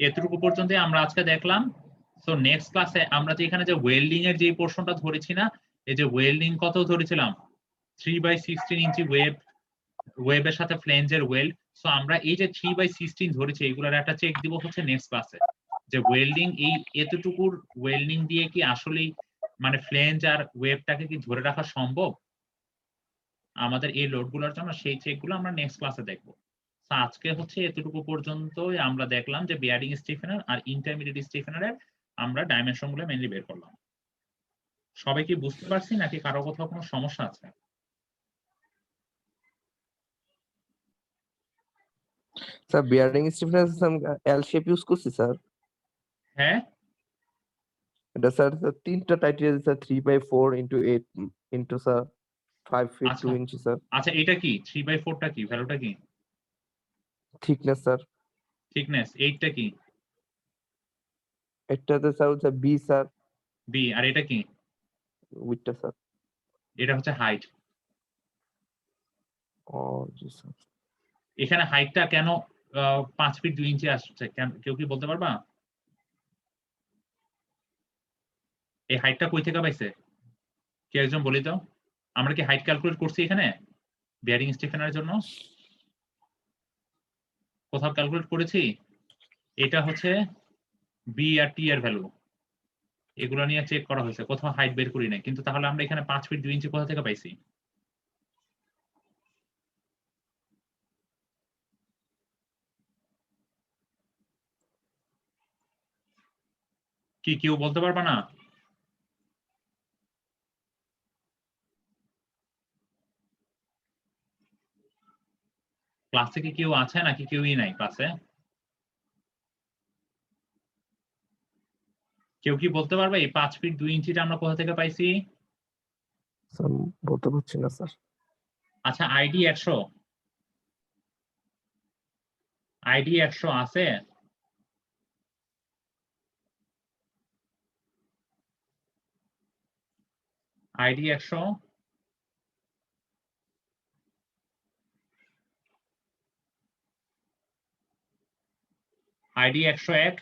এতটুকু পর্যন্ত আমরা আজকে দেখলাম। সো নেক্সট ক্লাসে আমরা যে এখানে যে ওয়েল্ডিং এর যে পোর্শনটা ধরেছি না, এই যে ওয়েল্ডিং কত ধরেছিলাম 3/16 ইঞ্চি ওয়েবের সাথে ফ্লেঞ্জের ওয়েল্ড। সো আমরা এই যে 3/16 ধরেছি এগুলোর একটা চেক দিব হচ্ছে নেক্সট ক্লাসে, যে ওয়েল্ডিং এই এতটুকুর ওয়েল্ডিং দিয়ে কি আসলেই মানে ফ্লেঞ্জ আর ওয়েবটাকে কি ধরে রাখা সম্ভব আমাদের এই লোডগুলোর জন্য, সেই চেকগুলো আমরা নেক্সট ক্লাসে দেখবো। আজকে হচ্ছে এতটুকু পর্যন্তই আমরা দেখলাম যে বিয়ারিং স্টিফেনার আর ইন্টারমিডিয়েট স্টিফেনারের আমরা ডাইমেনশন গুলো মেইনলি বের করলাম। সবাই কি বুঝতে পারছি নাকি কারো কোথাও কোনো সমস্যা আছে? Sir bearing stiffener L shape use করছি স্যার। হ্যাঁ, এটা স্যার তিনটা title sir 3/4 into 8 into sir 5 feet 2 inches sir. আচ্ছা, এটা কি 3/4 টা কি ভ্যালুটা কি? Thickness sir. থিকনেস 8 টা কি? এটাতে স্যার হচ্ছে বি স্যার। বি। আর এটা কি? উইডটা স্যার। এটা হচ্ছে হাইট। ও জি স্যার। এখানে হাইটটা কেন 5 ফিট 2 ইঞ্চি আসছে কেউ কি বলতে পারবা? এই হাইটটা কই থেকে পাইছে কে একজন বলি তো? আমরা কি হাইট ক্যালকুলেট করছি এখানে বিয়ারিং স্টিফেনারের জন্য? কোথাও ক্যালকুলেট করেছি? এটা হচ্ছে বি আর টি এর ভ্যালু, এগুলো নিয়ে চেক করা হয়েছে, কোথাও হাইট বের করি নাই। কিন্তু তাহলে আমরা এখানে 5 ফিট 2 ইঞ্চি কোথা থেকে পাইছি? কি কেউ বলতে পারবা না? ক্লাসে কি কেউ আছে নাকি কেউই নাই ক্লাসে? কেউ কি বলতে পারবে এই 5 ফিট 2 ইঞ্চিটা আমরা কোথা থেকে পাইছি? স্যার বলতে পারছি না স্যার। আচ্ছা, আইডি 100, আইডি 100 আছে? ID 100, ID 101,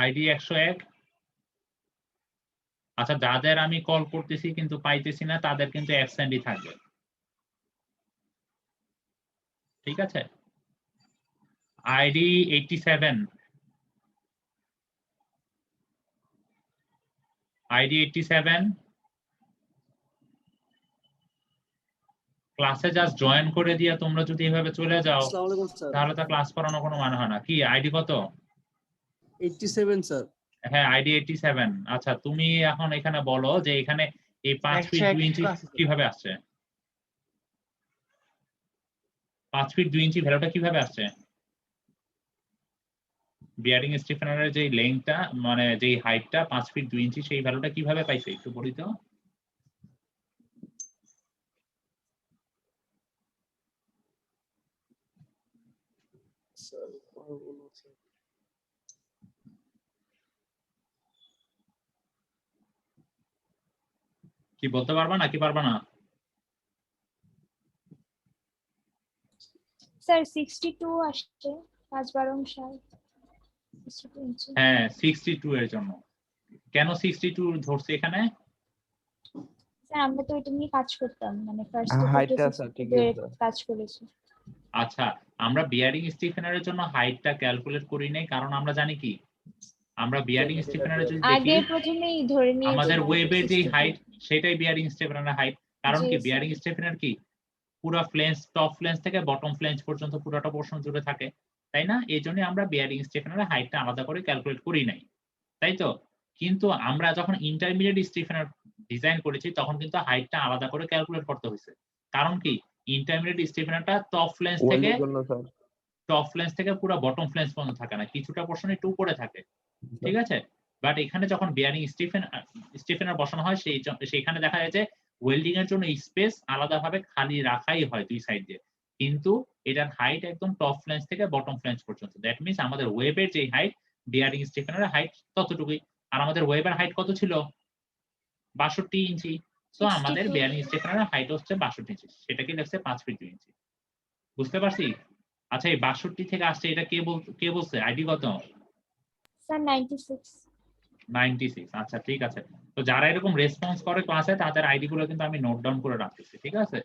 ID 101। আচ্ছা, যাদের আমি কল করতেছি কিন্তু পাইতেছি না তাদের কিন্তু অ্যাবসেন্টই থাকবে, ঠিক আছে? আইডি 87, আইডি 87, ক্লাসে জাস্ট জয়েন করে দিয়ে তোমরা যদি এভাবে চলে যাও আসসালামু আলাইকুম স্যার। তাহলে তো ক্লাস করানোর কোনো মানে হয় না। কি আইডি কত? 87 স্যার। হ্যাঁ, আইডি 87। আচ্ছা, তুমি এখন এখানে বলো যে এখানে এই 5 ফিট 2 ইঞ্চি কিভাবে আসছে? 5 ফিট 2 ইঞ্চি ভ্যালুটা কিভাবে আসছে? বিয়ারিং স্টিফেনারের যে লেংথটা মানে যে হাইটটা 5 ফিট 2 ইঞ্চি সেই ভ্যালুটা কিভাবে পাইছে একটু বলি তো। স্যার কি বলতে পারবা নাকি পারবা না? স্যার 62 আসছে 5/12 62 ইঞ্চি। হ্যাঁ, 62 এর জন্য। কেন 62 ধরছে এখানে? স্যার আমরা তো এটা নিয়ে কাজ করতাম, মানে ফার্স্ট হাইটটা স্যার ঠিক আছে। কাজ করেছি। আচ্ছা, আমরা বিয়ারিং স্টিফেনারের জন্য হাইটটা ক্যালকুলেট করি নাই, কারণ আমরা জানি কি আমরা বিয়ারিং স্টিফেনারে যদি আগে দেখি প্রথমেই ধরে নিয়ে আমাদের ওয়েবের যে হাইট সেটাই বিয়ারিং স্টিফেনারের হাইট। কারণ কি জি, বিয়ারিং স্যার। স্টিফেনার কি পুরো ফ্লেঞ্জ, টপ ফ্লেঞ্জ থেকে বটম ফ্লেঞ্জ পর্যন্ত পুরোটা পোরশন জুড়ে থাকে, তাই না? এই জন্য আমরা বিয়ারিং স্টিফেনারের হাইটটা আলাদা করে ক্যালকুলেট করি নাই, তাই তো? কিন্তু আমরা যখন ইন্টারমিডিয়েট স্টিফেনার ডিজাইন করেছি তখন কিন্তু হাইটটা আলাদা করে ক্যালকুলেট করতে হয়েছে। কারণ কি ইন্টারমিডিয়েট স্টিফেনারটা টপ ফ্লেঞ্জ থেকে ওয়েল্ডের জন্য স্যার। পুরো বটম ফ্লেঞ্জ পর্যন্ত থাকে না, কিছুটা পোরশন একটু উপরে থাকে, ঠিক আছে? বাট এখানে যখন বিয়ারিং স্টিফেনার বসানো হয় সেইখানে দেখা যায় যে ওয়েল্ডিং এর জন্য স্পেস আলাদাভাবে খালি রাখাই হয় দুই সাইড দিয়ে, কিন্তু এটার হাইট একদম টপ ফ্লেঞ্জ থেকে বটম ফ্লেঞ্জ পর্যন্ত। দ্যাট মিন্স আমাদের ওয়েবের যে হাইট বিয়ারিং স্টিফেনারের হাইট ততটুকুই। আর আমাদের ওয়েবের হাইট কত ছিল? 62 ইঞ্চি। তো আমাদের 62 বিয়ারিং স্টিফেনারের হাইট হচ্ছে 62 ইঞ্চি, সেটাকে লিখছে 5 ফিট 2 ইঞ্চি। বুঝতে পারছি? আচ্ছা, এই 62 থেকে আসছে এটা কে বলছে? আইডি কত? স্যার 96। 96। আচ্ছা, ঠিক আছে। তো যারা এরকম রেসপন্স করে ক্লাসে তাদের আইডি গুলো কিন্তু আমি নোট ডাউন করে রাখতেছি, ঠিক আছে?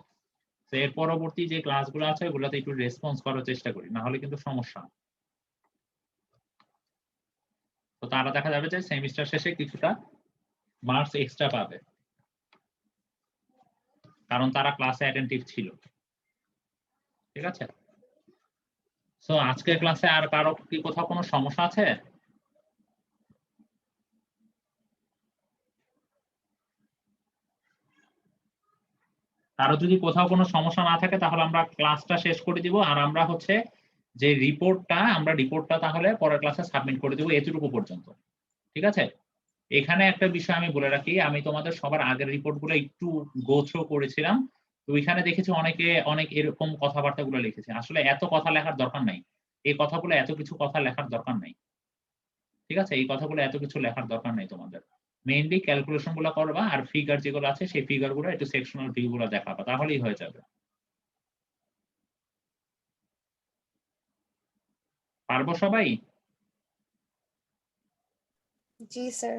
তো এর পরবর্তী যে ক্লাসগুলো আছে ওগুলোতে একটু রেসপন্স করার চেষ্টা করি, না হলে কিন্তু সমস্যা। তো তারা দেখা যাবে যে সেমিস্টার শেষে কিছুটা মার্কস এক্সট্রা পাবে, কারণ তারা ক্লাসে অ্যাটেন্টিভ ছিল, ঠিক আছে? সো আজকের ক্লাসে আর কারো কি কোথাও কোনো সমস্যা আছে? কারো যদি কোথাও কোনো সমস্যা না থাকে তাহলে আমরা ক্লাসটা শেষ করে দিব, আর আমরা হচ্ছে যে রিপোর্টটা তাহলে পরের ক্লাসে সাবমিট করে দিব এতটুকু পর্যন্ত, ঠিক আছে? এখানে একটা বিষয় আমি বলে রাখি, আমি তোমাদের সবার আগের রিপোর্টগুলো একটু গো থ্রু করেছিলাম। তো ওইখানে দেখেছি অনেকে অনেক এরকম কথাবার্তাগুলো লিখেছে। আসলে এত কথা লেখার দরকার নাই, এই কথাগুলো এত কিছু কথা লেখার দরকার নাই, ঠিক আছে? এই কথাগুলো এত কিছু লেখার দরকার নাই তোমাদের। মেইনলি ক্যালকুলেশন গুলো করবা, আর ফিগার যেগুলো আছে সেই ফিগার গুলো একটু সেকশনাল ভিউ গুলো দেখাবা, তাহলেই হয়ে যাবে। পারবো সবাই? জি স্যার।